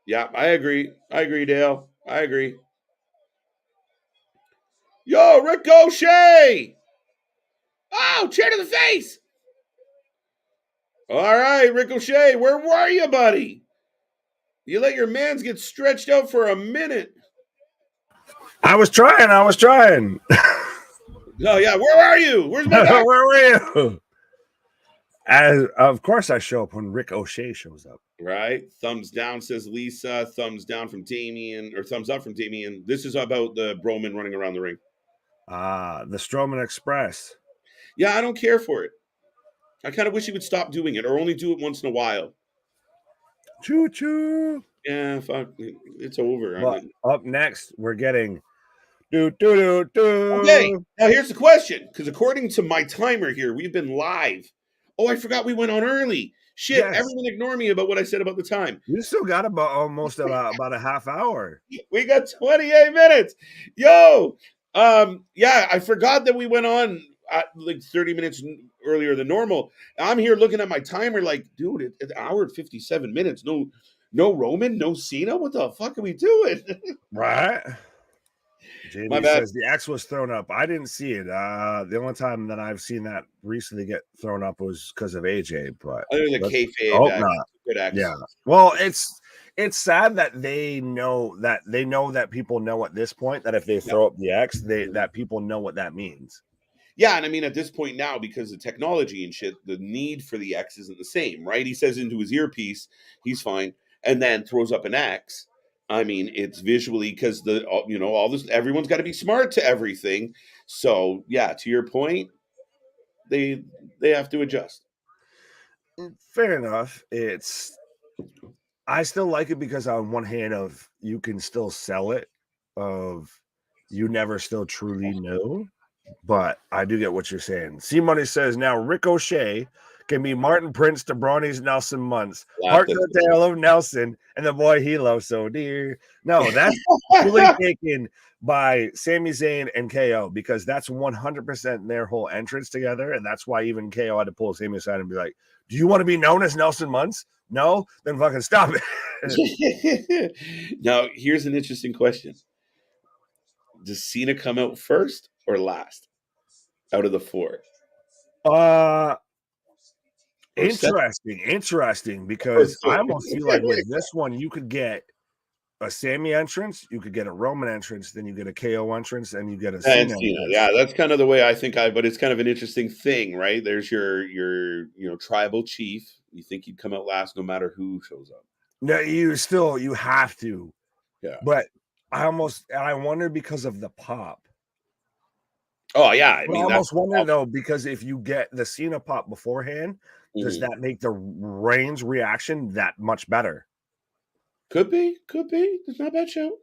Yeah, I agree. I agree, Dale. I agree. Yo, Ricochet! Oh, chair to the face! All right, Ricochet, where were you, buddy? You let your mans get stretched out for a minute. I was trying. Oh, yeah, where are you? Where's my back? Where were you? Of course I show up when Ricochet shows up. Right. Thumbs down, says Lisa. Thumbs down from Damien, or thumbs up from Damien. This is about the Broman running around the ring. The Strowman Express. Yeah, I don't care for it. I kind of wish he would stop doing it or only do it once in a while. Choo choo. Yeah, fuck. It's over. Well, up next, we're getting do. Okay, now here's the question. Because according to my timer here, we've been live. Oh, I forgot we went on early. Shit, yes. Everyone ignore me about what I said about the time. You still got about a half hour. We got 28 minutes. Yo, yeah, I forgot that we went on like 30 minutes earlier than normal. I'm here looking at my timer like, dude, it's an hour and 57 minutes. No Roman, no Cena. What the fuck are we doing? Right. Jamie says the X was thrown up. I didn't see it. The only time that I've seen that recently get thrown up was because of AJ. But other than kayfabe, hope not. Good X. Yeah. Well, it's sad that they know that people know at this point that if they throw up the X, that people know what that means. Yeah, and I mean at this point now, because of technology and shit, the need for the X isn't the same, right? He says into his earpiece, he's fine, and then throws up an X. I mean, it's visually because all this. Everyone's got to be smart to everything. So yeah, to your point, they have to adjust. Fair enough. I still like it because on one hand, you can still sell it. You never still truly know. But I do get what you're saying. C-Money says now Ricochet can be Martin Prince to Brawny's Nelson Muntz. Heart to the tail of Nelson and the boy he loves so dear. No, that's really taken by Sami Zayn and KO because that's 100% their whole entrance together. And that's why even KO had to pull Sami aside and be like, do you want to be known as Nelson Muntz? No? Then fucking stop it. Now, here's an interesting question. Does Cena come out first or last out of the four? Interesting, because I almost feel like with this one, you could get a Sami entrance, you could get a Roman entrance, then you get a KO entrance, and you get a Cena entrance. Yeah, that's kind of the way I think but it's kind of an interesting thing, right? There's your tribal chief. You think he'd come out last no matter who shows up. No, you have to. Yeah. But I wonder because of the pop. Oh yeah, I mean, I almost wonder though, because if you get the Cena pop beforehand, does that make the Reigns reaction that much better? Could be. It's not a bad show.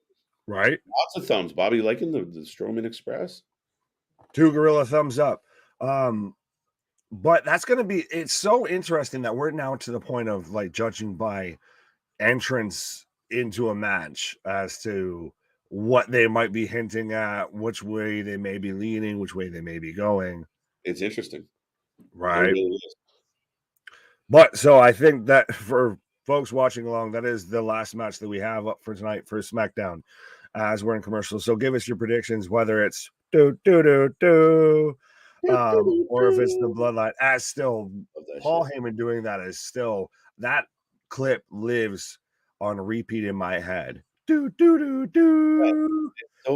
Right? Lots of thumbs. Bobby liking the Strowman Express. 2 gorilla thumbs up. But that's gonna be it's so interesting that we're now to the point of like judging by entrance into a match as to what they might be hinting at, which way they may be leaning, which way they may be going. It's interesting. Right. It really is. But so I think that for folks watching along, that is the last match that we have up for tonight for SmackDown as we're in commercials. So give us your predictions, whether it's or if it's the Bloodline. As still, Paul Heyman doing that is still, that clip lives on repeat in my head. So fucking I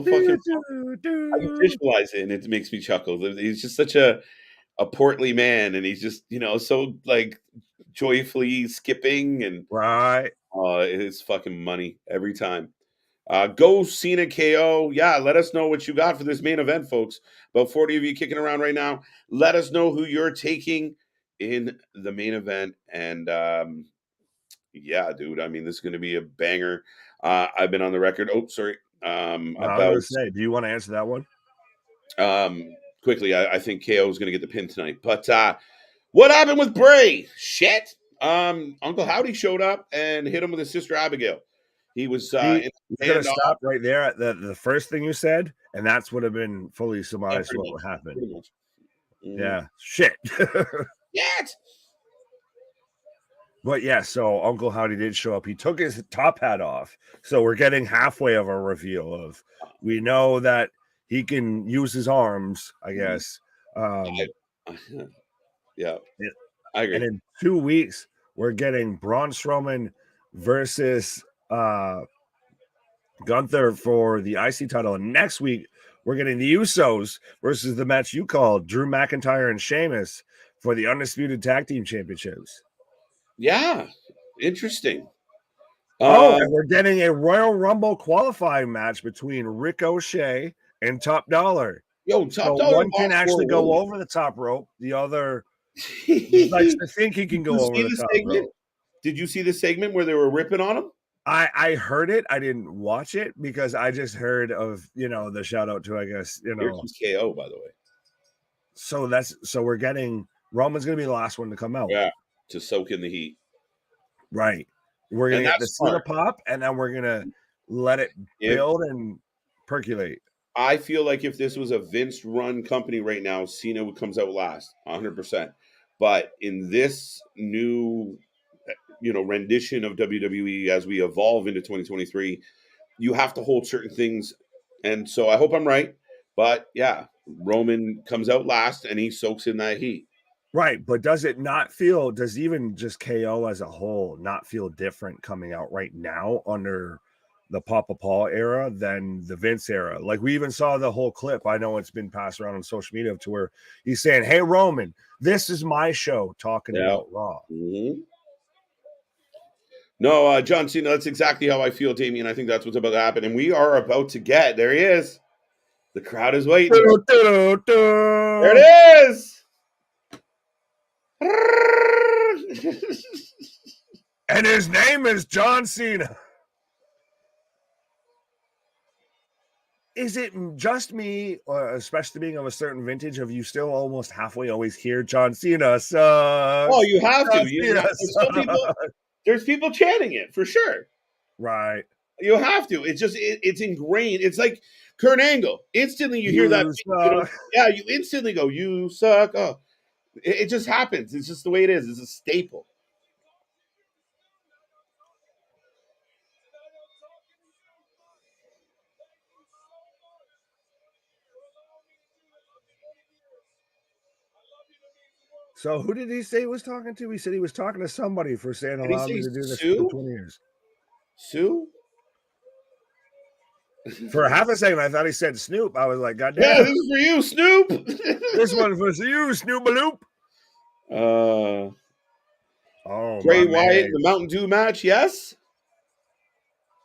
can visualize it and it makes me chuckle. He's just such a portly man, and he's just so like joyfully skipping, and right. It's fucking money every time. Go Cena KO. Yeah, let us know what you got for this main event, folks. About 40 of you kicking around right now. Let us know who you're taking in the main event. And yeah, dude, I mean, this is going to be a banger. I've been on the record. Oh, sorry. I was going to say, do you want to answer that one? Quickly, I think KO is going to get the pin tonight. But what happened with Bray? Shit. Uncle Howdy showed up and hit him with his sister Abigail. He was he could have stopped right there at the first thing you said, and that's would have been fully surmised what would happen. Yeah, shit. Yes. But yeah, so Uncle Howdy did show up. He took his top hat off. So we're getting halfway of a reveal of, we know that he can use his arms, I guess. Yeah, I agree. And in 2 weeks, we're getting Braun Strowman versus Gunther for the IC title. And next week, we're getting the Usos versus the match you called, Drew McIntyre and Sheamus, for the Undisputed Tag Team Championships. Yeah, interesting. And we're getting a Royal Rumble qualifying match between Ricochet and Top Dollar. Top Dollar. One can actually go over the top rope. The other likes to think he can go over the top rope. Did you see the segment where they were ripping on him? I heard it. I didn't watch it because I just heard of, the shout out to, I guess, Here's KO, by the way. So we're getting Roman's going to be the last one to come out. Yeah, to soak in the heat. Right. We're going to get the Cena pop, and then we're going to let it build and percolate. I feel like if this was a Vince-run company right now, Cena comes out last, 100%. But in this new, rendition of WWE as we evolve into 2023, you have to hold certain things. And so I hope I'm right. But yeah, Roman comes out last, and he soaks in that heat. Right, but does even just KO as a whole not feel different coming out right now under the Papa Paul era than the Vince era? Like, we even saw the whole clip. I know it's been passed around on social media to where he's saying, "Hey, Roman, this is my show," talking about Raw. Mm-hmm. No, John Cena, that's exactly how I feel, Damien. I think that's what's about to happen. And we are about to get, there he is. The crowd is waiting. There it is. And his name is John Cena. Is it just me, or especially being of a certain vintage, of you still almost halfway always hear John Cena sucks? Oh, you have to. There's people chanting it for sure. Right. You have to. It's just it's ingrained. It's like Kurt Angle. Instantly you hear that. You instantly go, "You suck." Oh, it just happens. It's just the way it is. It's a staple. So who did he say he was talking to? He said he was talking to somebody for saying allow me to do this for 20 years. Sue? For half a second, I thought he said Snoop. I was like, God damn. Yeah, this is for you, Snoop. This one's for you, Snoop-a-loop. Bray Wyatt in the Mountain Dew match, yes?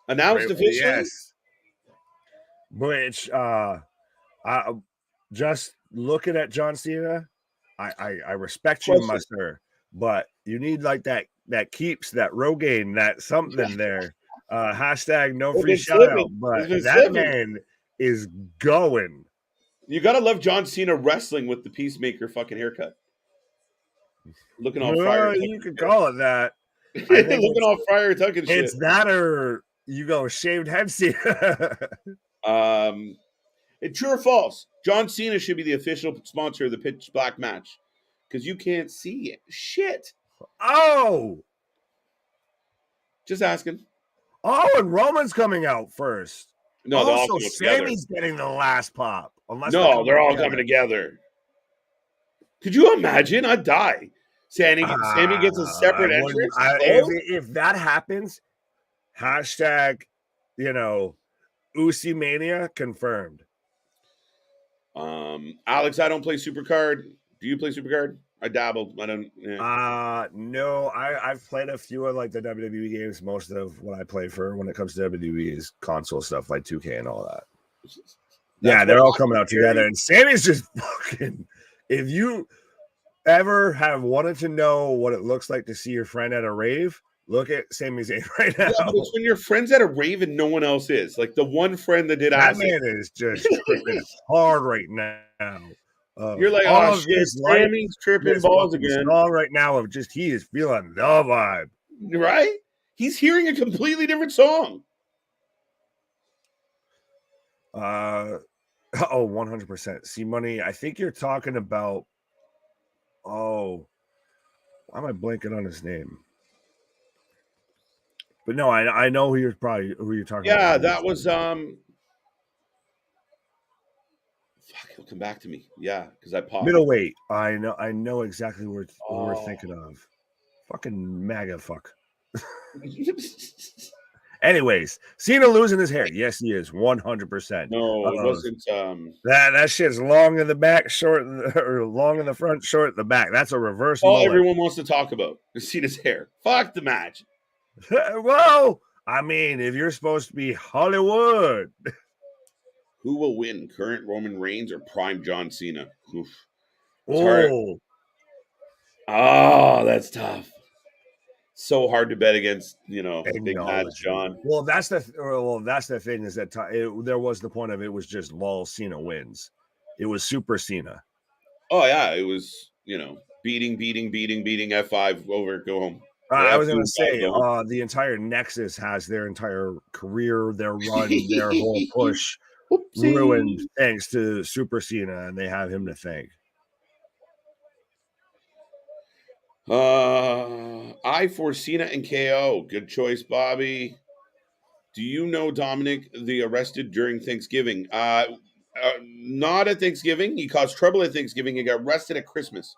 Announced officially? Yes. Which, I just looking at John Cena, I respect you, my sir, but you need like that keeps, that Rogaine, that something there. Hashtag no free shout out, but that man is going. You gotta love John Cena wrestling with the Peacemaker fucking haircut. Looking all fire. You could call it that. Looking all fire tucking shit. It's that or you go shaved head Cena. True or false? John Cena should be the official sponsor of the Pitch Black match because you can't see it. Shit. Oh, just asking. Oh, and Roman's coming out first. No, also Sami's getting the last pop. Unless they're all coming together. Could you imagine? I'd die. Sami gets a separate entrance. If that happens, hashtag, Usi Mania confirmed. Alex, I don't play Supercard. Do you play Supercard? I dabbled. I don't. Yeah. No, I've played a few of like the WWE games. Most of what I play for when it comes to WWE is console stuff like 2K and all that. Yeah, they're all coming out together. And Sami's just fucking. If you ever have wanted to know what it looks like to see your friend at a rave, look at Sami Zayn right now. Yeah, but it's when your friend's at a rave and no one else is. Like the one friend that did that man is just tripping hard right now. You're like, oh shit, Sami's tripping balls again. Song right now of just he is feeling the vibe. Right? He's hearing a completely different song. 100%. See, Money, I think you're talking about. Oh, why am I blanking on his name? But no, I know who you're talking about. Yeah, that was he'll come back to me. Yeah, because I paused. Middleweight. I know exactly what we're thinking of. Fucking MAGA fuck. Anyways, Cena losing his hair. Yes, he is 100%. No, it wasn't. That shit's long in the back, short, or long in the front, short in the back. That's a reverse. All everyone wants to talk about is Cena's hair. Fuck the match. Well, I mean, if you're supposed to be Hollywood, who will win, current Roman Reigns or prime John Cena? Oof. Oh, that's tough. So hard to bet against, big match John. Well, that's the thing is that there was the point of it was just lol Cena wins. It was Super Cena. Oh yeah, it was beating F5 over, go home. I was going to say the entire Nexus has their entire career, their run, their whole push ruined thanks to Super Cena, and they have him to thank. I for Cena and KO. Good choice, Bobby. Do you know Dominic, the arrested during Thanksgiving? Not at Thanksgiving. He caused trouble at Thanksgiving. He got arrested at Christmas.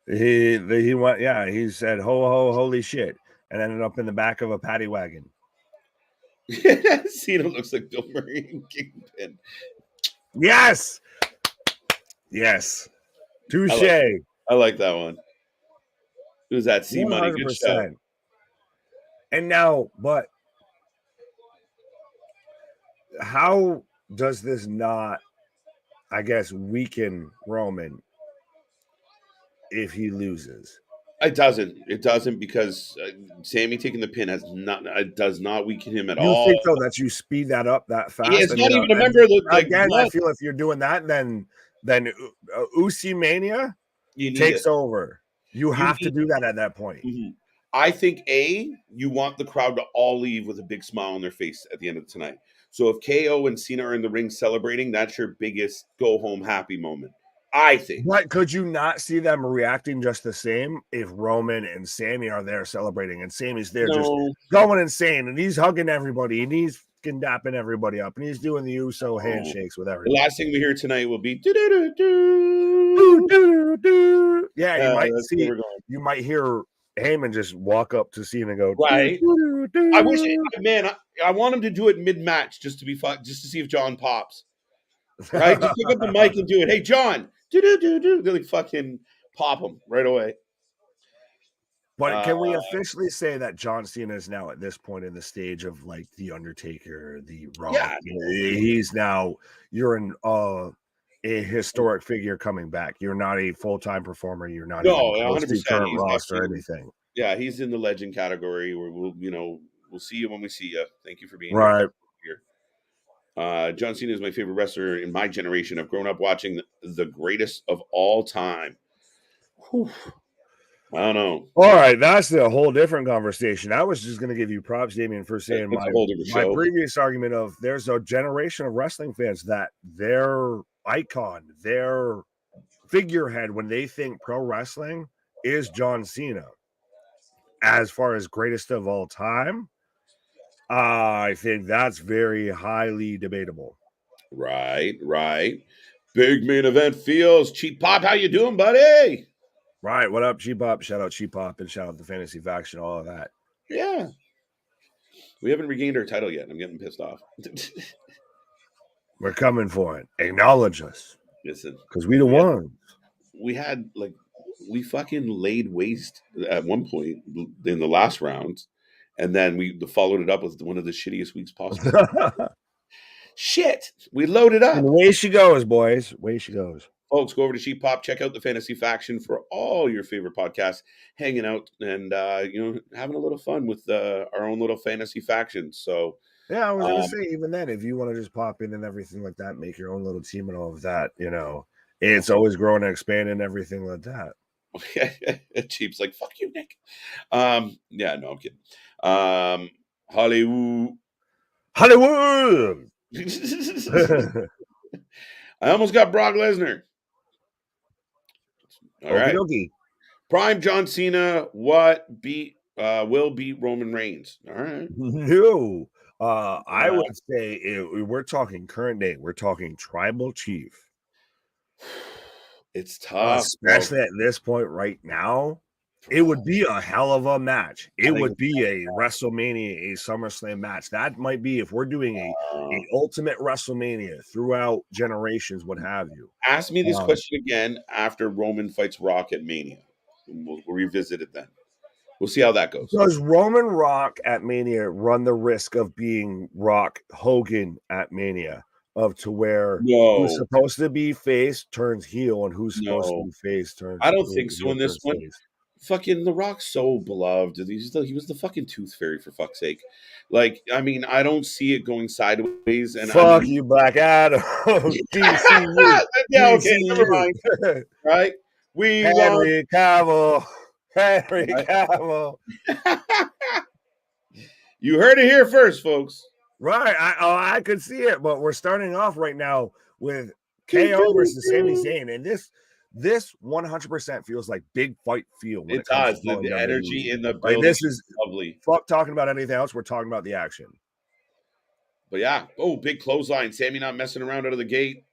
He went. Yeah, he said ho ho holy shit, and ended up in the back of a paddy wagon. Cena looks like Bill Murray and Kingpin. Yes. Touche. I like that one. It was that C Money. Good show. And now, but how does this not, I guess, weaken Roman if he loses? It doesn't because Sami taking the pin does not weaken him at all. You think though that you speed that up that fast? It's not even a member of the again. I feel if you're doing that, then Usi Mania takes over. You have to do that at that point. Mm-hmm. I think you want the crowd to all leave with a big smile on their face at the end of tonight. So if KO and Cena are in the ring celebrating, that's your biggest go home happy moment. I think. But could you not see them reacting just the same if Roman and Sami are there celebrating and Sami's there just going insane and he's hugging everybody and he's dapping everybody up and he's doing the Uso handshakes with everybody? The last thing we hear tonight will be do-do-do-do. Yeah, you might hear Heyman just walk up to Cena and go, right. I wish, I want him to do it mid-match just to be fun, just to see if John pops. Right? Just pick up the mic and do it. Hey, John, do. They like fucking pop him right away. But can we officially say that John Cena is now at this point in the stage of like the Undertaker, the Rock? Yeah. He's now, you're a historic figure coming back. You're not a full-time performer. You're not even close to current roster or anything. Yeah, he's in the legend category where we'll see you when we see you. Thank you for being here. John Cena is my favorite wrestler in my generation. I've grown up watching the greatest of all time. Whew. I don't know. All right, that's a whole different conversation. I was just going to give you props, Damien, for saying my previous argument of there's a generation of wrestling fans that their icon, their figurehead when they think pro wrestling is John Cena. As far as greatest of all time, I think that's very highly debatable. Right. Big main event feels. Cheap Pop, how you doing, buddy? Right. What up, Cheap Pop? Shout out Cheap Pop and shout out the Fantasy Faction, all of that. Yeah. We haven't regained our title yet. I'm getting pissed off. We're coming for it. Acknowledge us. Listen. Because we the ones. We fucking laid waste at one point in the last round. And then we followed it up with one of the shittiest weeks possible. Shit. We loaded up. And away she goes, boys. Away she goes. Folks, go over to Sheep Pop. Check out the Fantasy Faction for all your favorite podcasts. Hanging out and having a little fun with our own little fantasy faction. So yeah, I was gonna say, even then, if you want to just pop in and everything like that, make your own little team and all of that, it's always growing and expanding, everything like that. Cheap's like, fuck you, Nick. Yeah, no, I'm kidding. Hollywood. I almost got Brock Lesnar. All right. Prime John Cena, will beat Roman Reigns. All right. No. I would say we're talking current day. We're talking tribal chief. It's tough. Especially at this point right now. It would be a hell of a match. It would be a WrestleMania, a SummerSlam match. That might be, if we're doing a ultimate WrestleMania throughout generations, what have you. Ask me this question again after Roman fights Rock at Mania. We'll revisit it then. We'll see how that goes. Does Roman Rock at Mania run the risk of being Rock Hogan at Mania? To where who's supposed to be face turns heel and who's supposed to be face turns. I don't think so in this one. Fucking The Rock's so beloved. He was the fucking tooth fairy, for fuck's sake. Like, I mean, I don't see it going sideways. And fuck you, Black Adam. DCU. Yeah, okay, never mind. Right? Henry Cavill. You heard it here first, folks. Right. I could see it, but we're starting off right now with KO versus Sami Zayn, and this 100% feels like big fight feel. It does. The energy in the building. Like, this is lovely. Fuck talking about anything else. We're talking about the action. But yeah. Oh, big clothesline. Sami not messing around out of the gate.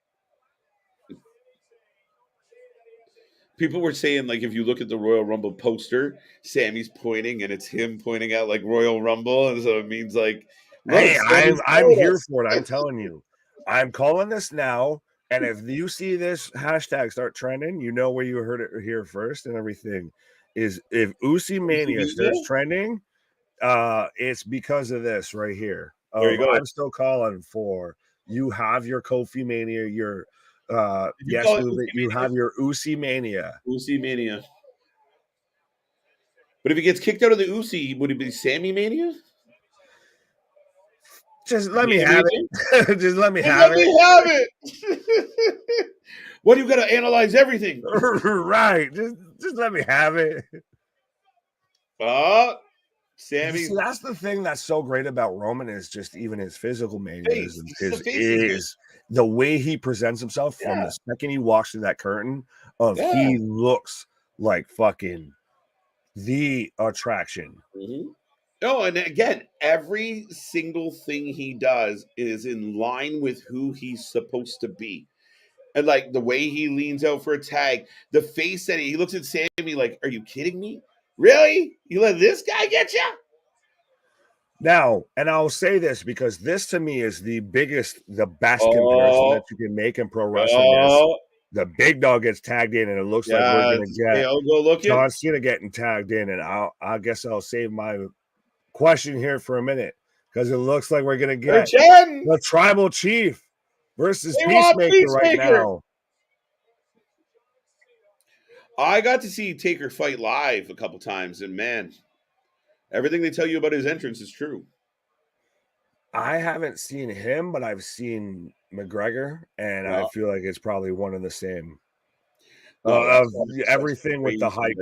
People were saying, like, if you look at the Royal Rumble poster, Sami's pointing, and it's him pointing out, like, Royal Rumble. And so it means, like, hey, I'm here for it. I'm telling you. I'm calling this now. And if you see this hashtag start trending, you know where you heard it here first and everything. Is if Usi Mania starts trending, it's because of this right here. There you go. I'm still calling for you have your Kofi Mania, your you have your Usi Mania. Usi Mania. But if he gets kicked out of the Usi, would it be Sami Mania? Just let me have it. Just let me have it. What do you got to analyze everything? Right. Just let me have it. Sami. See, that's the thing that's so great about Roman is just even his physical mannerism is the way he presents himself from the second he walks through that curtain. He looks like fucking the attraction. Mm-hmm. Oh, and again, every single thing he does is in line with who he's supposed to be. And like the way he leans out for a tag, the face that he looks at Sami like, "Are you kidding me? Really? You let this guy get you?" Now, and I'll say this because this to me is the best comparison that you can make in pro wrestling is the big dog gets tagged in, and it looks like we're going to get John Cena getting tagged in. And I guess I'll save my question here for a minute because it looks like we're going to get the Tribal Chief versus Peacemaker right now. I got to see Taker fight live a couple times, and man, everything they tell you about his entrance is true. I haven't seen him, but I've seen McGregor, and I feel like it's probably one and the same. Everything with the hype,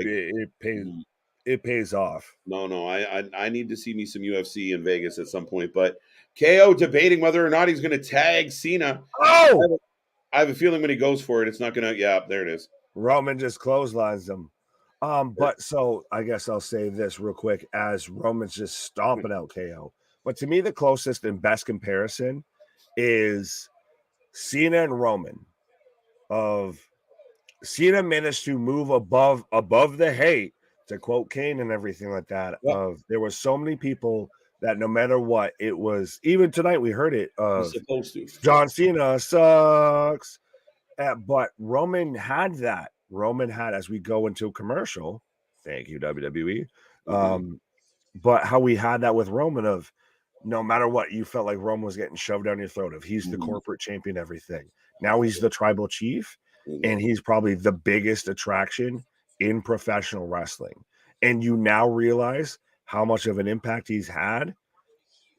it pays off. No, I need to see me some UFC in Vegas at some point. But KO debating whether or not he's going to tag Cena. Oh, I have a feeling when he goes for it, it's not going to. Yeah, there it is. Roman just clotheslines him. But so I guess I'll say this real quick as Roman's just stomping out KO. But to me, the closest and best comparison is Cena and Roman. Of Cena managed to move above the hate, to quote Kane and everything like that. Yep. Of there were so many people that no matter what, it was even tonight we heard it of John Cena sucks. But Roman had that. Roman had, as we go into commercial, thank you, WWE. But how we had that with Roman of no matter what, you felt like Roman was getting shoved down your throat of he's the corporate champion, everything. Now he's the tribal chief, and he's probably the biggest attraction in professional wrestling. And you now realize how much of an impact he's had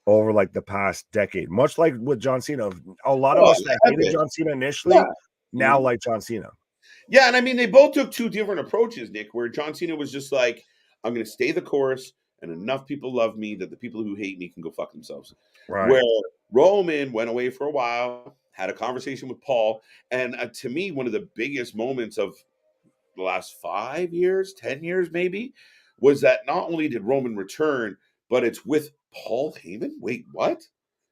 over like the past decade, much like with John Cena. A lot of us that hated John Cena initially now like John Cena. Yeah, and I mean, they both took two different approaches, Nick, where John Cena was just like, I'm going to stay the course, and enough people love me that the people who hate me can go fuck themselves. Right. Where Roman went away for a while, had a conversation with Paul, and to me, one of the biggest moments of the last 5 years, 10 years maybe, was that not only did Roman return, but it's with Paul Heyman. Wait, what?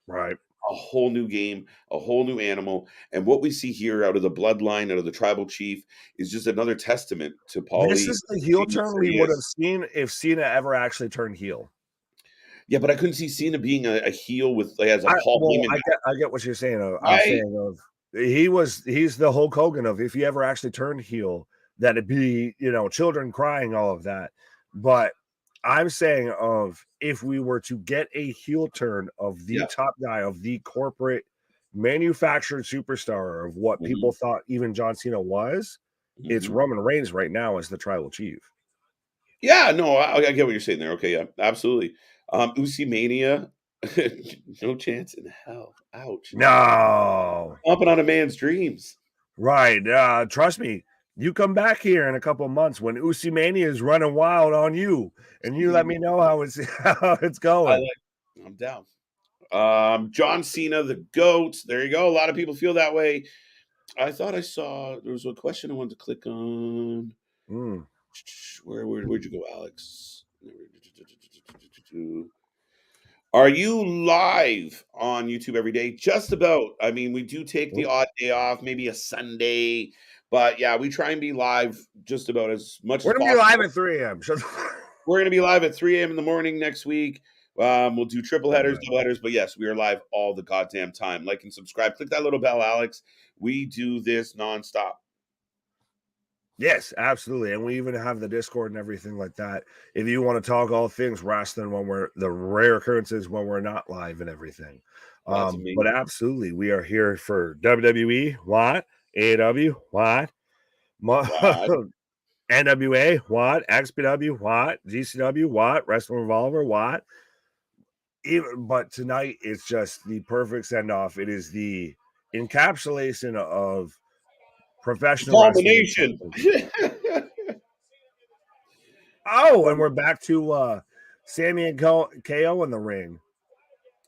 Right. A whole new game, a whole new animal. And what we see here out of the bloodline, out of the tribal chief, is just another testament to Paul. This is the heel turn we would have seen if Cena ever actually turned heel. Yeah, but I couldn't see Cena being a heel with as a Paul Heyman. I get what you're saying. I'm saying of he's the Hulk Hogan of if he ever actually turned heel, that'd be children crying, all of that. But I'm saying of if we were to get a heel turn of the top guy of the corporate manufactured superstar of what people thought even John Cena was, it's Roman Reigns right now as the tribal chief. Yeah, no, I get what you're saying there. Okay, yeah, absolutely. Usi Mania, no chance in hell. Ouch. No. Stomping on a man's dreams. Right. Trust me. You come back here in a couple of months when Usi Mania is running wild on you, and you let me know how it's going. I'm down. John Cena, the GOAT. There you go. A lot of people feel that way. I thought I saw there was a question I wanted to click on. Where'd you go, Alex? Are you live on YouTube every day? Just about. I mean, we do take the odd day off, maybe a Sunday. But yeah, we try and be live just about as much as possible. We're going to be live at 3 a.m. We're going to be live at 3 a.m. in the morning next week. We'll do triple headers, double headers. But yes, we are live all the goddamn time. Like and subscribe. Click that little bell, Alex. We do this nonstop. Yes, absolutely. And we even have the Discord and everything like that. If you want to talk all things wrestling when we're the rare occurrences when we're not live and everything. But absolutely, we are here for WWE, what? AEW, what? NWA, what? XPW, what? GCW, what? Wrestling Revolver, what? But tonight it's just the perfect send-off. It is the encapsulation of professional combination. Oh, and we're back to Sami and KO in the ring.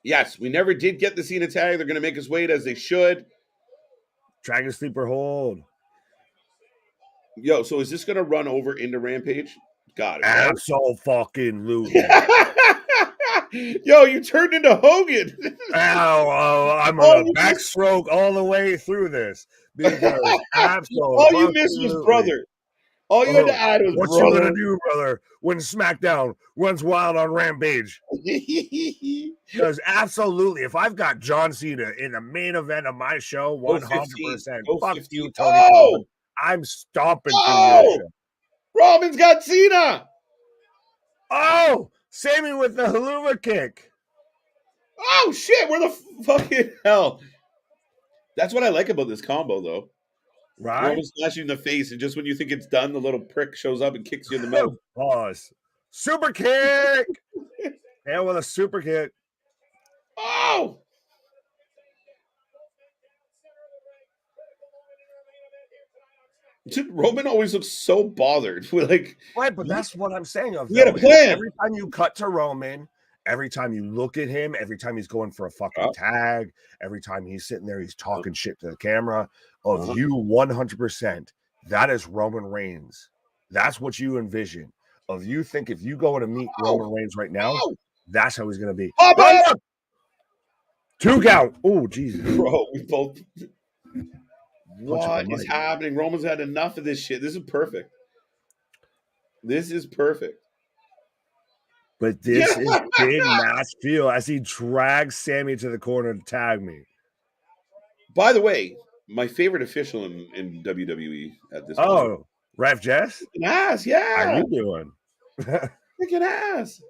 Yes, we never did get the Cena tag. They're going to make us wait as they should. Dragon Sleeper hold. Yo, so is this going to run over into Rampage? Got it. Absolutely. Yo, you turned into Hogan. I'm on a backstroke all the way through this because absolutely. All you missed was brother. All you had to add was what brother. you gonna do, brother, when SmackDown runs wild on Rampage? Because absolutely, if I've got John Cena in the main event of my show, 100%. Fuck you, Tony Khan. I'm stomping through your show. Roman's got Cena. Oh, Sami with the haluva kick. Oh shit! Where the fucking hell? That's what I like about this combo, though. Right? Roman slash you in the face, and just when you think it's done, the little prick shows up and kicks you in the mouth. Pause. Super kick. Yeah, with a super kick. Oh! Roman always looks so bothered. We're like, right, but that's what I'm saying. He had a plan. Every time you cut to Roman, every time you look at him, every time he's going for a fucking tag, every time he's sitting there, he's talking shit to the camera. Of you 100%, that is Roman Reigns. That's what you envision. Of you think if you go to meet Roman Reigns right now, that's how he's going to be. 2 count. Oh, Jesus. Bro, we both... What is happening? Roman's had enough of this shit. This is perfect. This is perfect. But this is big match feel as he drags Sami to the corner to tag me. By the way, my favorite official in WWE at this point. Oh, Ref Jess? Kicking ass, yeah. How you doing? Kicking ass.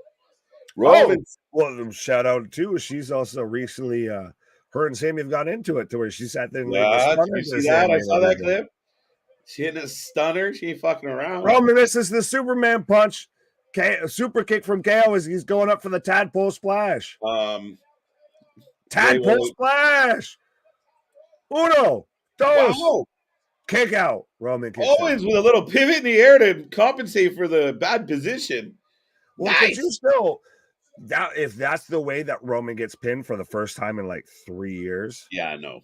Roman. Well, shout out too. She's also recently her and Sami have got into it to where she sat there and you see that? I saw that clip. She hitting a stunner. She ain't fucking around. Roman misses the Superman punch. Super kick from KO as he's going up for the tadpole splash. Tadpole splash. Uno, dos, kick out. Roman kicks Owens with a little pivot in the air to compensate for the bad position. Well, nice. You still if that's the way that Roman gets pinned for the first time in like 3 years. Yeah, no.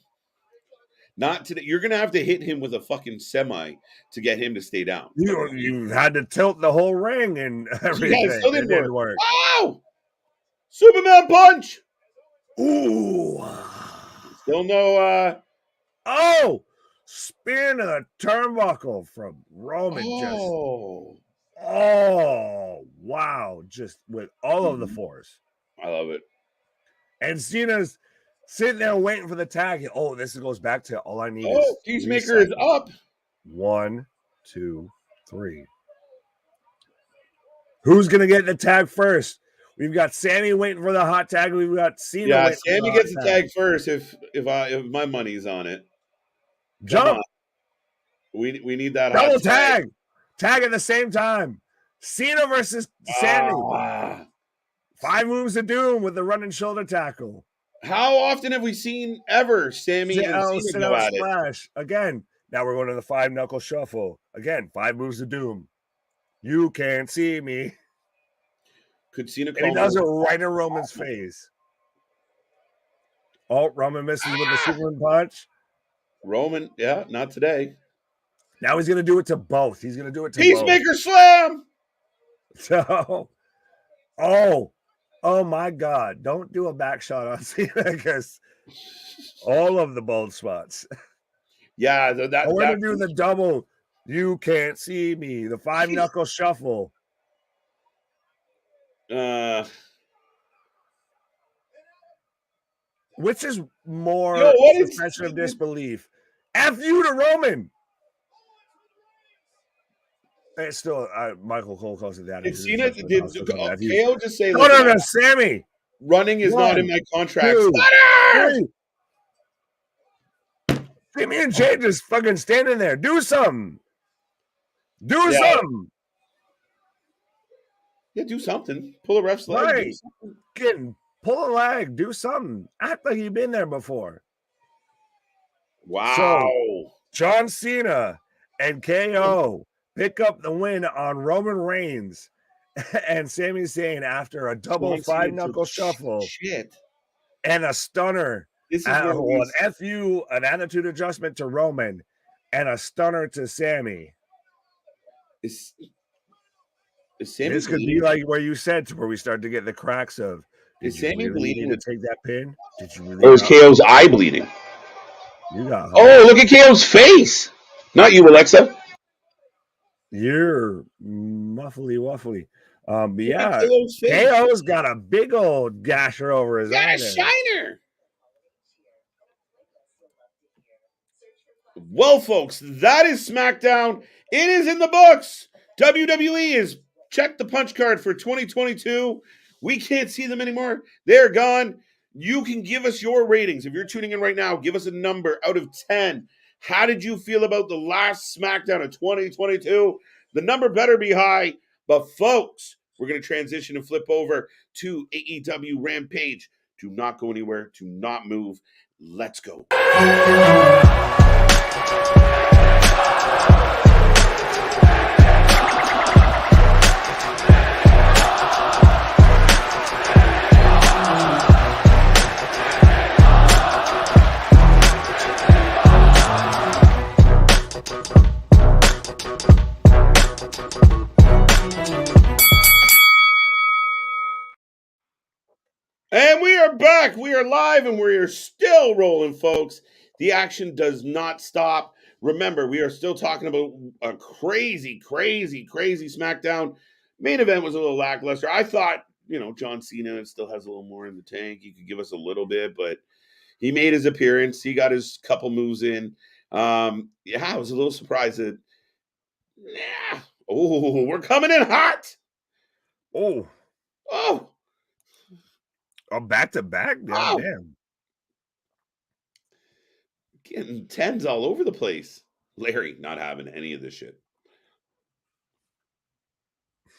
Not today. You're gonna have to hit him with a fucking semi to get him to stay down. You had to tilt the whole ring and everything. Yeah, it still didn't work. Wow! Superman punch. Ooh. Still no. Spin of the turnbuckle from Roman. Wow! Just with all of the force. I love it. And Cena's sitting there waiting for the tag. Oh, this goes back to all I need. Oh, Peacemaker is up. 1, 2, 3. Who's gonna get the tag first? We've got Sami waiting for the hot tag. We've got Cena. Yeah, Sami gets the tag first. If my money's on it, jump. We need that double tag. Tag at the same time. Cena versus Sami. 5 moves of doom with the running shoulder tackle. How often have we seen ever Sami and Cena go at splash again? Now we're going to the 5 knuckle shuffle again. 5 moves of doom. You can't see me. Could Cena? And he does it right in Roman's face. Oh, Roman misses with the Superman punch. Roman, yeah, not today. Now he's going to do it to both. He's going to do it to Peacemaker both. slam. So, oh my God! Don't do a back shot on Cena because all of the bold spots. Yeah, we're going to do the double. You can't see me. The 5 knuckle shuffle. Which is more suspension of disbelief? F you to Roman. It's still Michael Cole calls it that. Cena did KO just say? No, Sami. Running is not in my contract. Jimmy and Jay just fucking standing there. Do something. Do something. Yeah, do something. Pull a ref's leg. Right. Pull a leg. Do something. Act like you've been there before. Wow. So, John Cena and KO pick up the win on Roman Reigns and Sami Zayn after a double 5 knuckle shuffle and a stunner. This is an FU, an attitude adjustment to Roman, and a stunner to Sami. This could be like where you said to where we start to get the cracks of Is Sami bleeding? Need to take that pin? Did you really? Or is KO's eye bleeding? You got. Oh, look at KO's face. Not you, Alexa. You're muffly wuffly. But yeah, KO's got a big old gasher over his eye. A shiner. Well, folks, that is SmackDown. It is in the books. WWE is check the punch card for 2022. We can't see them anymore. They're gone. You can give us your ratings. If you're tuning in right now, give us a number out of 10. How did you feel about the last SmackDown of 2022? The number better be high. But, folks, we're going to transition and flip over to AEW Rampage. Do not go anywhere. Do not move. Let's go. And we are back. We are live and we are still rolling, folks. The action does not stop. Remember, we are still talking about a crazy SmackDown. Main event was a little lackluster. I thought, John Cena still has a little more in the tank. He could give us a little bit, but he made his appearance. He got his couple moves in. I was a little surprised that, we're coming in hot. Oh, back to back? Damn. Getting 10s all over the place. Larry not having any of this shit.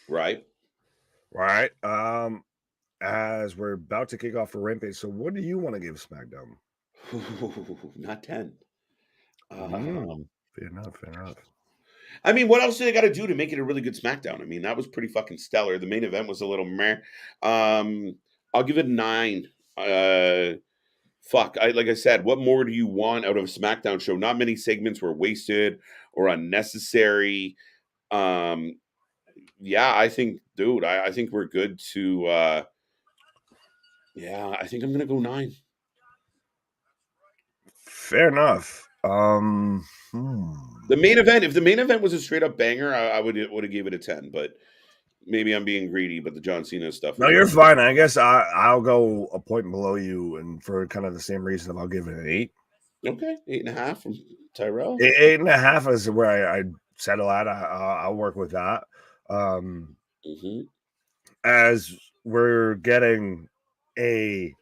Right? Right. As we're about to kick off for Rampage, so what do you want to give SmackDown? Not 10. Fair enough. I mean, what else do they got to do to make it a really good SmackDown? I mean, that was pretty fucking stellar. The main event was a little meh. I'll give it 9. Like I said, what more do you want out of a SmackDown show? Not many segments were wasted or unnecessary. I think, dude, I think we're good to. I think I'm gonna go 9. Fair enough. The main event, if the main event was a straight up banger, I would have gave it a 10, but. Maybe I'm being greedy, but the John Cena stuff. No, you're fine. I guess I'll go a point below you, and for kind of the same reason, I'll give it an 8. Okay, 8.5 from Tyrell. 8.5 is where I settle at. I'll work with that. As we're getting a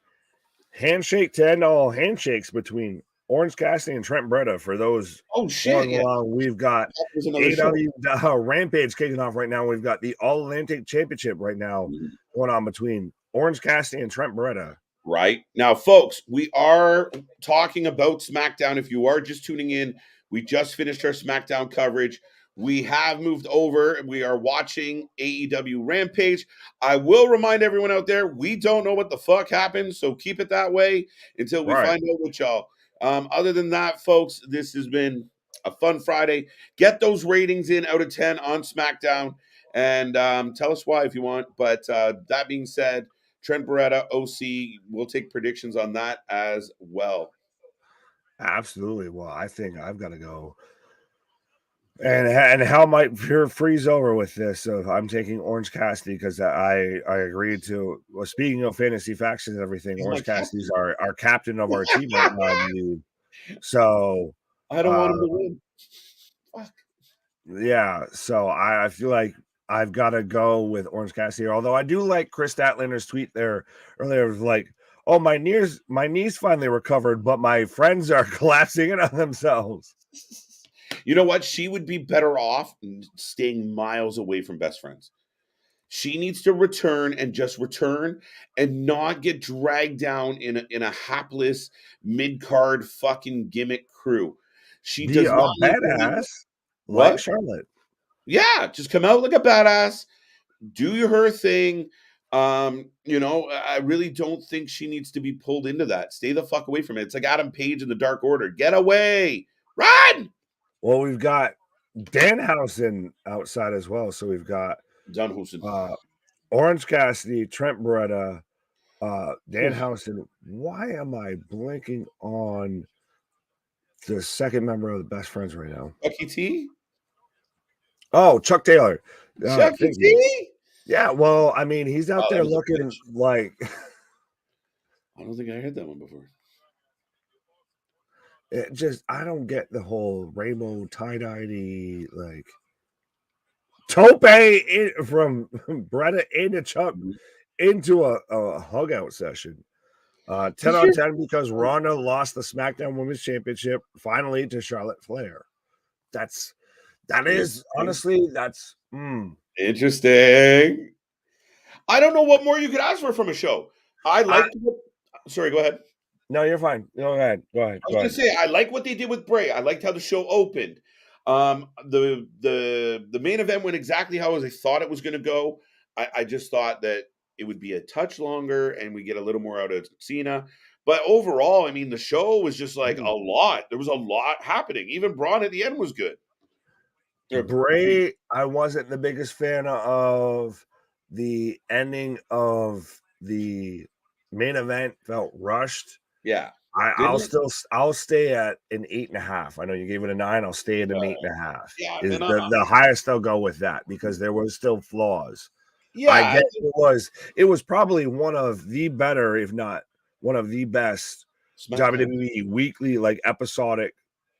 handshake to end all handshakes between Orange Cassidy and Trent Beretta. For those along, we've got AEW Rampage kicking off right now. We've got the All Atlantic Championship right now going on between Orange Cassidy and Trent Beretta. Right. Now, folks, we are talking about SmackDown. If you are just tuning in, we just finished our SmackDown coverage. We have moved over. We are watching AEW Rampage. I will remind everyone out there, we don't know what the fuck happened, so keep it that way until we find out what y'all. Other than that, folks, this has been a fun Friday. Get those ratings in out of 10 on SmackDown and tell us why if you want. But that being said, Trent Beretta, OC, we'll take predictions on that as well. Absolutely. Well, I think I've got to go. And how might freeze over with this? So I'm taking Orange Cassidy because I agreed to. Well, speaking of fantasy factions and everything, Orange Cassidy's our captain of our team right now. So I don't want him to win. Fuck. Yeah, so I feel like I've got to go with Orange Cassidy. Although I do like Chris Statlander's tweet there earlier, was like, "Oh, my knees finally recovered, but my friends are collapsing in on themselves." You know what? She would be better off staying miles away from best friends. She needs to return and not get dragged down in a hapless mid-card fucking gimmick crew. She does not badass like Charlotte. Yeah, just come out like a badass, do her thing. I really don't think she needs to be pulled into that. Stay the fuck away from it. It's like Adam Page in the Dark Order. Get away. Run! Well, we've got Danhausen outside as well. So we've got Danhausen. Orange Cassidy, Trent Beretta, Danhausen. Why am I blanking on the second member of the Best Friends right now? Chucky T? Oh, Chuck Taylor. Chucky T? Yeah, well, I mean, he's out there looking like... I don't think I heard that one before. It just, I don't get the whole rainbow tie-dye, like, tope from Bretta into Chuck into a hug-out session. 10 on 10 because Ronda lost the SmackDown Women's Championship finally to Charlotte Flair. That is honestly, that's interesting. I don't know what more you could ask for from a show. Sorry, go ahead. No, you're fine. Go ahead. I was going to say I like what they did with Bray. I liked how the show opened. The main event went exactly how I thought it was going to go. I just thought that it would be a touch longer and we get a little more out of Cena. But overall, I mean, the show was just like a lot. There was a lot happening. Even Braun at the end was good. Bray, I wasn't the biggest fan of the ending of the main event. Felt rushed. Yeah. I'll stay at an 8.5. I know you gave it a 9. I'll stay at an 8.5. Yeah, is the highest I'll go with that because there was still flaws. Yeah, I guess it was probably one of the better, if not one of the best WWE weekly, like episodic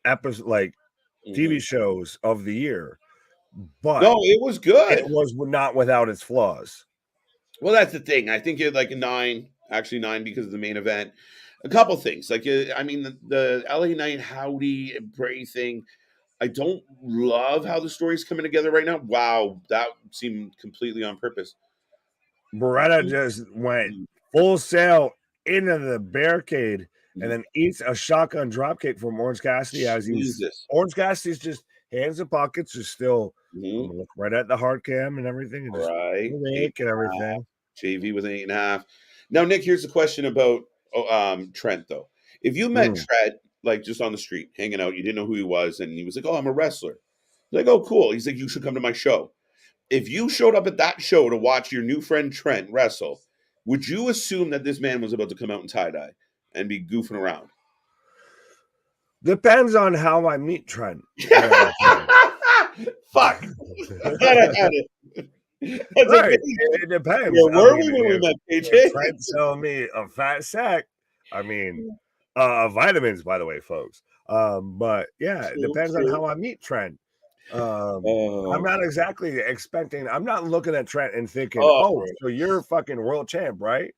TV shows of the year. But no, it was good. It was not without its flaws. Well, that's the thing. I think it's like a 9, actually 9 because of the main event. A couple things, like I mean, the LA Knight Howdy Bray thing. I don't love how the story's coming together right now. Wow, that seemed completely on purpose. Beretta just went full sail into the barricade and then eats a shotgun dropkick from Orange Cassidy as Orange Cassidy's just hands in pockets, just still look right at the hard cam and everything, and just and everything. JV with an 8.5. Now, Nick, here's the question about Trent, though. If you met Trent, like just on the street, hanging out, you didn't know who he was, and he was like, "Oh, I'm a wrestler." Like, "Oh, cool." He's like, "You should come to my show." If you showed up at that show to watch your new friend Trent wrestle, would you assume that this man was about to come out in tie-dye and be goofing around? Depends on how I meet Trent. Fuck. I thought I had it. Right. It depends. Where were we when we met, AJ? Trent selling me a fat sack. I mean, vitamins, by the way, folks. But yeah, it depends on how I meet Trent. I'm not exactly expecting. I'm not looking at Trent and thinking, "Oh, so you're fucking world champ, right?"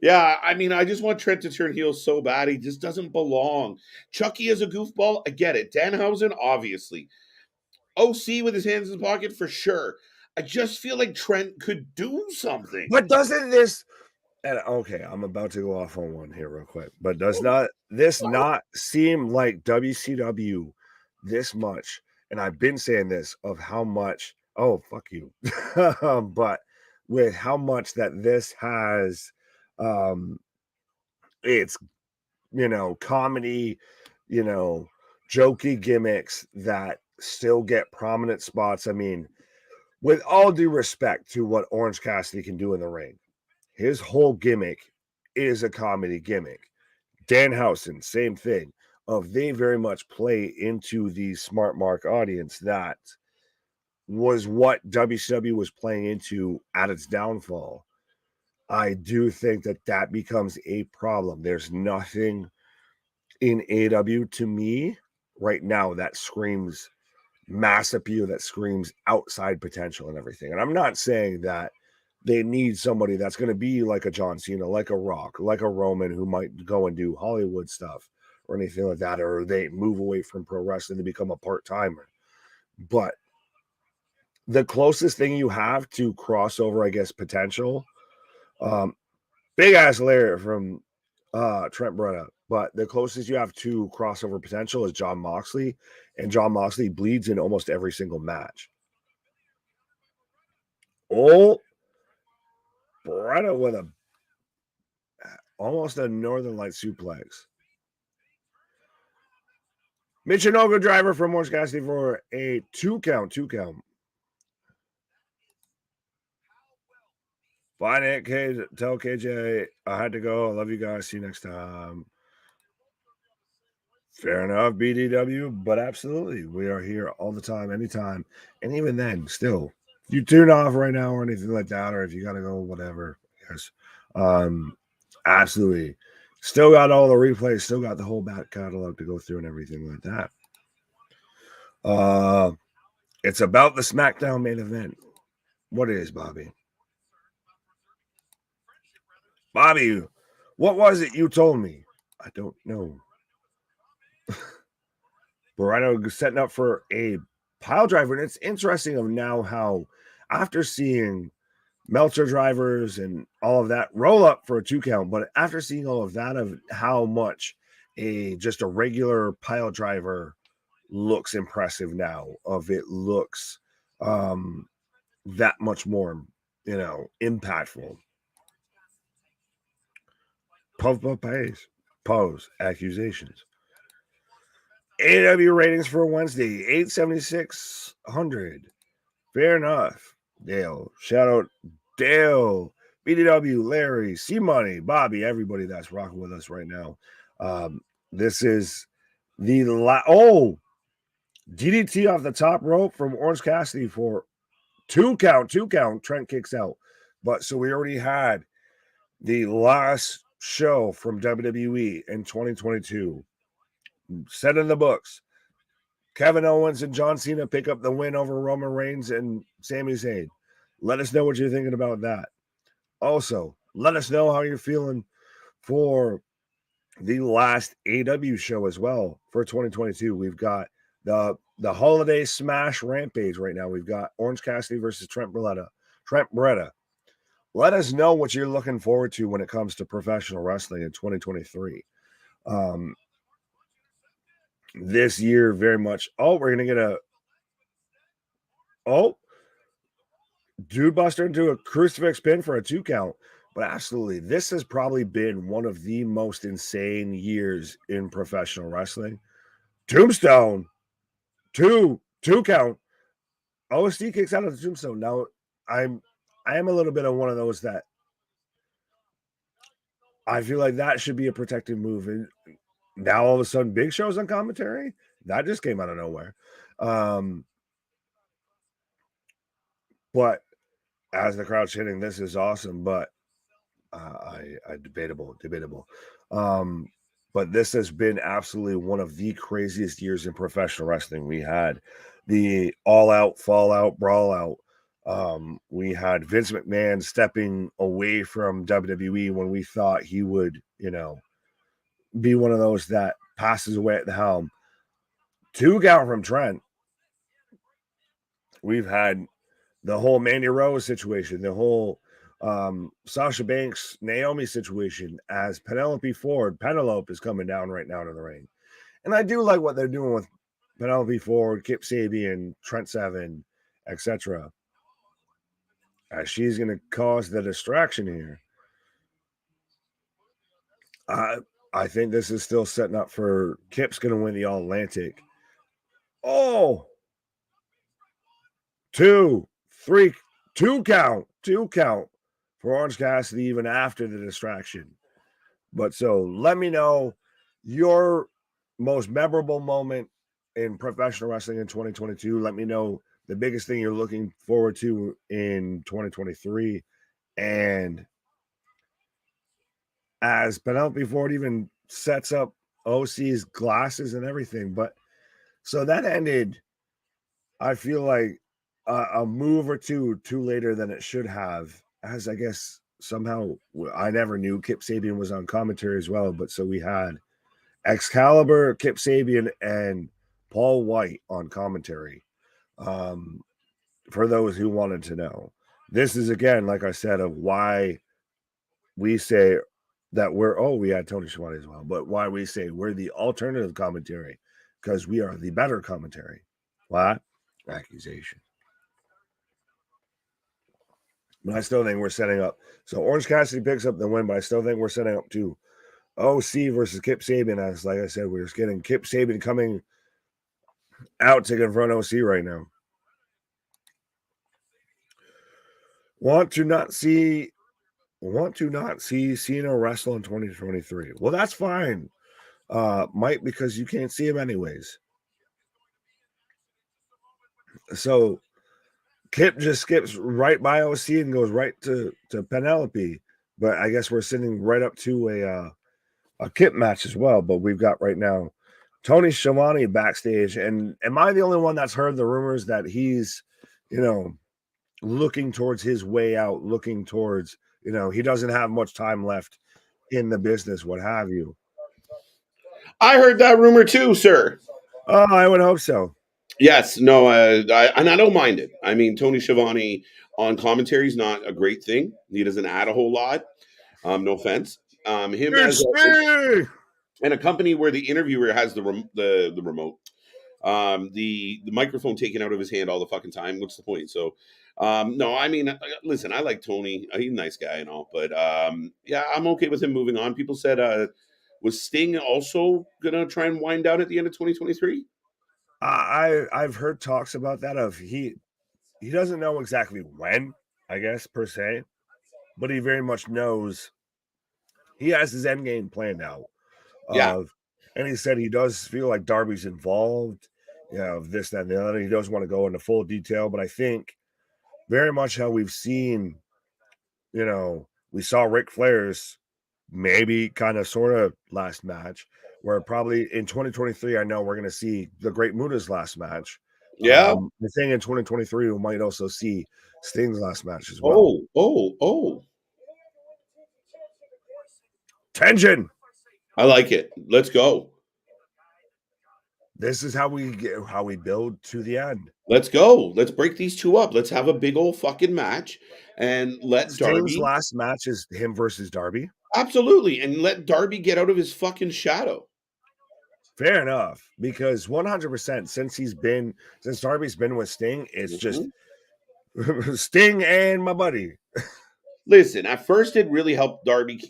Yeah, I mean, I just want Trent to turn heel so bad. He just doesn't belong. Chucky is a goofball. I get it. Danhausen, obviously. OC with his hands in his pocket, for sure. I just feel like Trent could do something. But doesn't this... And okay, I'm about to go off on one here real quick. But does not this not seem like WCW this much? And I've been saying this of how much... Oh, fuck you. But with how much that this has... it's comedy, jokey gimmicks that still get prominent spots. I mean, with all due respect to what Orange Cassidy can do in the ring, his whole gimmick is a comedy gimmick. Danhausen, same thing. They very much play into the smart mark audience. That was what WCW was playing into at its downfall. I do think that becomes a problem. There's nothing in AEW to me right now that screams mass appeal, that screams outside potential and everything. And I'm not saying that they need somebody that's going to be like a John Cena, like a Rock, like a Roman, who might go and do Hollywood stuff or anything like that, or they move away from pro wrestling to become a part-timer. But the closest thing you have to crossover, I guess, potential, big ass layer from Trent Beretta, but the closest you have to crossover potential is Jon Moxley, and Jon Moxley bleeds in almost every single match. Oh, Beretta with almost a Northern Light suplex. Michinoku driver from Orange Cassidy for a 2 count. Fine, Aunt K. Tell KJ I had to go. I love you guys. See you next time. Fair enough, BDW, but absolutely, we are here all the time, anytime, and even then, still, if you tune off right now or anything like that, or if you gotta go, whatever, yes, absolutely, still got all the replays, still got the whole back catalog to go through and everything like that. It's about the SmackDown main event. What is, Bobby? Bobby, what was it you told me? I don't know. Moreno setting up for a pile driver. And it's interesting of now how after seeing Meltzer drivers and all of that roll up for a 2 count, but after seeing all of that of how much just a regular pile driver looks impressive now, of it looks that much more, impactful. Pose accusations. AEW ratings for Wednesday, 87600. Fair enough. Dale. Shout out Dale. BDW, Larry, C Money, Bobby, everybody that's rocking with us right now. This is the DDT off the top rope from Orange Cassidy for 2 count. Trent kicks out. But so we already had the last show from WWE in 2022. Set in the books. Kevin Owens and John Cena pick up the win over Roman Reigns and Sami Zayn. Let us know what you're thinking about that. Also, let us know how you're feeling for the last AEW show as well for 2022. We've got the Holiday Smash Rampage right now. We've got Orange Cassidy versus Trent Beretta. Let us know what you're looking forward to when it comes to professional wrestling in 2023. This year, very much. We're going to get Dude Buster into a crucifix pin for a 2 count. But absolutely, this has probably been one of the most insane years in professional wrestling. Tombstone, 2 count. OST kicks out of the Tombstone. Now, I am a little bit of one of those that I feel like that should be a protected move. And now all of a sudden, Big Show's on commentary. That just came out of nowhere. But as the crowd's hitting, this is awesome. But debatable. But this has been absolutely one of the craziest years in professional wrestling. We had the all out, fall out, brawl out. We had Vince McMahon stepping away from WWE when we thought he would, be one of those that passes away at the helm. 2 count from Trent. We've had the whole Mandy Rose situation, the whole Sasha Banks, Naomi situation as Penelope is coming down right now to the ring. And I do like what they're doing with Penelope Ford, Kip Sabian, Trent Seven, etc. As she's going to cause the distraction here. I think this is still setting up for Kip's going to win the All-Atlantic. 2 count for Orange Cassidy even after the distraction. But so let me know your most memorable moment in professional wrestling in 2022. Let me know the biggest thing you're looking forward to in 2023. And as Penelope Ford even sets up OC's glasses and everything. But so that ended, I feel like, a move or two later than it should have, as I guess somehow I never knew Kip Sabian was on commentary as well. But so we had Excalibur, Kip Sabian, and Paul White on commentary. For those who wanted to know, this is again, like I said, of why we say that we had Tony Schiavone as well, but why we say we're the alternative commentary, because we are the better commentary. What? Accusation. But I still think we're setting up. So Orange Cassidy picks up the win, but I still think we're setting up to OC versus Kip Sabian. As like I said, we're just getting Kip Sabian coming out to confront OC right now. Want to not see want to not see Cena wrestle in 2023. Well, that's fine, Mike, because you can't see him anyways. So Kip just skips right by OC and goes right to Penelope. But I guess we're sitting right up to a Kip match as well. But we've got right now Tony Schiavone backstage. And am I the only one that's heard the rumors that he's, looking towards his way out, looking towards, he doesn't have much time left in the business, what have you? I heard that rumor too, sir. Oh, I would hope so. Yes, no, and I don't mind it. I mean, Tony Schiavone on commentary is not a great thing. He doesn't add a whole lot. No offense. Him as in a company where the interviewer has the remote, the microphone taken out of his hand all the fucking time. What's the point? So, no, I mean, listen, I like Tony. He's a nice guy and all, but yeah, I'm okay with him moving on. People said, was Sting also gonna try and wind down at the end of 2023? I've heard talks about that. Of he doesn't know exactly when, I guess, per se, but he very much knows he has his end game planned out. Yeah. And he said he does feel like Darby's involved, this, that, and the other. He doesn't want to go into full detail, but I think very much how we've seen, we saw Ric Flair's maybe kind of sort of last match, where probably in 2023, I know we're going to see the Great Muda's last match. Yeah. The thing in 2023, we might also see Sting's last match as well. Oh. Tension. I like it. Let's go. This is how we build to the end. Let's go. Let's break these two up. Let's have a big old fucking match and let Sting's Darby. last match is him versus Darby. Absolutely. And let Darby get out of his fucking shadow. Fair enough. Because 100% since Darby's been with Sting, it's just Sting and my buddy. Listen, at first it really helped Darby,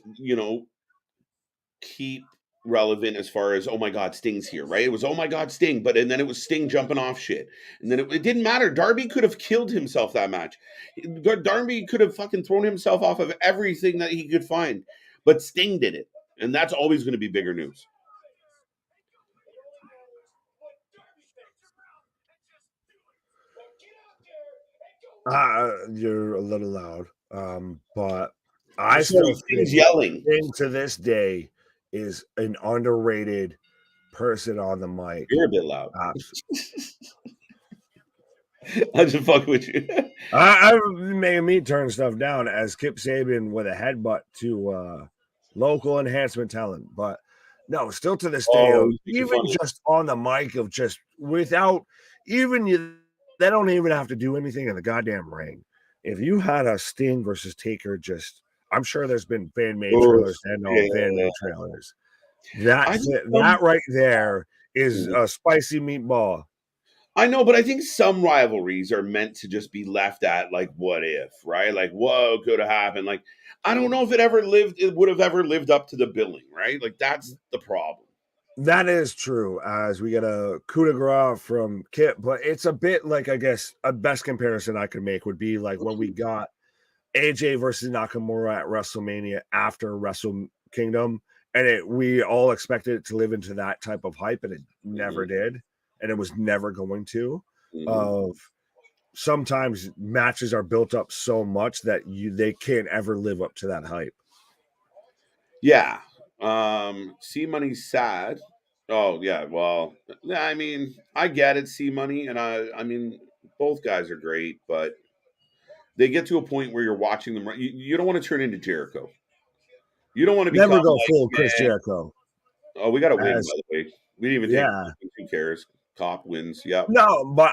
keep relevant as far as, oh my God, Sting's here, right? It was, oh my God, Sting. And then it was Sting jumping off shit. And then it didn't matter. Darby could have killed himself that match. Darby could have fucking thrown himself off of everything that he could find. But Sting did it. And that's always going to be bigger news. You're a little loud. But I still think yelling Sting to this day is an underrated person on the mic. You're a bit loud. I'm just fucking with you. I made me turn stuff down as Kip Sabian with a headbutt to local enhancement talent. But no, still to this day, even just on the mic of just without even you, they don't even have to do anything in the goddamn ring. If you had a Sting versus Taker, I'm sure there's been fan-made trailers and all fan-made trailers. That right there is a spicy meatball. I know, but I think some rivalries are meant to just be left at like, what if, right? Like, whoa, could have happened. Like, I don't know if it would have ever lived up to the billing, right? Like, that's the problem. That is true, as we get a coup de grace from Kip, but it's a bit like, I guess, a best comparison I could make would be like when we got AJ versus Nakamura at WrestleMania after Wrestle Kingdom, and we all expected it to live into that type of hype, and it never did, and it was never going to. Of sometimes matches are built up so much that they can't ever live up to that hype. Yeah. C Money's sad. Oh yeah, well, I mean, I get it, C Money, and I mean, both guys are great, but they get to a point where you're watching them. You don't want to turn into Jericho. You don't want to be never go full Chris Jericho. Oh, we got to win, by the way. We didn't even take. Who cares? Cop wins. Yeah. No, but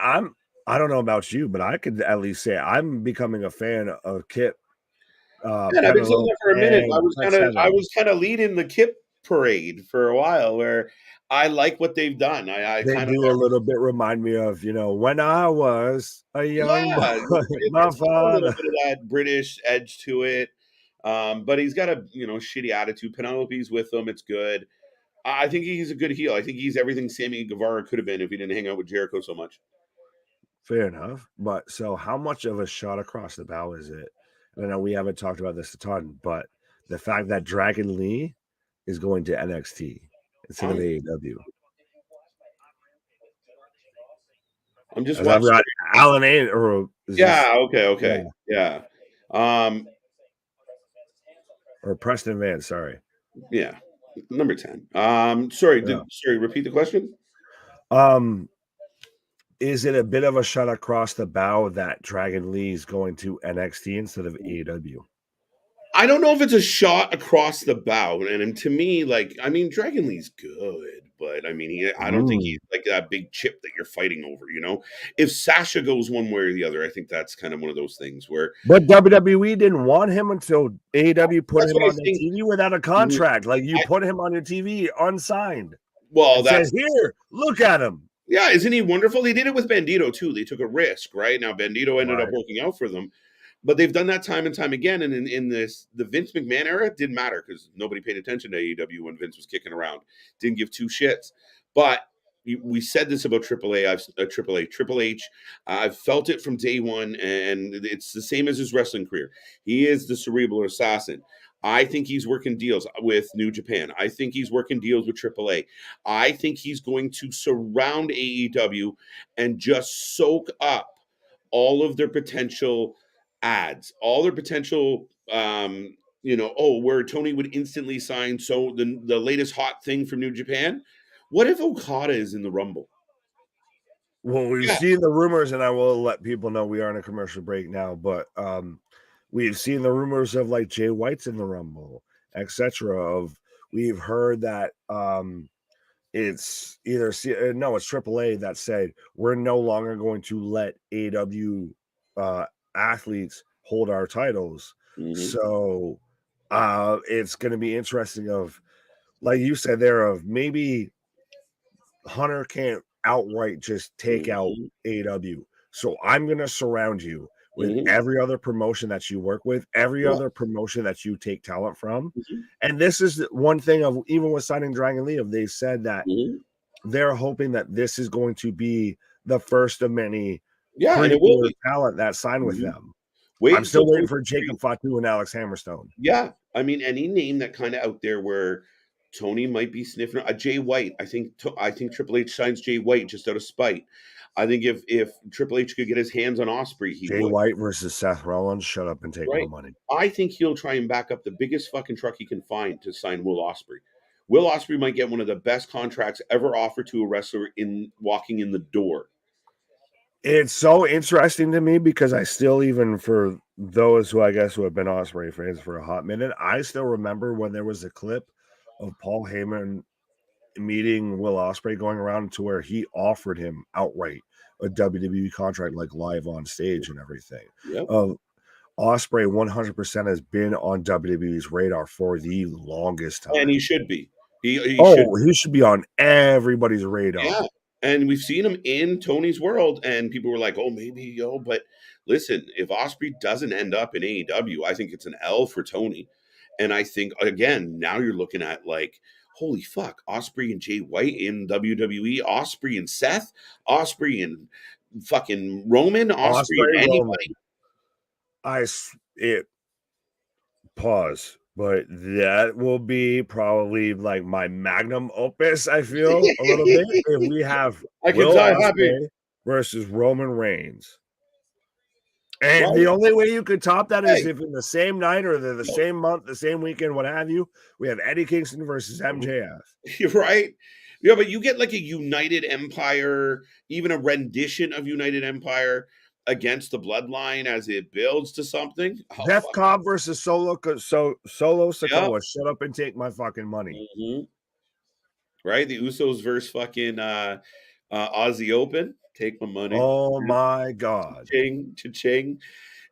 I don't know about you, but I could at least say I'm becoming a fan of Kip. I've been saying that for a minute. I was kind of leading the Kip parade for a while, where I like what they've done. They do a little bit remind me of when I was a young boy, my father. A little bit of that British edge to it, but he's got a shitty attitude. Penelope's with him. It's good. I think he's a good heel. I think he's everything Sammy Guevara could have been if he didn't hang out with Jericho so much. Fair enough. But so how much of a shot across the bow is it and I know we haven't talked about this a ton, but the fact that Dragon Lee is going to NXT instead of AEW. I'm just watching. I've got Alan A. Or okay. Yeah. Or Preston Vance, sorry. Yeah. Number 10. Sorry, repeat the question. Is it a bit of a shot across the bow that Dragon Lee is going to NXT instead of AEW? I don't know if it's a shot across the bow, and to me, like, I mean, Dragon Lee's good, but I mean, I don't think he's like that big chip that you're fighting over. You know, if Sasha goes one way or the other, I think that's kind of one of those things where. But WWE didn't want him until AEW put him on the TV without a contract. Like you put him on your TV unsigned. Well, that says here, look at him. Yeah, isn't he wonderful? They did it with Bandito too. They took a risk, right? Now Bandito ended up working out for them. But they've done that time and time again. And in the Vince McMahon era, it didn't matter because nobody paid attention to AEW when Vince was kicking around. Didn't give two shits. But we said this about Triple H. I've felt it from day one, and it's the same as his wrestling career. He is the cerebral assassin. I think he's working deals with New Japan. I think he's working deals with AAA. I think he's going to surround AEW and just soak up all of their potential ads, all their potential, where Tony would instantly sign. So the latest hot thing from New Japan, what if Okada is in the Rumble? Well, we've seen the rumors, and I will let people know we are on a commercial break now, but we've seen the rumors of like Jay White's in the Rumble, etc. We've heard that it's it's AAA that said we're no longer going to let AEW athletes hold our titles. So it's going to be interesting of, like you said there, of maybe Hunter can't outright just take out AEW. So I'm going to surround you with every other promotion that you work with, every other promotion that you take talent from. And this is one thing of, even with signing Dragon Lee, they said that they're hoping that this is going to be the first of many talent that signed with them. I'm still waiting for Jacob Fatu and Alex Hammerstone. Yeah. I mean, any name that kind of out there where Tony might be sniffing Jay White. I think Triple H signs Jay White just out of spite. I think if Triple H could get his hands on Ospreay, he Jay would. White versus Seth Rollins. Shut up and take my money. I think he'll try and back up the biggest fucking truck he can find to sign Will Ospreay. Will Ospreay might get one of the best contracts ever offered to a wrestler in walking in the door. It's so interesting to me because I still, even for those who I guess who have been Ospreay fans for a hot minute, I still remember when there was a clip of Paul Heyman meeting Will Ospreay going around to where he offered him outright a WWE contract, like live on stage and everything. Ospreay 100% has been on WWE's radar for the longest time, and he should be. He should be on everybody's radar. Yeah, and we've seen him in Tony's world, and people were like, "Oh, maybe but listen, if Ospreay doesn't end up in AEW, I think it's an L for Tony." And I think, again, now you're looking at like, holy fuck, Ospreay and Jay White in WWE, Ospreay and Seth, Ospreay and fucking Roman, Ospreay and anybody. Pause, but that will be probably like my magnum opus, I feel, a little bit, if we have Will Ospreay versus Roman Reigns. And the only way you could top that is if in the same night or the same month, the same weekend, what have you, we have Eddie Kingston versus MJF. You're right. Yeah, but you get like a United Empire, even a rendition of United Empire against the Bloodline as it builds to something. Jeff Cobb versus Solo Sikoa. Shut up and take my fucking money. Right? The Usos versus fucking Aussie Open. Take my money. Oh my God. Cha-ching.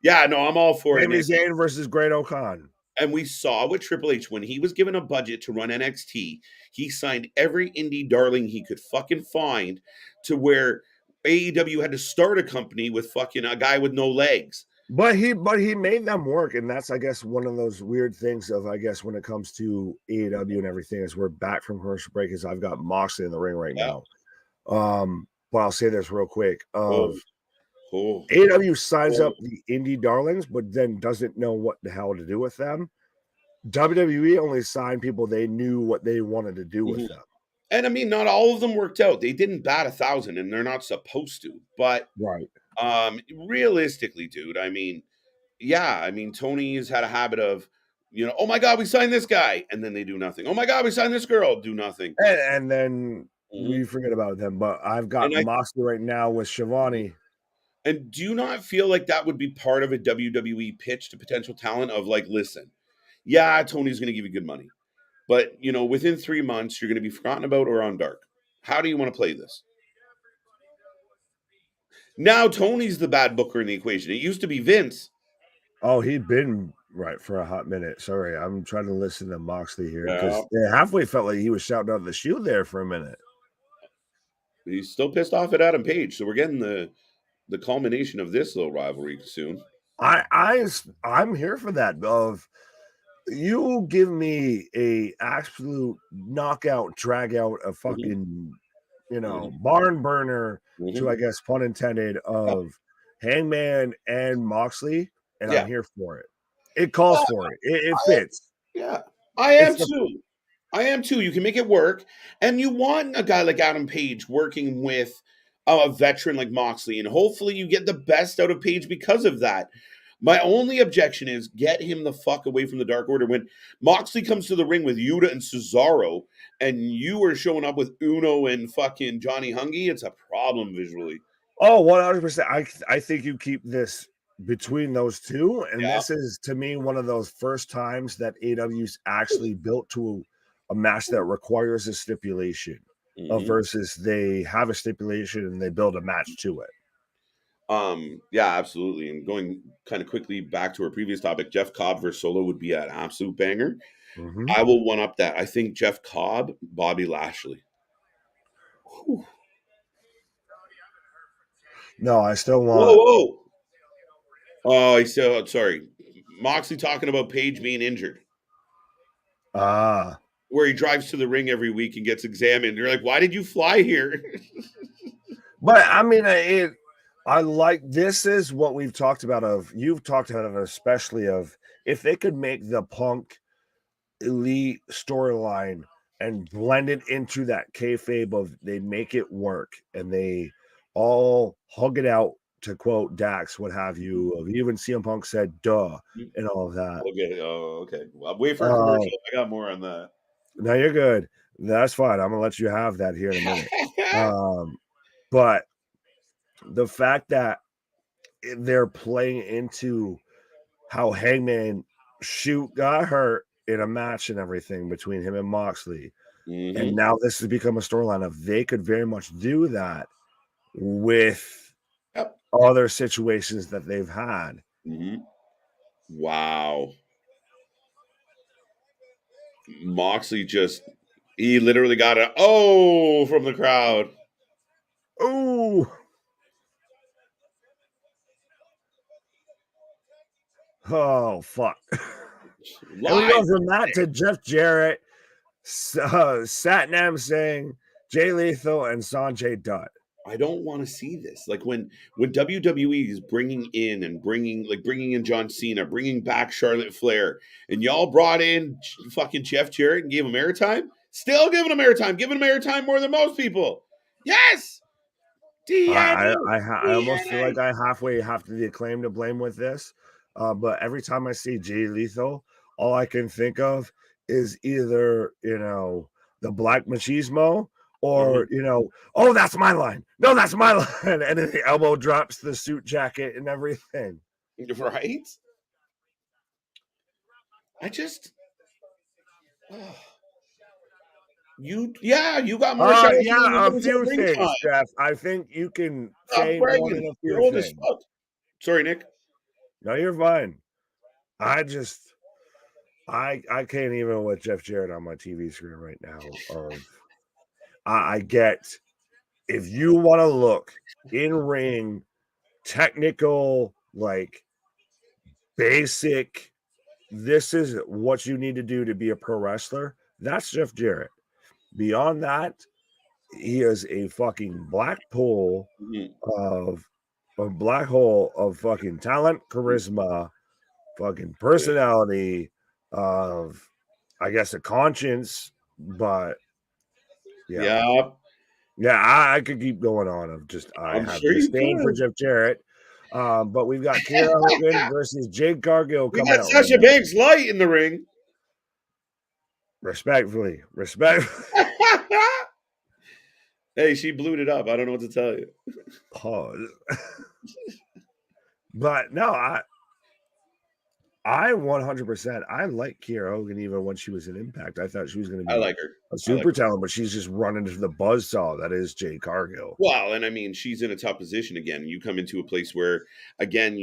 Yeah, no, I'm all for it. Sami Zayn versus Great O'Khan. And we saw with Triple H, when he was given a budget to run NXT, he signed every indie darling he could fucking find, to where AEW had to start a company with fucking a guy with no legs. But he made them work, and that's, I guess, one of those weird things of, I guess, when it comes to AEW and everything, is we're back from commercial break, is I've got Moxley in the ring right now. But I'll say this real quick. AEW signs up the indie darlings, but then doesn't know what the hell to do with them. WWE only signed people they knew what they wanted to do with them. And I mean, not all of them worked out. They didn't bat 1,000, and they're not supposed to. But realistically, dude, I mean, Tony has had a habit of, oh my God, we signed this guy, and then they do nothing. Oh my God, we signed this girl, do nothing. And then we forget about them. But I've got Moxley right now with Shivani. And do you not feel like that would be part of a WWE pitch to potential talent of like, listen, yeah, Tony's going to give you good money, but within 3 months, you're going to be forgotten about or on dark. How do you want to play this? Now Tony's the bad booker in the equation. It used to be Vince. Oh, he'd been right for a hot minute. Sorry, I'm trying to listen to Moxley here because halfway felt like he was shouting out the Shield there for a minute. He's still pissed off at Adam Page, so we're getting the culmination of this little rivalry soon. I'm here for that. Of you give me a absolute knockout, drag out, a fucking barn burner to, I guess, pun intended, of Hangman and Moxley, and I'm here for it. It calls for it. It fits. I am too. I am too. You can make it work, and you want a guy like Adam Page working with a veteran like Moxley, and hopefully you get the best out of Page because of that. My only objection is get him the fuck away from the Dark Order. When Moxley comes to the ring with Yuta and Cesaro, and you are showing up with Uno and fucking Johnny Hungy, it's a problem visually. Oh, 100%. I think you keep this between those two, and this is, to me, one of those first times that AEW's actually built to a match that requires a stipulation versus they have a stipulation and they build a match to it. Yeah, absolutely. And going kind of quickly back to our previous topic, Jeff Cobb versus Solo would be an absolute banger. I will one up that. I think Jeff Cobb, Bobby Lashley. Whew. No, I still want. Whoa. Oh, he's still sorry. Moxley talking about Page being injured. Where he drives to the ring every week and gets examined. You're like, why did you fly here? But I mean, I like, this is what we've talked about you've talked about it, especially of if they could make the Punk Elite storyline and blend it into that kayfabe of they make it work and they all hug it out, to quote Dax, what have you, of even CM Punk said duh and all of that. Okay. Well, wait for a commercial. I got more on that. No, you're good. That's fine. I'm gonna let you have that here in a minute. But the fact that they're playing into how Hangman got hurt in a match and everything between him and Moxley, and now this has become a storyline of they could very much do that with other situations that they've had. Wow. Moxley he literally got a from the crowd. Oh, fuck. And we go from that to Jeff Jarrett, Satnam Singh, Jay Lethal, and Sanjay Dutt. I don't want to see this. Like when WWE is bringing in John Cena, bringing back Charlotte Flair, and y'all brought in fucking Jeff Jarrett and gave him airtime. Still giving him airtime more than most people. Yes. I almost feel like I halfway have to the Acclaim to blame with this. But every time I see Jay Lethal, all I can think of is either, the Black Machismo or, oh, that's my line. No, that's my line. And then the elbow drops the suit jacket and everything. Right? You got more shots. A few things, Jeff. I think you can say more than a few things. Sorry, Nick. No, you're fine. I can't even with Jeff Jarrett on my TV screen right now. I get, if you want to look in ring, technical, like basic, this is what you need to do to be a pro wrestler. That's Jeff Jarrett. Beyond that, he is a fucking Blackpool of a black hole of fucking talent, charisma, fucking personality, of, I guess, a conscience, but yeah, I could keep going on. I have disdain for Jeff Jarrett. But we've got Kiera Hogan versus Jade Cargill coming out. We got Sasha Banks Light in the ring. Respectfully. Hey, she blew it up. I don't know what to tell you. Pause. But no, I 100%. I like Kiera Hogan even when she was in Impact. I thought she was going to be a super talent, but she's just running into the buzzsaw that is Jade Cargill. Well, and I mean, she's in a tough position again. You come into a place where, again,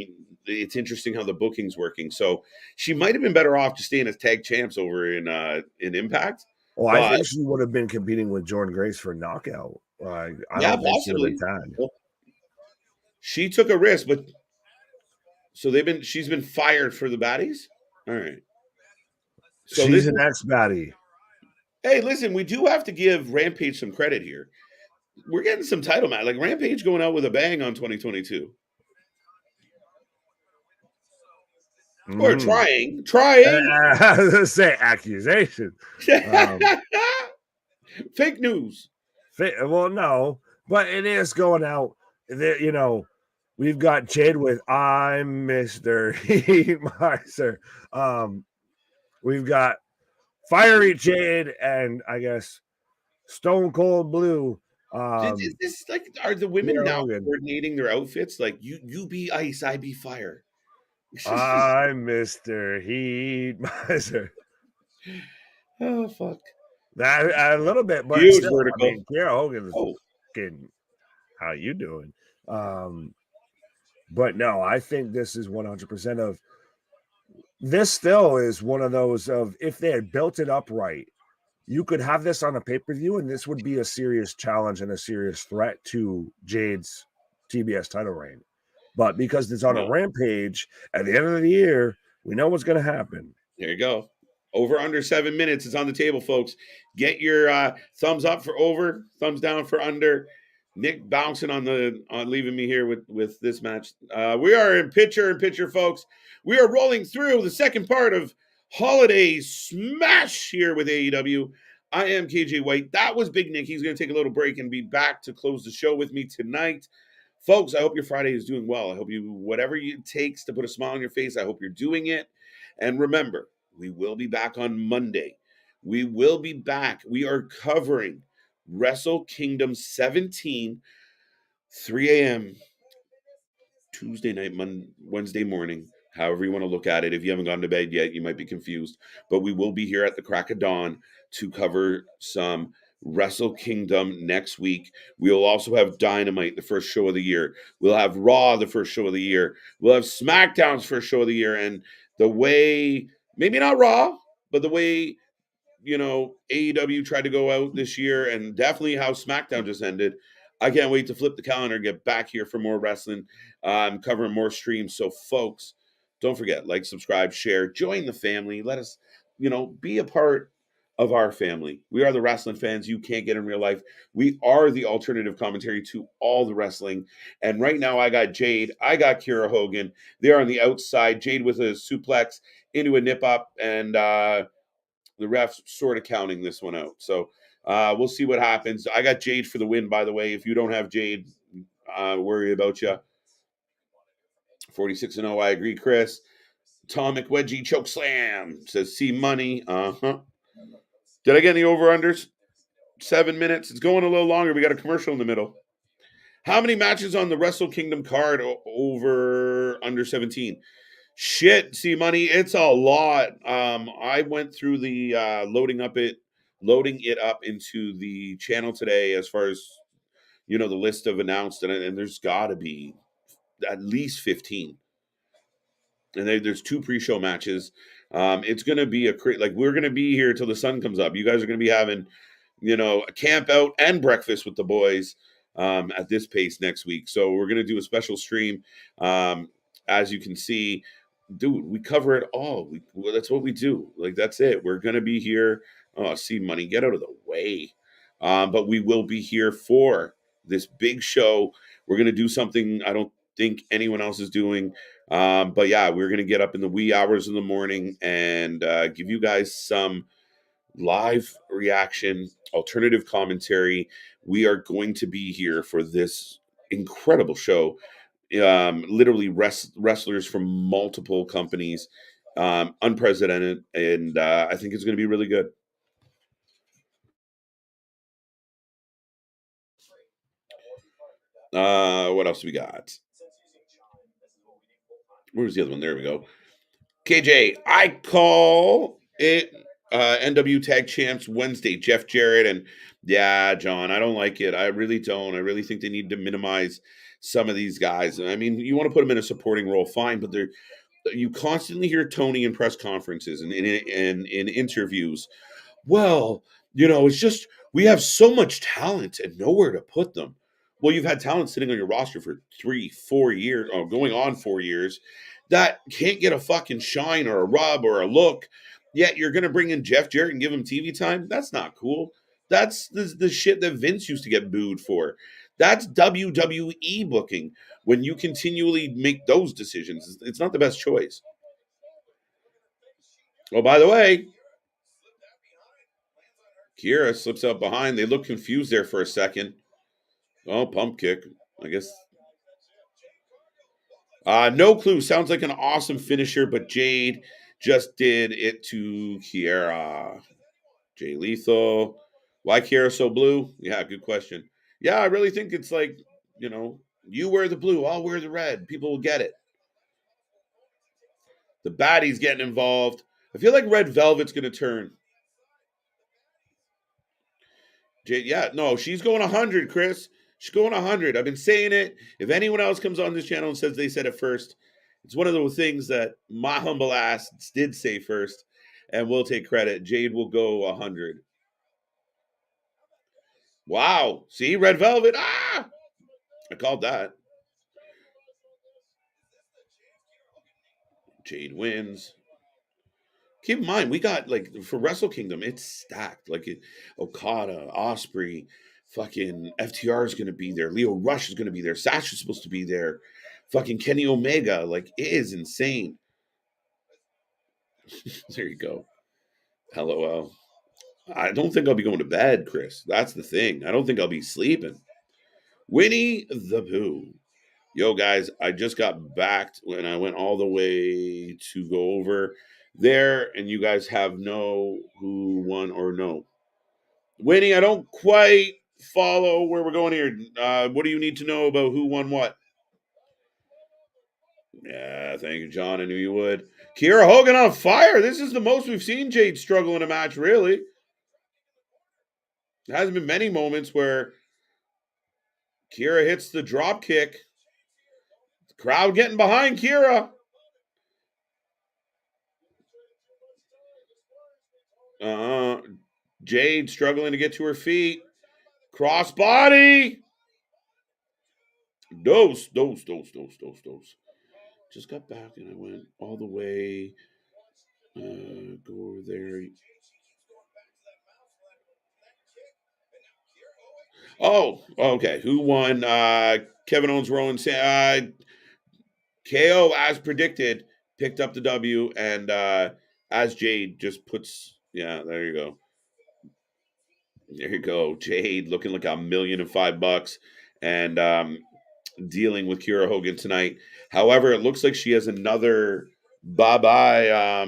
it's interesting how the booking's working. So she might have been better off just staying as tag champs over in Impact. Well, I think she would have been competing with Jordynne Grace for knockout. I don't think she would have been tagged. Well, she took a risk, but so she's been fired for the baddies? All right. So she's an ex-baddie. Hey, listen, we do have to give Rampage some credit here. We're getting some title match. Like Rampage going out with a bang on 2022. Or trying. I was going to say accusation. Fake news. Well, no, but it is going out. You know, we've got Jade with I'm Mr. Heatmiser. We've got Fiery Jade and I guess Stone Cold Blue. Is this like, are the women now coordinating their outfits? Like you be ice, I be fire. I'm Mr. Heatmiser. Oh fuck. That a little bit, but huge still, vertical. I mean, Kiera Hogan is fucking. How you doing? But no, I think this is 100% of. This still is one of those of if they had built it up right, you could have this on a pay-per-view, and this would be a serious challenge and a serious threat to Jade's TBS title reign. But because it's on a Rampage at the end of the year, we know what's going to happen. There you go. Over under 7 minutes is on the table, folks. Get your thumbs up for over, thumbs down for under. Nick bouncing on leaving me here with this match. We are in picture, folks. We are rolling through the second part of Holiday Smash here with AEW. I am KJ White. That was Big Nick. He's going to take a little break and be back to close the show with me tonight. Folks, I hope your Friday is doing well. I hope whatever it takes to put a smile on your face, I hope you're doing it. And remember, we will be back on Monday. We will be back. We are covering Wrestle Kingdom 17, 3 a.m. Tuesday night, Wednesday morning. However you want to look at it. If you haven't gone to bed yet, you might be confused. But we will be here at the crack of dawn to cover some Wrestle Kingdom next week. We'll also have Dynamite, the first show of the year. We'll have Raw, the first show of the year. We'll have SmackDown's first show of the year. And the way, maybe not Raw, but the way, AEW tried to go out this year, and definitely how SmackDown just ended. I can't wait to flip the calendar and get back here for more wrestling, covering more streams. So, folks, don't forget, like, subscribe, share, join the family. Let us, be a part of our family. We are the wrestling fans you can't get in real life. We are the alternative commentary to all the wrestling. And right now I got Jade. I got Kiera Hogan. They're on the outside. Jade with a suplex into a nip up. And the ref's sort of counting this one out. So we'll see what happens. I got Jade for the win, by the way. If you don't have Jade, worry about you. 46-0, I agree, Chris. Tom McWedgie choke slam says see money. Did I get any over-unders? 7 minutes. It's going a little longer. We got a commercial in the middle. How many matches on the Wrestle Kingdom card over under 17? Shit, see money. It's a lot. I went through the loading it up into the channel today as far as the list of announced, and there's got to be at least 15. And there's 2 pre-show matches. It's going to be we're going to be here till the sun comes up. You guys are going to be having, a camp out and breakfast with the boys at this pace next week. So we're going to do a special stream. As you can see, dude, we cover it all. That's what we do. That's it. We're going to be here. Oh, see money, get out of the way. But we will be here for this big show. We're going to do something I don't think anyone else is doing. But yeah, we're going to get up in the wee hours in the morning and give you guys some live reaction, alternative commentary. We are going to be here for this incredible show. Literally wrestlers from multiple companies, unprecedented, and I think it's going to be really good. What else we got? Where's the other one? There we go. KJ, I call it NW Tag Champs Wednesday. Jeff Jarrett and yeah, John, I don't like it. I really don't. I really think they need to minimize some of these guys. I mean, you want to put them in a supporting role, fine, but you constantly hear Tony in press conferences and in interviews. Well, it's just we have so much talent and nowhere to put them. Well, you've had talent sitting on your roster for 3-4 years, or going on 4 years, that can't get a fucking shine or a rub or a look. Yet you're going to bring in Jeff Jarrett and give him TV time? That's not cool. That's the shit that Vince used to get booed for. That's WWE booking when you continually make those decisions. It's not the best choice. Oh, by the way, Kiera slips out behind. They look confused there for a second. Oh, pump kick. I guess. No clue. Sounds like an awesome finisher, but Jade just did it to Kiera. Jay Lethal. Why Kiera so blue? Yeah, good question. Yeah, I really think it's like, you wear the blue, I'll wear the red. People will get it. The baddie's getting involved. I feel like Red Velvet's going to turn. Yeah, no, she's going 100, Chris. She's going 100. I've been saying it. If anyone else comes on this channel and says they said it first, it's one of those things that my humble ass did say first, and we'll take credit. Jade will go 100. Wow. See, Red Velvet. Ah! I called that. Jade wins. Keep in mind, we got, for Wrestle Kingdom, it's stacked. Okada, Osprey, fucking FTR is going to be there. Leo Rush is going to be there. Sasha's supposed to be there. Fucking Kenny Omega. It is insane. There you go. LOL. I don't think I'll be going to bed, Chris. That's the thing. I don't think I'll be sleeping. Winnie the Pooh. Yo, guys, I just got back when I went all the way to go over there, and you guys have no who won or no. Winnie, I don't quite follow where we're going here. What do you need to know about who won what? Yeah, thank you, John. I knew you would. Kiera Hogan on fire. This is the most we've seen Jade struggle in a match, really. There hasn't been many moments where Kiera hits the drop kick. The crowd getting behind Kiera. Jade struggling to get to her feet. Crossbody. Dose. Just got back and I went all the way. Go over there. Oh, okay. Who won? Kevin Owens, Rowan, KO, as predicted, picked up the W, and as Jade just puts, yeah, there you go. There you go. Jade looking like $1,005,000 and dealing with Kiera Hogan tonight. However, it looks like she has another bye-bye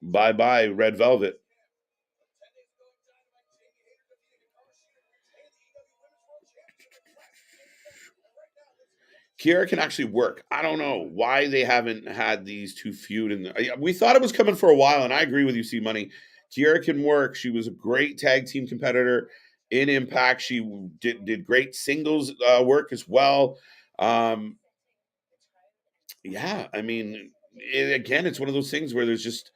Red Velvet. Kiera can actually work. I don't know why they haven't had these two feud. We thought it was coming for a while, and I agree with you, C Money. Kiera can work. She was a great tag team competitor in Impact. She did great singles work as well. Yeah, I mean, again, it's one of those things where there's just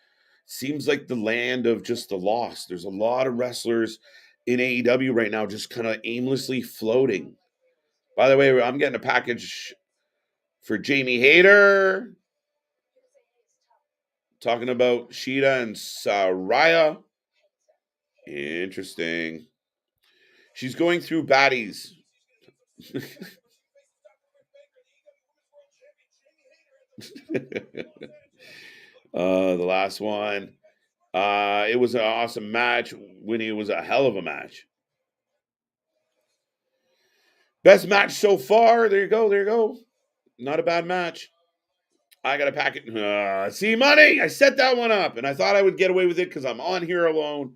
seems like the land of just the lost. There's a lot of wrestlers in AEW right now just kind of aimlessly floating. By the way, I'm getting a package for Jamie Hayter. Talking about Sheeta and Saraya. Interesting. She's going through baddies. The last one. It was an awesome match. Winnie, it was a hell of a match. Best match so far. There you go. There you go. Not a bad match. I got to pack it. See, money. I set that one up, and I thought I would get away with it because I'm on here alone.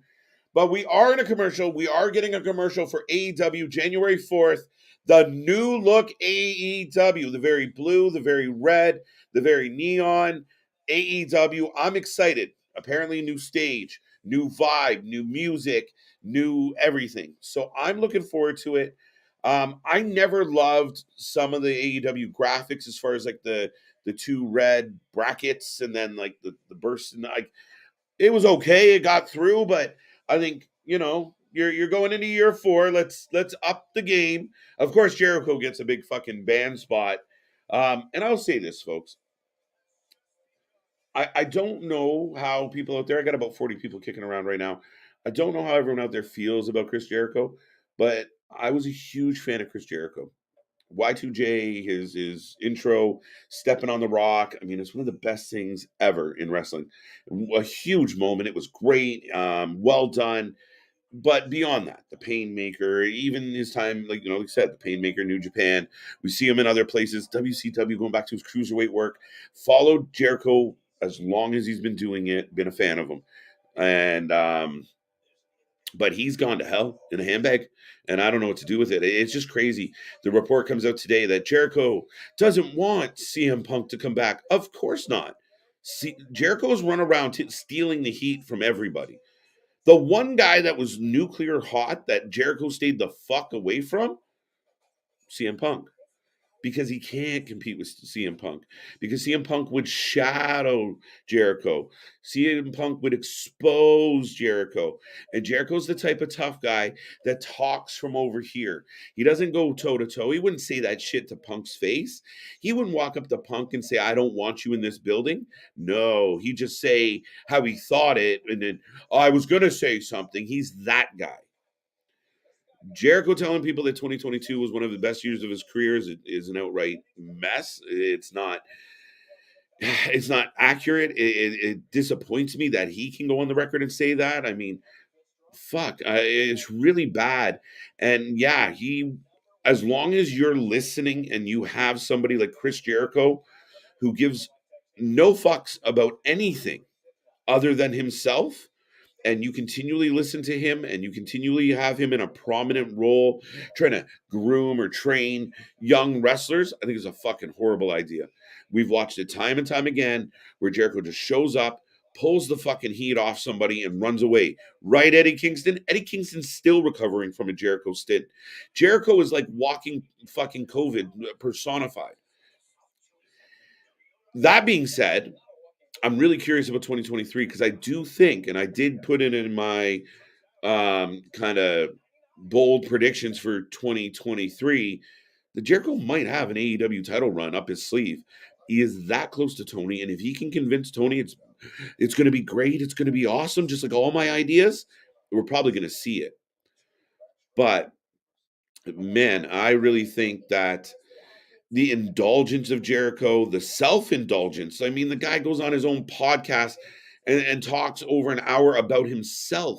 But we are in a commercial. We are getting a commercial for AEW January 4th. The new look AEW. The very blue, the very red, the very neon AEW. I'm excited. Apparently new stage, new vibe, new music, new everything. So I'm looking forward to it. I never loved some of the AEW graphics as far as like the two red brackets and then like the burst and like it was okay. It got through, but I think, you're going into year 4. Let's up the game. Of course, Jericho gets a big fucking band spot. And I'll say this, folks. I don't know how people out there, I got about 40 people kicking around right now. I don't know how everyone out there feels about Chris Jericho, but I was a huge fan of Chris Jericho. Y2J, his intro, stepping on the rock. I mean, it's one of the best things ever in wrestling. A huge moment. It was great. Well done. But beyond that, the Painmaker, even his time, like I said, the Painmaker, New Japan. We see him in other places. WCW, going back to his cruiserweight work. Followed Jericho as long as he's been doing it. Been a fan of him. And but he's gone to hell in a handbag, and I don't know what to do with it. It's just crazy. The report comes out today that Jericho doesn't want CM Punk to come back. Of course not. Jericho's run around stealing the heat from everybody. The one guy that was nuclear hot that Jericho stayed the fuck away from, CM Punk. Because he can't compete with CM Punk. Because CM Punk would shadow Jericho. CM Punk would expose Jericho. And Jericho's the type of tough guy that talks from over here. He doesn't go toe-to-toe. He wouldn't say that shit to Punk's face. He wouldn't walk up to Punk and say, I don't want you in this building. No, he'd just say how he thought it. And then, I was going to say something. He's that guy. Jericho telling people that 2022 was one of the best years of his career is an outright mess. It's not accurate. It disappoints me that he can go on the record and say that. I mean, fuck, it's really bad. And yeah, as long as you're listening and you have somebody like Chris Jericho who gives no fucks about anything other than himself, and you continually listen to him and you continually have him in a prominent role trying to groom or train young wrestlers, I think it's a fucking horrible idea. We've watched it time and time again where Jericho just shows up, pulls the fucking heat off somebody and runs away. Right, Eddie Kingston? Eddie Kingston's still recovering from a Jericho stint. Jericho is like walking fucking COVID personified. That being said, I'm really curious about 2023 because I do think, and I did put it in my kind of bold predictions for 2023, that Jericho might have an AEW title run up his sleeve. He is that close to Tony, and if he can convince Tony it's going to be great, it's going to be awesome, just like all my ideas, we're probably going to see it. But man, I really think that the indulgence of Jericho, the self-indulgence. I mean, the guy goes on his own podcast and talks over an hour about himself,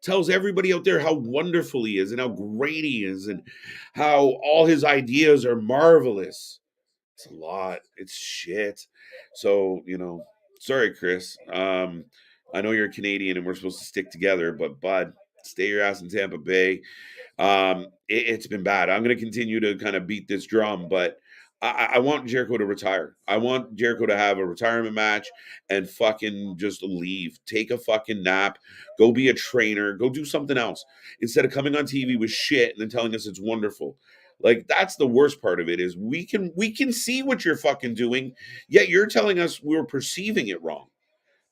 tells everybody out there how wonderful he is and how great he is and how all his ideas are marvelous. It's a lot. It's shit. So, sorry, Chris. I know you're Canadian and we're supposed to stick together, but bud, stay your ass in Tampa Bay. It's been bad. I'm going to continue to kind of beat this drum, but I want Jericho to retire. I want Jericho to have a retirement match and fucking just leave. Take a fucking nap. Go be a trainer. Go do something else. Instead of coming on TV with shit and then telling us it's wonderful. Like, that's the worst part of it is we can see what you're fucking doing, yet you're telling us we're perceiving it wrong.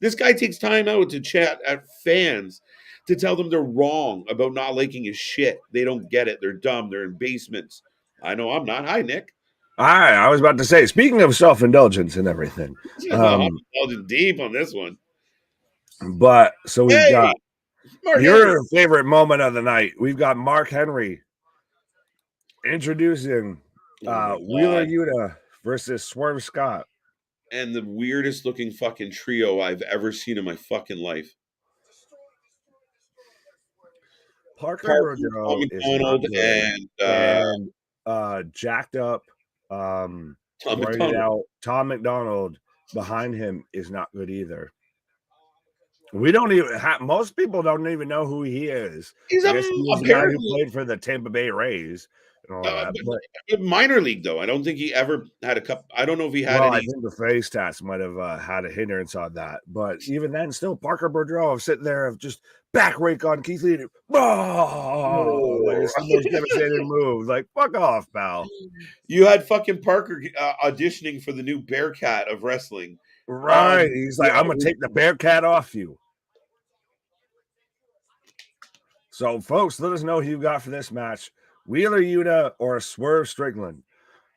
This guy takes time out to chat at fans to tell them they're wrong about not liking his shit. They don't get it. They're dumb. They're in basements. I know I'm not. Hi, Nick. I was about to say, speaking of self-indulgence and everything. I'm indulging deep on this one. But so we've got your favorite moment of the night. We've got Mark Henry introducing Wheeler Yuta versus Swerve Scott. and the weirdest looking fucking trio I've ever seen in my fucking life. Parker Boudreaux is not good. And jacked up, Tom right out. Tom McDonald behind him is not good either. We don't even most people don't even know who he is. He's the guy who played for the Tampa Bay Rays and all that. But minor league though, I don't think he ever had a cup. I don't know if he had. I think the face tats might have had a hindrance on that, but even then, still Parker Boudreaux sitting there of just back rake on Keith Lee. Like it's the most devastating move. Like fuck off, pal. You had fucking Parker auditioning for the new Bearcat of wrestling. Right. He's like, I'm gonna take the Bearcat off you. So, folks, let us know who you got for this match: Wheeler Yuta or Swerve Strickland.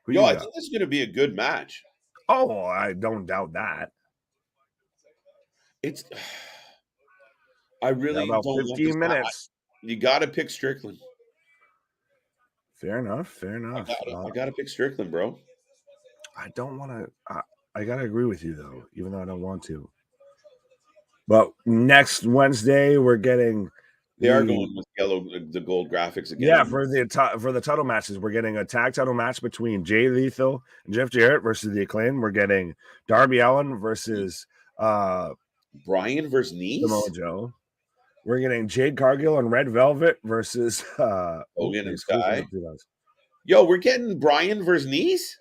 I think this is going to be a good match. Oh, I don't doubt that. I really about 15 minutes. You got to pick Strickland. Fair enough. I got to pick Strickland, bro. I don't want to. I got to agree with you though, even though I don't want to. But next Wednesday, we're getting. They are going with the gold graphics again. Yeah, for the title matches, we're getting a tag title match between Jay Lethal and Jeff Jarrett versus the Acclaim. We're getting Darby Allin versus Brian versus Nice. Samoa Joe. We're getting Jade Cargill and Red Velvet versus Hogan and Sky. Yo, we're getting Brian versus Nice.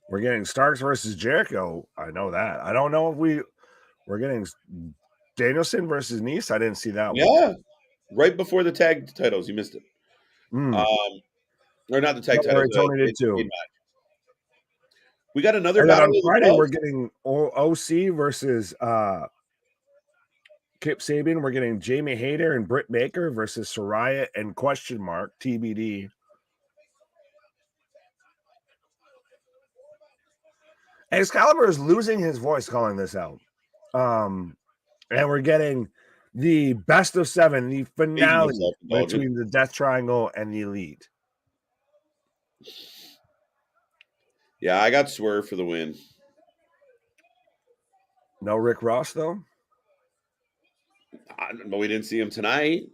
We're getting Starks versus Jericho. I know that. I don't know if we're getting Danielson versus Nice. I didn't see that one. Yeah, right before the tag titles, you missed it. Or not the tag titles. Tony did too. We got another battle on Friday. We're getting OC versus Kip Sabian. We're getting Jamie Hayter and Britt Baker versus Saraya and question mark TBD. Excalibur is losing his voice calling this out. And we're getting the best of 7, the finale between the Death Triangle and the Elite. Yeah, I got Swerve for the win. No Rick Ross, though? But we didn't see him tonight.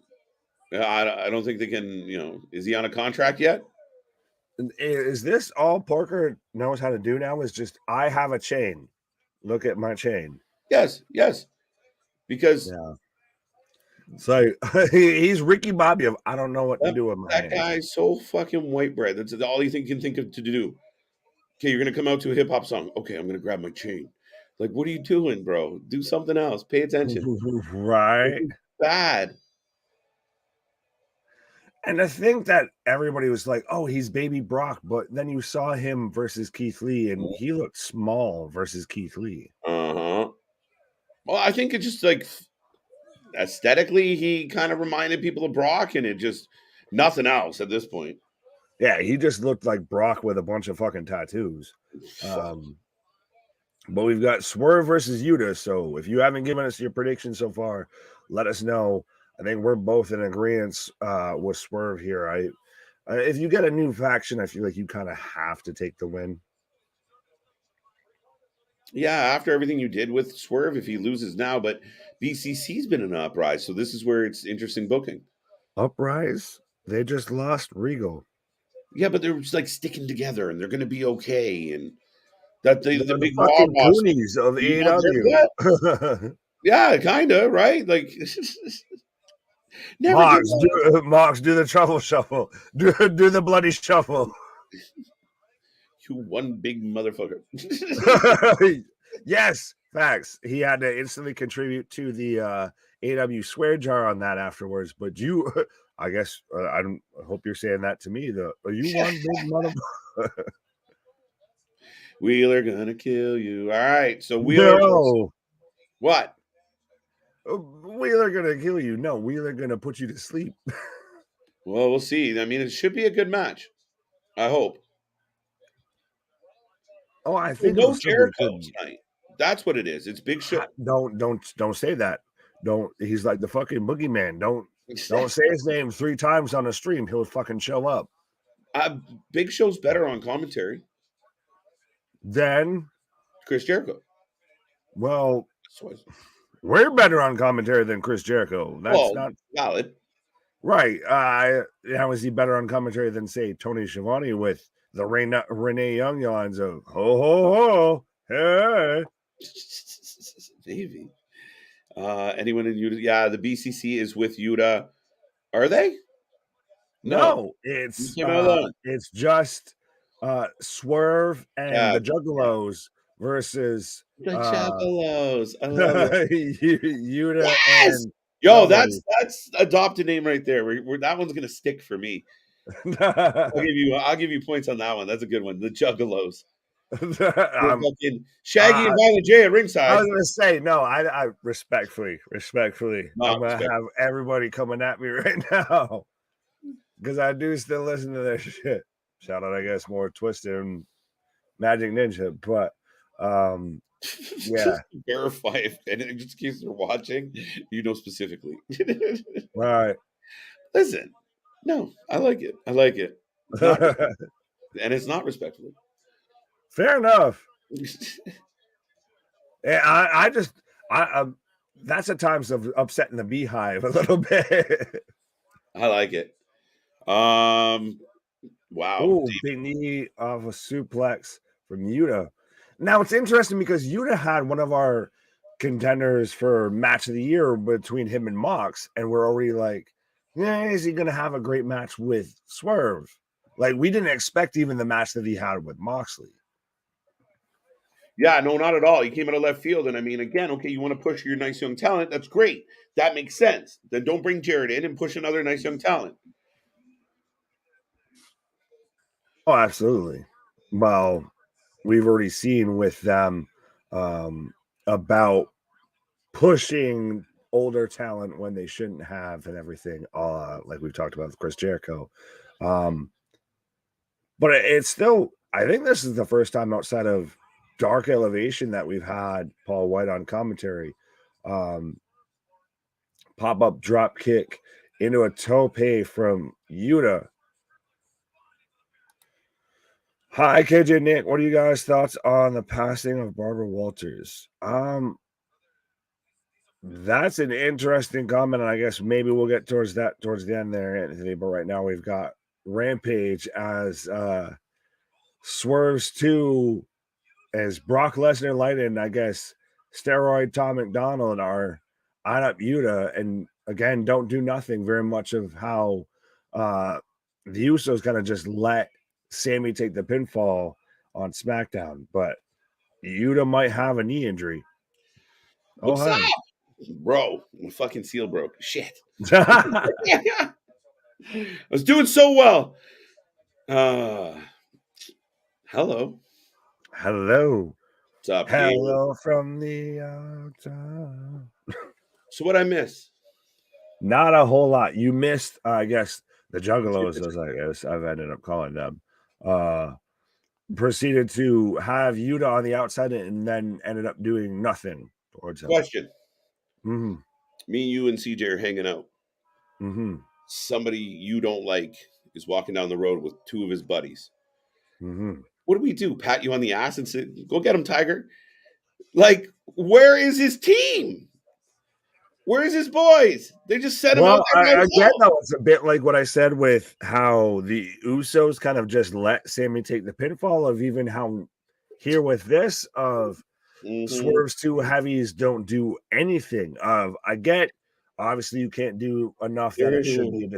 I don't think they can, is he on a contract yet? Is this all Parker knows how to do now? Is just, I have a chain. Look at my chain. Yes. Because so he's Ricky Bobby of I don't know what to do with my that guy's so fucking white bread. That's all you can think of to do. Okay, you're gonna come out to a hip hop song. Okay, I'm gonna grab my chain. Like, what are you doing, bro? Do something else. Pay attention. Right. Bad. And I think that everybody was like, "Oh, he's Baby Brock," but then you saw him versus Keith Lee, and he looked small versus Keith Lee. Well, I think it just like aesthetically, he kind of reminded people of Brock, and it just nothing else at this point. Yeah, he just looked like Brock with a bunch of fucking tattoos. But we've got Swerve versus Yuta. So if you haven't given us your prediction so far, let us know. I think we're both in agreement with Swerve here. If you get a new faction, I feel like you kind of have to take the win. Yeah, after everything you did with Swerve, if he loses now, but BCC's been in an uprise, so this is where it's interesting booking. Uprise? They just lost Regal. Yeah, but they're just like sticking together, and they're going to be okay. And that the big fucking Goonies of AEW. Yeah, kind of right. Like, Mox, do the truffle shuffle. Do the bloody shuffle. You one big motherfucker. Yes, facts. He had to instantly contribute to the AEW swear jar on that afterwards. But you, I guess, I hope you're saying that to me. Though, are you one big motherfucker? Wheeler gonna kill you. All right, so Wheeler. No. What? Wheeler gonna kill you? No, Wheeler gonna put you to sleep. Well, we'll see. I mean, it should be a good match. I hope. Oh, I think no Jericho tonight. That's what it is. It's Big Show. Don't say that. Don't. He's like the fucking boogeyman. Don't say his name 3 times on a stream. He'll fucking show up. Big Show's better on commentary. Then Chris Jericho. Well, we're better on commentary than Chris Jericho. That's not valid. Right. How is he better on commentary than, say, Tony Schiavone with the Renee Young lines of ho, ho, ho, hey. Maybe. Anyone in Utah? Yeah, the BCC is with Utah. Are they? No, it's just Swerve and the Juggalos versus the Juggalos. I love it. Yuta and yo, that's adopted name right there. That one's gonna stick for me. I'll give you points on that one. That's a good one. The Juggalos. Shaggy and Violent J at ringside. I was gonna say no. I respectfully, I'm gonna have everybody coming at me right now because I do still listen to their shit. Shout out, I guess, more Twisted and Magic Ninja, but yeah. Verify if, and in just in case they're watching, you know specifically. Right. Listen, no, I like it. And it's not respectfully. Fair enough. Yeah, I that's at times of upsetting the beehive a little bit. I like it. Wow. Ooh, big knee off a suplex from Yuta. Now it's interesting because Yuta had one of our contenders for match of the year between him and Mox, and we're already like, is he gonna have a great match with Swerve? Like, we didn't expect even the match that he had with Moxley. Yeah, no, not at all. He came out of left field. And I mean, again, okay, you want to push your nice young talent. That's great. That makes sense. Then don't bring Jared in and push another nice young talent. Oh, absolutely. Well, we've already seen with them about pushing older talent when they shouldn't have and everything, like we've talked about with Chris Jericho. But it's still, I think this is the first time outside of Dark Elevation that we've had Paul White on commentary. Pop-up drop kick into a tope from Yuta. Hi, KJ Nick. What are you guys' thoughts on the passing of Barbara Walters? That's an interesting comment, and I guess maybe we'll get towards the end there, Anthony. But right now we've got Rampage as Swerves 2 as Brock Lesnar Light and I guess Steroid Tom McDonald are on up Yuta, and again don't do nothing. Very much of how the Usos kind of just let Sami take the pinfall on SmackDown, but Yuta might have a knee injury. What's up? Bro, my fucking seal broke. Shit. I was doing so well. Hello. What's up? Hello from the outside. So what I miss? Not a whole lot. You missed, I guess, the Juggalos, as I guess I've ended up calling them. Proceeded to have Yuta on the outside and then ended up doing nothing towards him. Question. Mm-hmm. Me, you, and CJ are hanging out. Mm-hmm. Somebody you don't like is walking down the road with two of his buddies. Mm-hmm. What do we do? Pat you on the ass and say, "Go get him, Tiger"? Like, where is his team? Where is his boys? They just set him out. Again, though, it's a bit like what I said with how the Usos kind of just let Sami take the pinfall, of even how here with this of Swerve's 2 heavies don't do anything. I get, obviously you can't do enough that it should be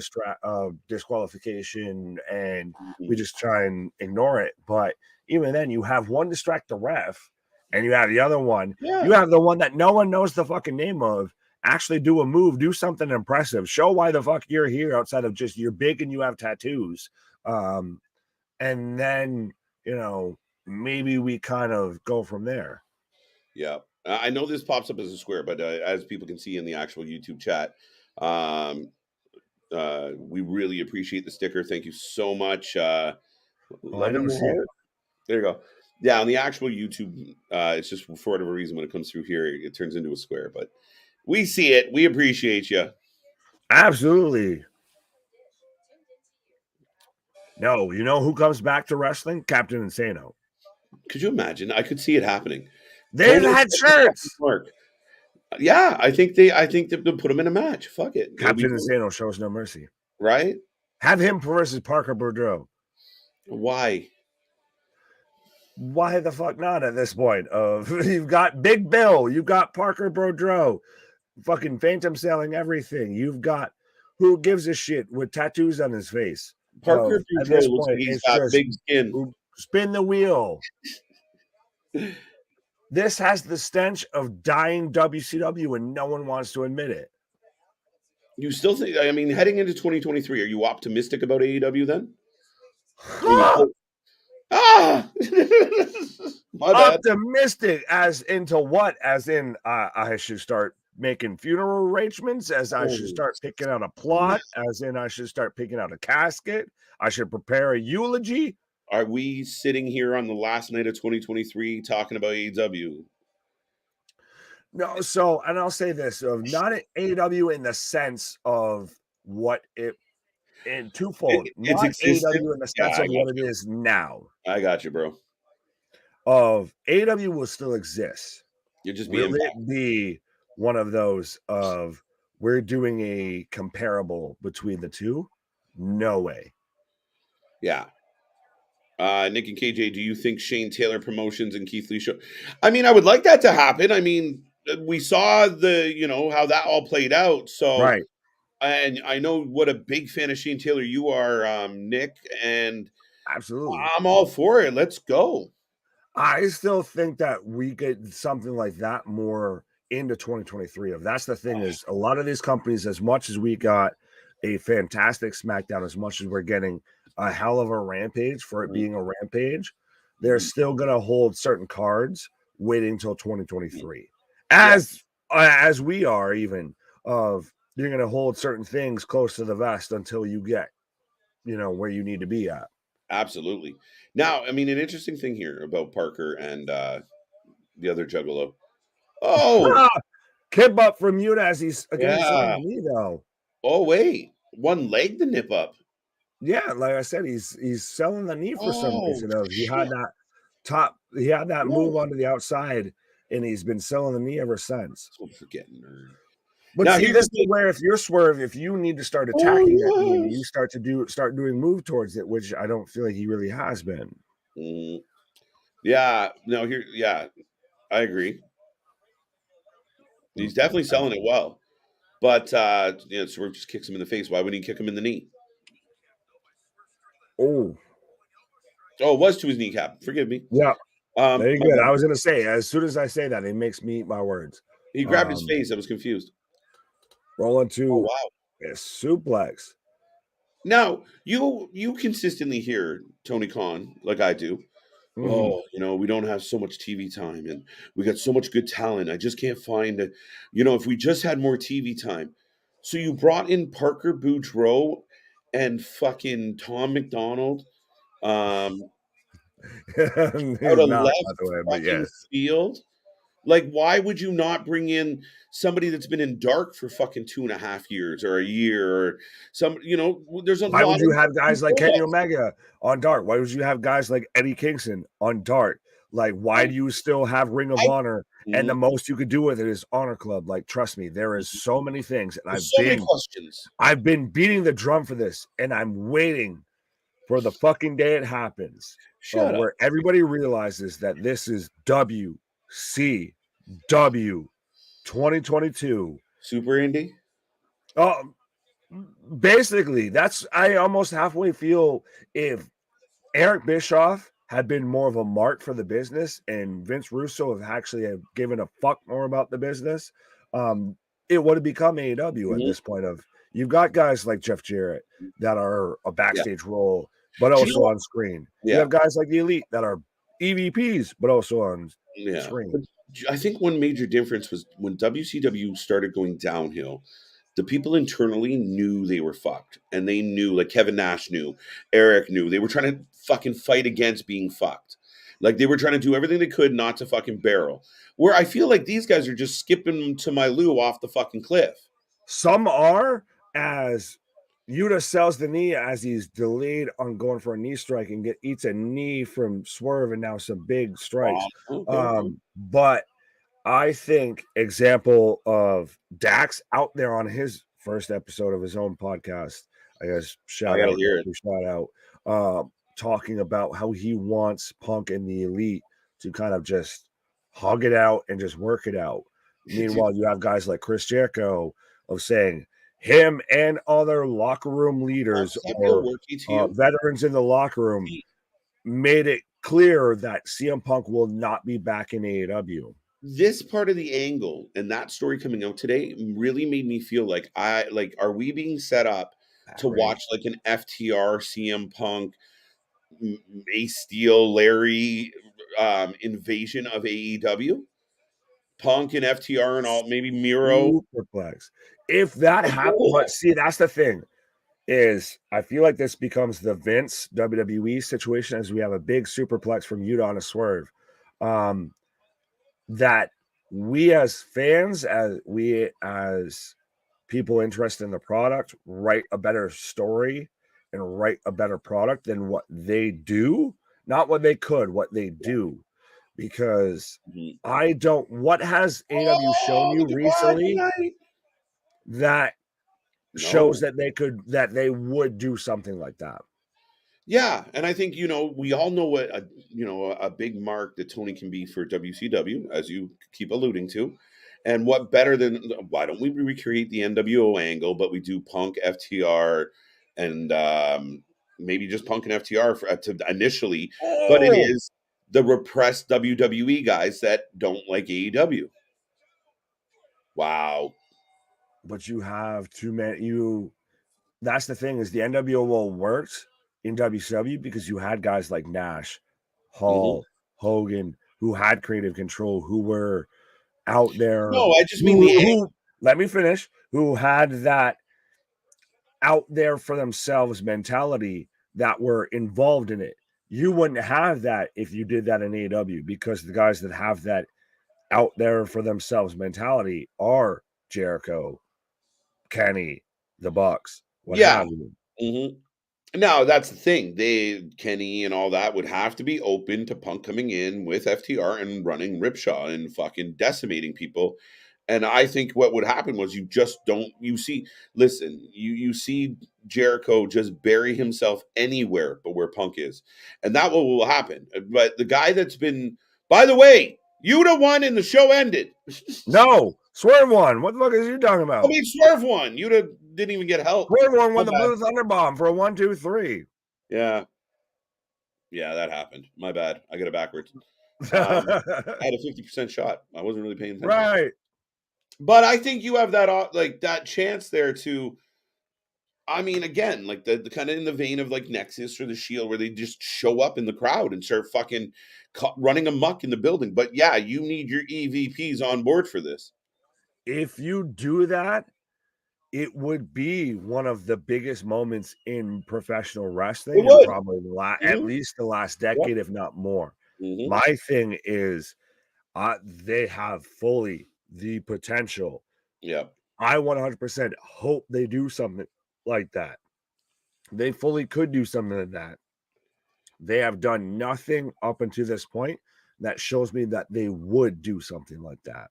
a disqualification, and we just try and ignore it. But even then, you have one distract the ref, and you have the other one. Yeah. You have the one that no one knows the fucking name of. Actually do a move, do something impressive, show why the fuck you're here outside of just you're big and you have tattoos. And then, maybe we kind of go from there. Yeah. I know this pops up as a square, but as people can see in the actual YouTube chat, we really appreciate the sticker. Thank you so much. I don't see it. There you go. Yeah, on the actual YouTube, it's just for whatever reason when it comes through here, it turns into a square, but we see it. We appreciate you. Absolutely. No, you know who comes back to wrestling? Captain Insano. Could you imagine? I could see it happening. They've had shirts. Mark. Yeah, I think they'll put him in a match. Fuck it. Captain Insano shows no mercy. Right? Have him versus Parker Boudreaux. Why? Why the fuck not at this point? You've got Big Bill, you've got Parker Boudreaux, fucking Phantom selling everything. You've got who gives a shit with tattoos on his face. Parker Boudreaux looks like he's got big skin. Spin the wheel. This has the stench of dying WCW, and no one wants to admit it. You still think? I mean, heading into 2023, are you optimistic about AEW then? Optimistic as into what? As in, I should start making funeral arrangements, as I should start picking out a plot, as in I should start picking out a casket, I should prepare a eulogy. Are we sitting here on the last night of 2023 talking about AEW? No, so, and I'll say this, not at AEW in the sense of what it, in twofold, not AEW in the sense of what it is now. I got you, bro. Of AEW will still exist. You're just will it be one of those of we're doing a comparable between the two? No way. Yeah. Nick and KJ, do you think Shane Taylor Promotions and Keith Lee show? I mean, I would like that to happen. I mean, we saw how that all played out. So, right. And I know what a big fan of Shane Taylor you are, Nick, and absolutely, I'm all for it. Let's go. I still think that we get something like that more into 2023. That's the thing is a lot of these companies, as much as we got a fantastic SmackDown, as much as we're getting a hell of a Rampage for it being a Rampage, they're still going to hold certain cards waiting until 2023. As we are even of you're going to hold certain things close to the vest until you get, where you need to be at. Absolutely. Now, I mean, an interesting thing here about Parker and the other Juggalo. Oh, kip up from Muta as he's against me though. Oh wait, one leg to nip up. Yeah, like I said, he's selling the knee for some reason. He had that move onto the outside, and he's been selling the knee ever since. So forgetting nerd. But now, see, this is where if you're Swerve, if you need to start attacking that knee, you start doing move towards it, which I don't feel like he really has been. Yeah, no, I agree. He's definitely selling it well, but Swerve just kicks him in the face. Why wouldn't he kick him in the knee? Oh, it was to his kneecap. Forgive me. Yeah, very good. I was going to say, as soon as I say that, it makes me eat my words. He grabbed his face. I was confused. Rolling to a suplex. Now, you consistently hear Tony Khan, like I do. Mm-hmm. We don't have so much TV time, and we got so much good talent. I just can't find if we just had more TV time. So you brought in Parker Boudreaux and fucking Tom McDonald out of left field. Like, why would you not bring in somebody that's been in dark for fucking 2.5 years or a year or there's a lot. Why would you have guys like Kenny Omega on dark? Why would you have guys like Eddie Kingston on dark? Like, why do you still have Ring of Honor? And the most you could do with it is Honor Club. Like, trust me, there is so many things. And I've been beating the drum for this, and I'm waiting for the fucking day it happens. Where everybody realizes that this is WCW 2022 Super Indie. Basically, I almost halfway feel if Eric Bischoff had been more of a mark for the business and Vince Russo have given a fuck more about the business, it would have become AEW at this point. You've got guys like Jeff Jarrett that are a backstage role, but also on screen. You have guys like the Elite that are EVPs, but also on screen. I think one major difference was when WCW started going downhill, the people internally knew they were fucked. And they knew, like Kevin Nash knew, Eric knew. They were trying to fucking fight against being fucked. Like, they were trying to do everything they could not to fucking barrel. Where I feel like these guys are just skipping to my Lou off the fucking cliff. Some are, as Yuta sells the knee as he's delayed on going for a knee strike and eats a knee from Swerve and now some big strikes. But I think example of Dax out there on his first episode of his own podcast, I guess shout out, talking about how he wants Punk and the Elite to kind of just hug it out and just work it out. Meanwhile, you have guys like Chris Jericho of saying him and other locker room leaders or veterans in the locker room made it clear that CM Punk will not be back in AEW. This part of the angle and that story coming out today really made me feel like are we being set up to watch like an FTR, CM Punk, Ace Steel, Larry invasion of AEW? Punk and FTR and all, maybe Miro. Superplex. If that happens, but see, that's the thing. Is I feel like this becomes the Vince WWE situation as we have a big superplex from Yuta on a Swerve. That we as fans, as people interested in the product, write a better story and write a better product than what they do, not what they could, what they do. Because what has AEW shown you recently that shows that they would do something like that? Yeah, and I think we all know what a big mark that Tony can be for WCW, as you keep alluding to, and what better than why don't we recreate the NWO angle, but we do Punk, FTR, and maybe just Punk and FTR to initially, but it is the repressed WWE guys that don't like AEW. Wow, but you have too many. That's the thing is the NWO worked in WCW because you had guys like Nash, Hall, Hogan, who had creative control, who were out there. No, I just mean let me finish. Who had that out there for themselves mentality that were involved in it. You wouldn't have that if you did that in AEW because the guys that have that out there for themselves mentality are Jericho, Kenny, the Bucks. What have you. Now that's the thing. Kenny and all that would have to be open to Punk coming in with FTR and running Ripshaw and fucking decimating people. And I think what would happen was you see Jericho just bury himself anywhere but where Punk is. And that will happen. But the guy that's been, by the way, Yuta won and the show ended. No, Swerve won. What the fuck is you talking about? I mean, Swerve won. Yuta didn't even get help. Swerve won the Blue Thunder Bomb for a 1, 2, 3. Yeah. Yeah, that happened. My bad. I got it backwards. I had a 50% shot. I wasn't really paying attention. Right. But I think you have that chance there to, I mean, again, like the kind of in the vein of like Nexus or the Shield where they just show up in the crowd and start fucking running amok in the building. But yeah, you need your EVPs on board for this. If you do that, it would be one of the biggest moments in professional wrestling and probably at least the last decade, if not more. My thing is they have fully the potential. Yeah. I 100% hope they do something like that. They fully could do something like that. They have done nothing up until this point that shows me that they would do something like that.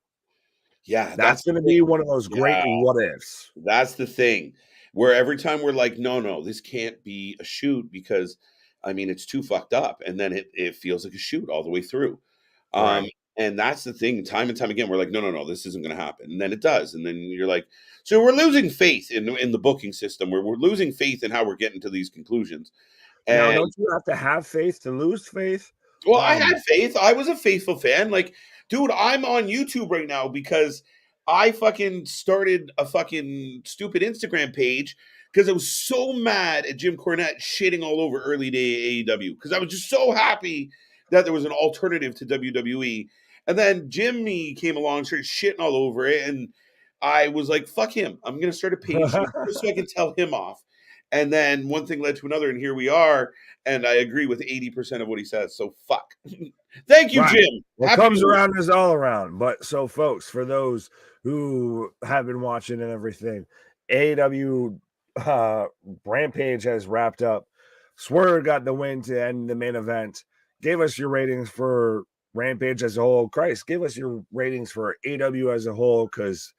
Yeah, that's going to be one of those great what ifs. That's the thing where every time we're like, no, this can't be a shoot because, I mean, it's too fucked up. And then it feels like a shoot all the way through. Right. And that's the thing. Time and time again, we're like, no, this isn't going to happen. And then it does. And then you're like, so we're losing faith in the booking system. We're losing faith in how we're getting to these conclusions. And now, don't you have to have faith to lose faith? Well, I had faith. I was a faithful fan. Like, dude, I'm on YouTube right now because I fucking started a fucking stupid Instagram page because I was so mad at Jim Cornette shitting all over early day AEW because I was just so happy that there was an alternative to WWE. And then Jimmy came along, started shitting all over it, and I was like, fuck him. I'm going to start a page so I can tell him off. And then one thing led to another, and here we are. And I agree with 80% of what he says. So fuck. Thank you, Jim. What comes around is all around. But so, folks, for those who have been watching and everything, AEW Rampage has wrapped up. Swerve got the win to end the main event. Gave us your ratings for Rampage as a whole. Christ, give us your ratings for AEW as a whole, because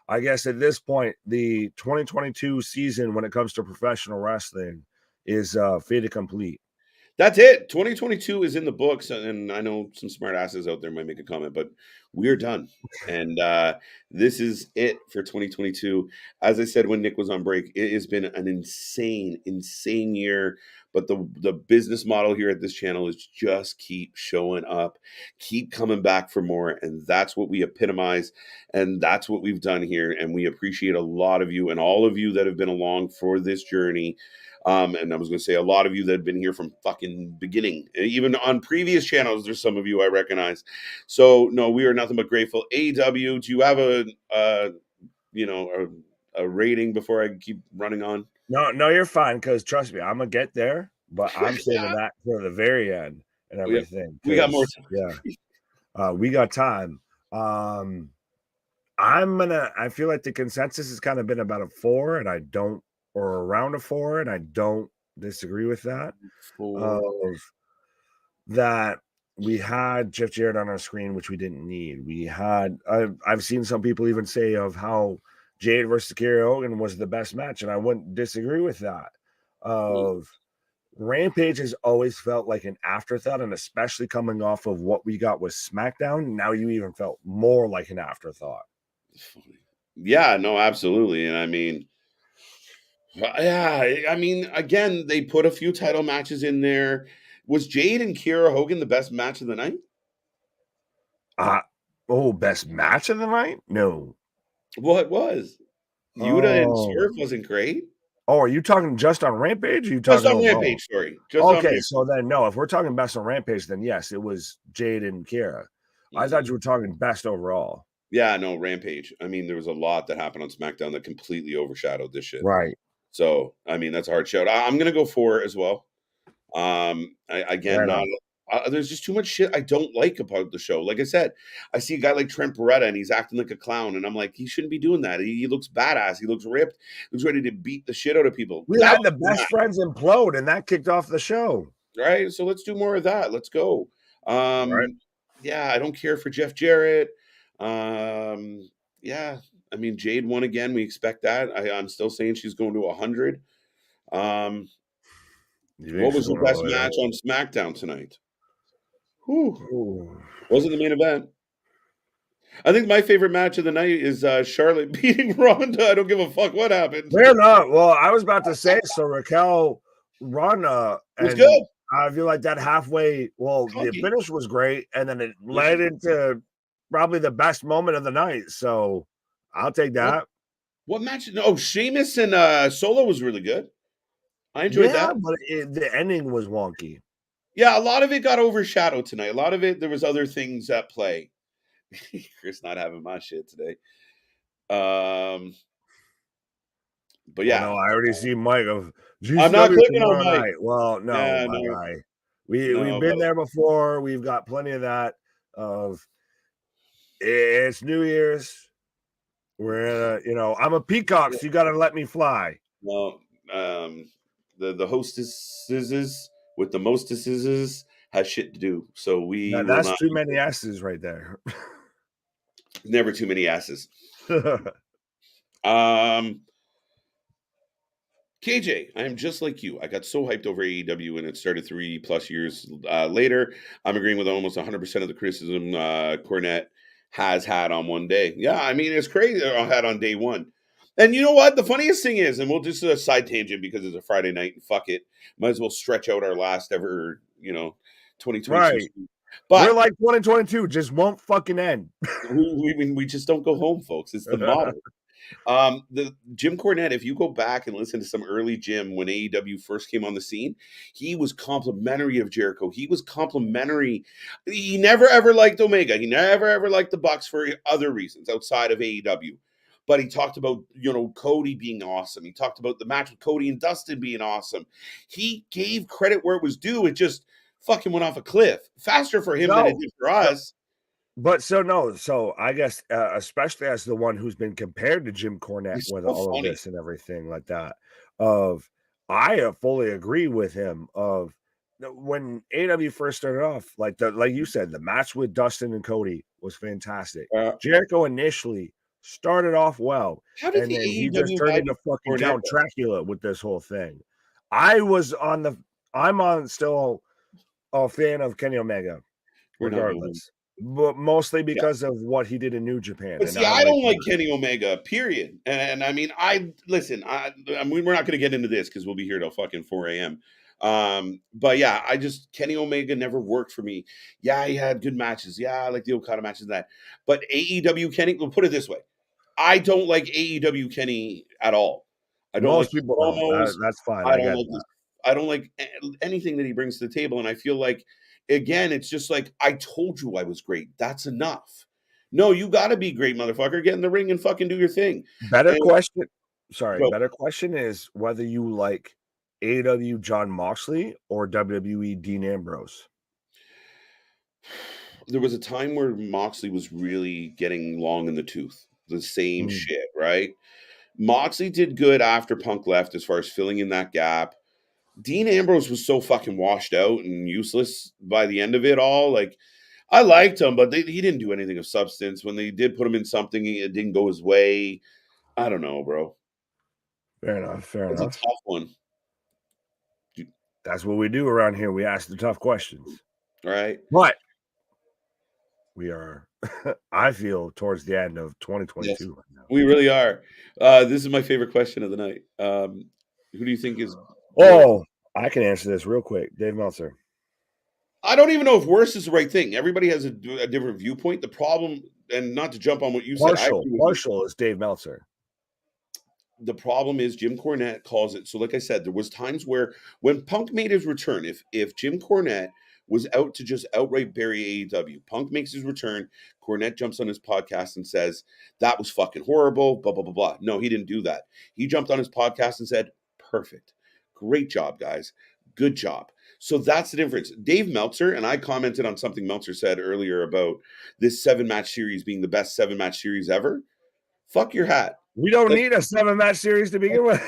I guess at this point, the 2022 season when it comes to professional wrestling is fait complete. That's it. 2022 is in the books, and I know some smart asses out there might make a comment, but we're done. And this is it for 2022. As I said when Nick was on break, it has been an insane year. But the business model here at this channel is just keep showing up, keep coming back for more, and that's what we epitomize, and that's what we've done here. And we appreciate a lot of you and all of you that have been along for this journey. And I was going to say a lot of you that have been here from fucking beginning, even on previous channels. There's some of you I recognize. So no, we are nothing but grateful. AEW, do you have a rating before I keep running on? No, you're fine, because trust me, I'm gonna get there, but I'm saving that for the very end and everything. We got more time. Yeah, we got time. I feel like the consensus has kind of been about a 4, or around a 4, and I don't disagree with that. That we had Jeff Jarrett on our screen, which we didn't need. We had I've seen some people even say of how Jade versus Kerry Hogan was the best match, and I wouldn't disagree with that. Rampage has always felt like an afterthought, and especially coming off of what we got with SmackDown, now you even felt more like an afterthought. Yeah, no, absolutely. And I mean, again, they put a few title matches in there. Was Jade and Kiera Hogan the best match of the night? Best match of the night? No. Well, it was. Yuta and Swerve wasn't great. Oh, are you talking just on Rampage? Or are you just talking on Rampage? Sorry. So then no. If we're talking best on Rampage, then yes, it was Jade and Kiera. I thought you were talking best overall. Yeah, no, Rampage. I mean, there was a lot that happened on SmackDown that completely overshadowed this shit. Right. So, I mean, that's a hard shout. I'm gonna go 4 as well. There's just too much shit I don't like about the show. Like I said, I see a guy like Trent Beretta and he's acting like a clown, and I'm like, he shouldn't be doing that. He looks badass. He looks ripped. He looks ready to beat the shit out of people. We had the best friends implode, and that kicked off the show. Right. So let's do more of that. Let's go. Right. Yeah, I don't care for Jeff Jarrett. Yeah, I mean, Jade won again. We expect that. I'm still saying she's going to 100. What was the best match on SmackDown tonight? Wasn't the main event. I think my favorite match of the night is Charlotte beating Ronda. I don't give a fuck what happened. Fair enough. Well, I was about to say, so Raquel, Ronda, was good. I feel like that halfway, the finish was great, and then it led into probably the best moment of the night. So I'll take that. What match? Oh, Sheamus and Solo was really good. I enjoyed that. But the ending was wonky. Yeah, a lot of it got overshadowed tonight. A lot of it, there was other things at play. Chris not having my shit today. But yeah. No, I already see Mike of GCW. I'm not clicking on Mike. Night. Well, no. We've been there before. We've got plenty of that. It's New Year's. We're I'm a peacock, so you got to let me fly. Well, the hostesses with the mostesses has shit to do. So that's too many asses right there. Never too many asses. KJ, I am just like you. I got so hyped over AEW and it started 3+ years later. I'm agreeing with almost 100% of the criticism Cornette has had on one day. Yeah, I mean, it's crazy. I had on day one. And you know what? The funniest thing is, and we'll just a side tangent because it's a Friday night and fuck it. Might as well stretch out our last ever, 2022. Right. But we're like 2022, just won't fucking end. we just don't go home, folks. It's the motto. The Jim Cornette, if you go back and listen to some early Jim when AEW first came on the scene, he was complimentary of Jericho. He was complimentary. He never ever liked Omega. He never ever liked the Bucks for other reasons outside of AEW. But he talked about, Cody being awesome. He talked about the match with Cody and Dustin being awesome. He gave credit where it was due. It just fucking went off a cliff faster for him than it did for us. But so I guess, especially as the one who's been compared to Jim Cornette with all of this and everything like that, I fully agree with him of when AEW first started off, like you said, the match with Dustin and Cody was fantastic. Jericho initially started off well, and then he just turned into fucking Count Dracula with this whole thing. I'm still a fan of Kenny Omega, regardless, but mostly because of what he did in New Japan. But see, I don't like Kenny Omega, period. And I mean, we're not going to get into this because we'll be here till fucking 4 a.m. But yeah, Kenny Omega never worked for me. Yeah, he had good matches. Yeah, I like the Okada matches and that. But AEW Kenny, we'll put it this way. I don't like AEW Kenny at all. I don't Most people don't. That's fine. I don't like anything that he brings to the table. And I feel like, again, it's just like, I told you I was great. That's enough. No, you got to be great, motherfucker. Get in the ring and fucking do your thing. Better question is whether you like AEW Jon Moxley or WWE Dean Ambrose. There was a time where Moxley was really getting long in the tooth. The same shit, right? Moxley did good after Punk left as far as filling in that gap. Dean Ambrose was so fucking washed out and useless by the end of it all. Like, I liked him, but he didn't do anything of substance. When they did put him in something, it didn't go his way. I don't know, bro. Fair enough. It's a tough one. That's what we do around here. We ask the tough questions. Right. But we are, I feel, towards the end of 2022 yes, right now. We really are. This is my favorite question of the night. Who do you think is... Oh, I can answer this real quick. Dave Meltzer. I don't even know if worse is the right thing. Everybody has a different viewpoint. The problem, and not to jump on what you said. Marshall is Dave Meltzer. The problem is Jim Cornette calls it. So like I said, there was times where when Punk made his return, if Jim Cornette was out to just outright bury AEW, Punk makes his return, Cornette jumps on his podcast and says, that was fucking horrible, blah, blah, blah, blah. No, he didn't do that. He jumped on his podcast and said, perfect. Great job, guys. Good job. So that's the difference. Dave Meltzer, and I commented on something Meltzer said earlier about this 7-match series being the best 7-match series ever. Fuck your hat. We don't need a 7-match series to begin with.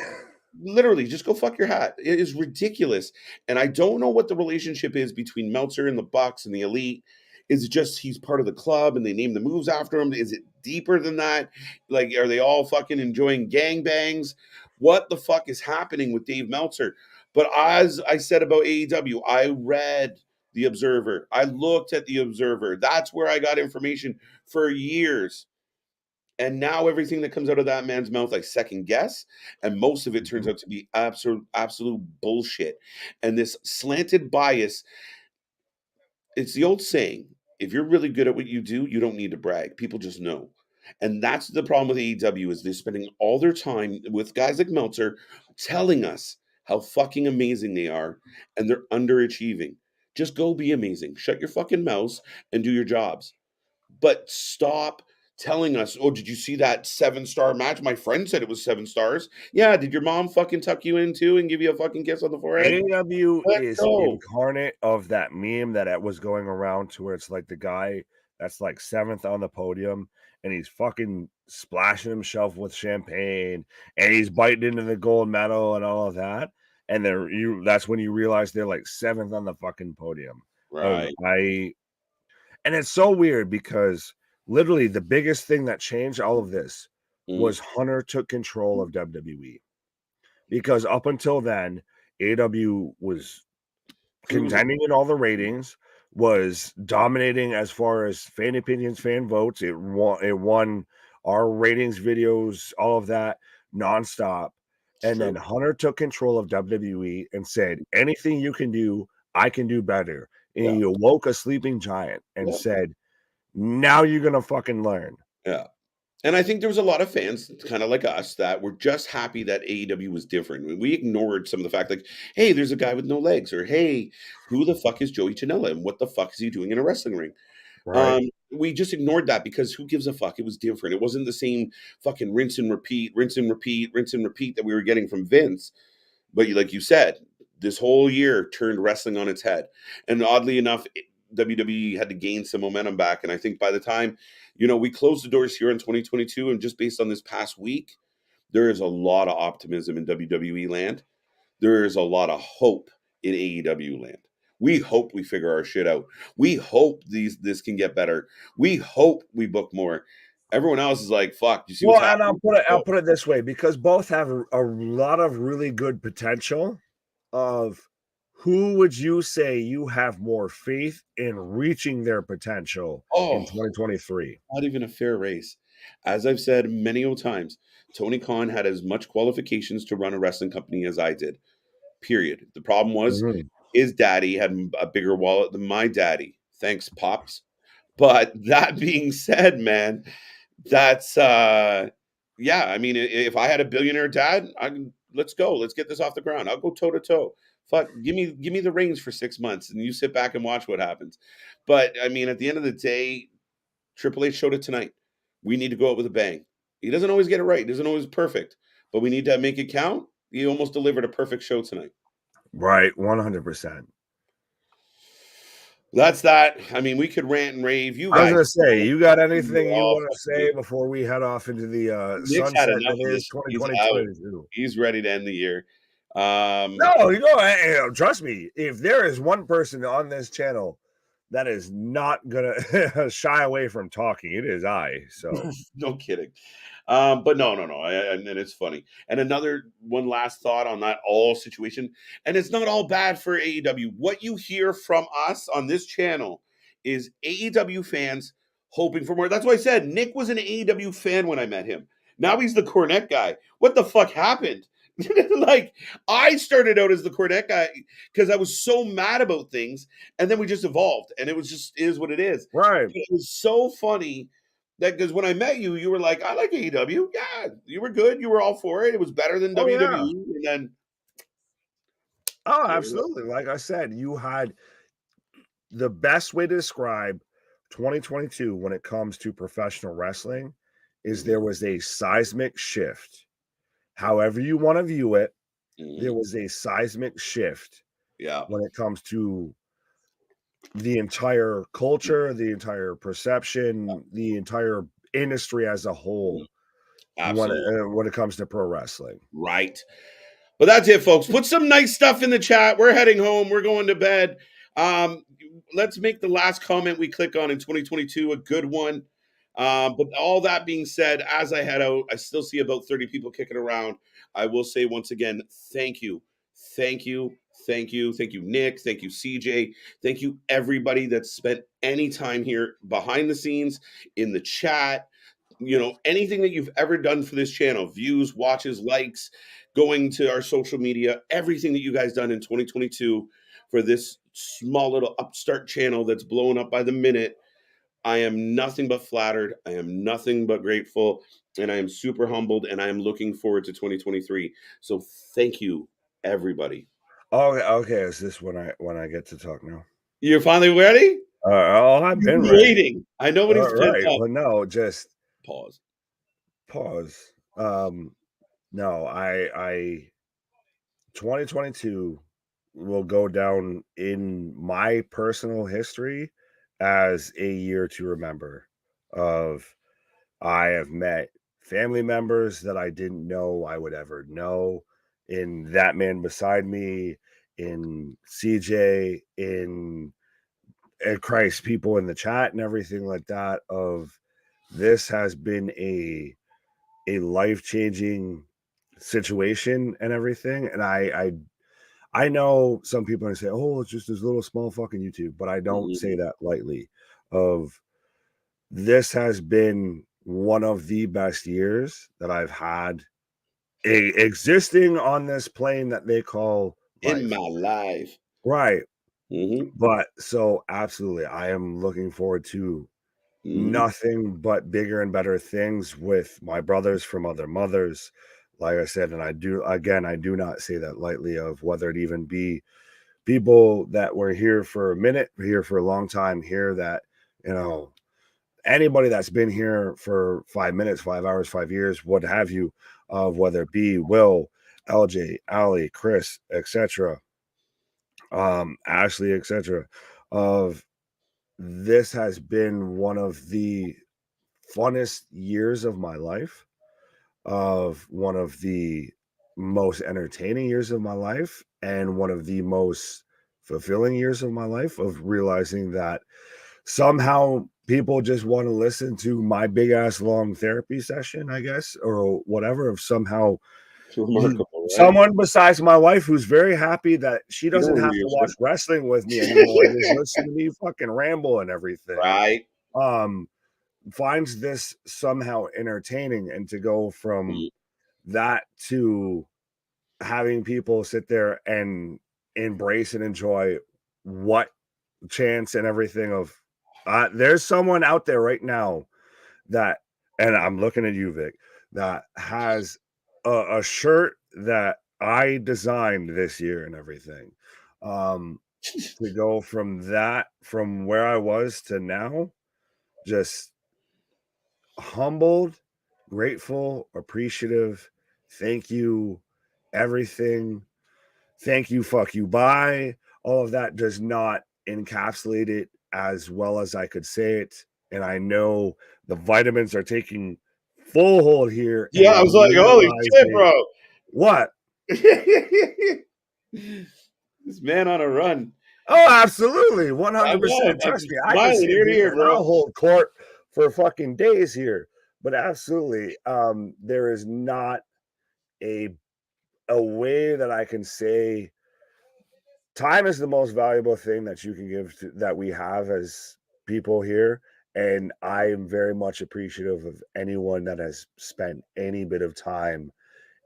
Literally, just go fuck your hat. It is ridiculous. And I don't know what the relationship is between Meltzer and the Bucks and the Elite. Is it just he's part of the club and they name the moves after him? Is it deeper than that? Like, are they all fucking enjoying gangbangs? What the fuck is happening with Dave Meltzer? But as I said about AEW, I read The Observer. I looked at The Observer. That's where I got information for years. And now everything that comes out of that man's mouth, I second guess. And most of it turns out to be absolute bullshit. And this slanted bias, it's the old saying, if you're really good at what you do, you don't need to brag. People just know. And that's the problem with AEW is they're spending all their time with guys like Meltzer telling us how fucking amazing they are. And they're underachieving. Just go be amazing. Shut your fucking mouths and do your jobs. But stop telling us, oh, did you see that 7-star match? My friend said it was 7 stars. Yeah, did your mom fucking tuck you in too and give you a fucking kiss on the forehead? AEW is incarnate of that meme that was going around to where it's like the guy that's like 7th on the podium and he's fucking splashing himself with champagne and he's biting into the gold medal and all of that. And that's when you realize they're like 7th on the fucking podium. Right. And it's so weird because literally the biggest thing that changed all of this was Hunter took control of WWE. Because up until then, AEW was contending in all the ratings, was dominating as far as fan opinions, fan votes. It won our ratings, videos, all of that nonstop. And then Hunter took control of WWE and said, anything you can do, I can do better. And he awoke a sleeping giant and said, now you're going to fucking learn. Yeah. And I think there was a lot of fans, kind of like us, that were just happy that AEW was different. We ignored some of the fact, like, hey, there's a guy with no legs, or hey, who the fuck is Joey Janela, and what the fuck is he doing in a wrestling ring? Right. We just ignored that because who gives a fuck? It was different. It wasn't the same fucking rinse and repeat that we were getting from Vince. But like you said, this whole year turned wrestling on its head. And oddly enough, WWE had to gain some momentum back. And I think by the time, we closed the doors here in 2022, and just based on this past week, There is a lot of optimism in WWE land. There is a lot of hope in AEW land. We hope we figure our shit out. We hope this can get better. We hope we book more. Everyone else is like, fuck, you see what's happening? And I'll put it this way, because both have a lot of really good potential. Of who would you say you have more faith in reaching their potential in 2023? Not even a fair race. As I've said many times, Tony Khan had as much qualifications to run a wrestling company as I did. Period. The problem was his daddy had a bigger wallet than my daddy. Thanks, Pops. But that being said, man, that's yeah. I mean, if I had a billionaire dad, let's go. Let's get this off the ground. I'll go toe to toe. Fuck, give me the reins for 6 months, and you sit back and watch what happens. But I mean, at the end of the day, Triple H showed it tonight. We need to go out with a bang. He doesn't always get it right. He doesn't always perfect, but we need to make it count. He almost delivered a perfect show tonight. Right, 100%. That's that. I mean, we could rant and rave. You guys, I was gonna say, you got anything you want to say before we head off into the sunset that is 2022? He's ready to end the year. No, you know, trust me. If there is one person on this channel that is not gonna shy away from talking, it is I. So no kidding. But no, and it's funny. And one last thought on that all situation, and it's not all bad for AEW. What you hear from us on this channel is AEW fans hoping for more. That's why I said Nick was an AEW fan when I met him. Now he's the Cornette guy. What the fuck happened? Like, I started out as the Cornette guy because I was so mad about things, and then we just evolved, and it was just is what it is. Right. It was so funny that because when I met you, you were like, I like AEW. Yeah, you were good. You were all for it. It was better than WWE. Yeah. And then absolutely. Like I said, you had the best way to describe 2022 when it comes to professional wrestling is there was a seismic shift. However you want to view it, there was a seismic shift. Yeah. When it comes to the entire culture, the entire perception, the entire industry as a whole. When it comes to pro wrestling. Right. But that's it, folks. Put some nice stuff in the chat. We're heading home. We're going to bed. Let's make the last comment we click on in 2022 a good one. But all that being said, as I head out, I still see about 30 people kicking around. I will say once again, thank you. Thank you. Thank you. Thank you, Nick. Thank you, CJ. Thank you, everybody that spent any time here behind the scenes, in the chat. You know, anything that you've ever done for this channel, views, watches, likes, going to our social media, everything that you guys done in 2022 for this small little upstart channel that's blowing up by the minute. I am nothing but flattered. I am nothing but grateful, and I am super humbled, and I am looking forward to 2023. So thank you, everybody. Okay. Is this when I get to talk now? You're finally ready? I've been waiting. I know when he's right, but no, just pause. No, I 2022 will go down in my personal history as a year to remember. I have met family members that I didn't know I would ever know, in that man beside me, in CJ, in Christ, people in the chat and everything like that. This has been a life-changing situation and everything. And I know some people are gonna say, oh, it's just this little small fucking YouTube, but I don't say that lightly. This has been one of the best years that I've had existing on this plane that they call life. In my life. Right. But so absolutely, I am looking forward to nothing but bigger and better things with my brothers from other mothers. Like I said, and I do not say that lightly, of whether it even be people that were here for a minute, here for a long time, here that, you know, anybody that's been here for 5 minutes, 5 hours, 5 years, what have you, of whether it be Will, LJ, Ali, Chris, etc., Ashley, etc., of this has been one of the funnest years of my life. of one of the most entertaining years of my life and one of the most fulfilling years of my life, of realizing that somehow people just want to listen to my big ass long therapy session, I guess, or whatever, of somehow remarkable, right? Someone besides my wife who's very happy that she doesn't have to watch wrestling with me anymore and just listen to me fucking ramble and everything. Right. Finds this somehow entertaining, and to go from that to having people sit there and embrace and enjoy what chance and everything of there's someone out there right now that, and I'm looking at you, Vic, that has a shirt that I designed this year and everything. To go from that, from where I was to now, just humbled, grateful, appreciative. Thank you, everything. Thank you, fuck you, bye. All of that does not encapsulate it as well as I could say it. And I know the vitamins are taking full hold here. Yeah, I was like, holy shit, bro. What? This man on a run. Oh, absolutely. 100%. Trust me. I can sit here and I'll hold court for fucking days here. But absolutely, there is not a way that I can say time is the most valuable thing that you can give to, that we have as people here. And I am very much appreciative of anyone that has spent any bit of time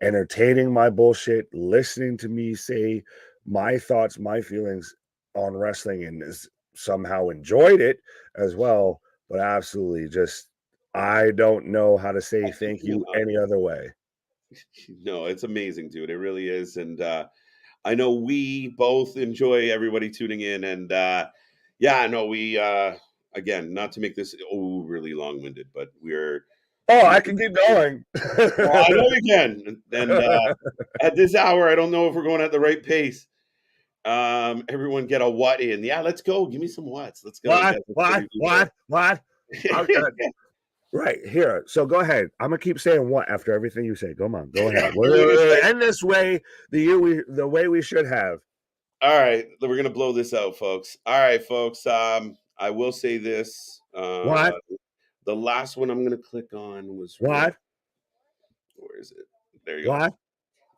entertaining my bullshit, listening to me say my thoughts, my feelings on wrestling, and has somehow enjoyed it as well. But absolutely, just I don't know how to say thank you any other way. No, it's amazing, dude. It really is. And I know we both enjoy everybody tuning in. And yeah, I know we again, not to make this really long-winded, but we're I can keep going. Well, I know you can. And at this hour, I don't know if we're going at the right pace. Everyone get a what in. Yeah, let's go. Give me some whats. Let's go. What? Right here. So go ahead. I'm gonna keep saying what after everything you say. Come on, go ahead. We're end this way, the way we should have. All right, we're gonna blow this out, folks. All right, folks. I will say this. What? The last one I'm gonna click on was what? Where is it? There you go.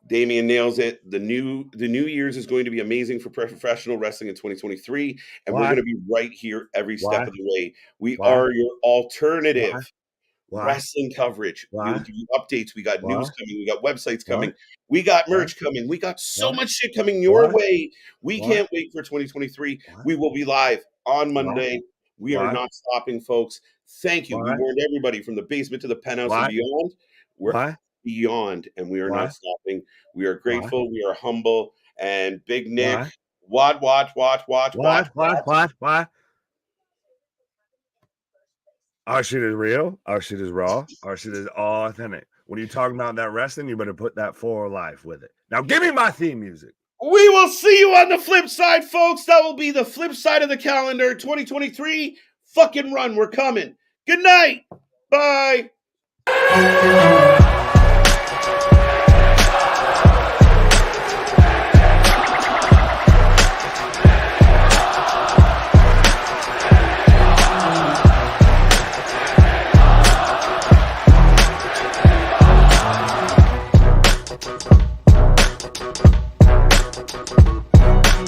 Damian nails it. The New Year's is going to be amazing for professional wrestling in 2023, and we're going to be right here every step of the way. We are your alternative wrestling coverage. We'll give you updates. We got news coming. We got websites coming. We got merch coming. We got so much shit coming your way. We can't wait for 2023. We will be live on Monday. We are not stopping, folks. Thank you. We warned everybody from the basement to the penthouse and beyond. We're beyond, and we are not stopping. We are grateful. We are humble. And Big Nick, watch. Our shit is real. Our shit is raw. Our shit is all authentic. When you're talking about that wrestling, you better put that for life with it. Now, give me my theme music. We will see you on the flip side, folks. That will be the flip side of the calendar. 2023, fucking run. We're coming. Good night. Bye.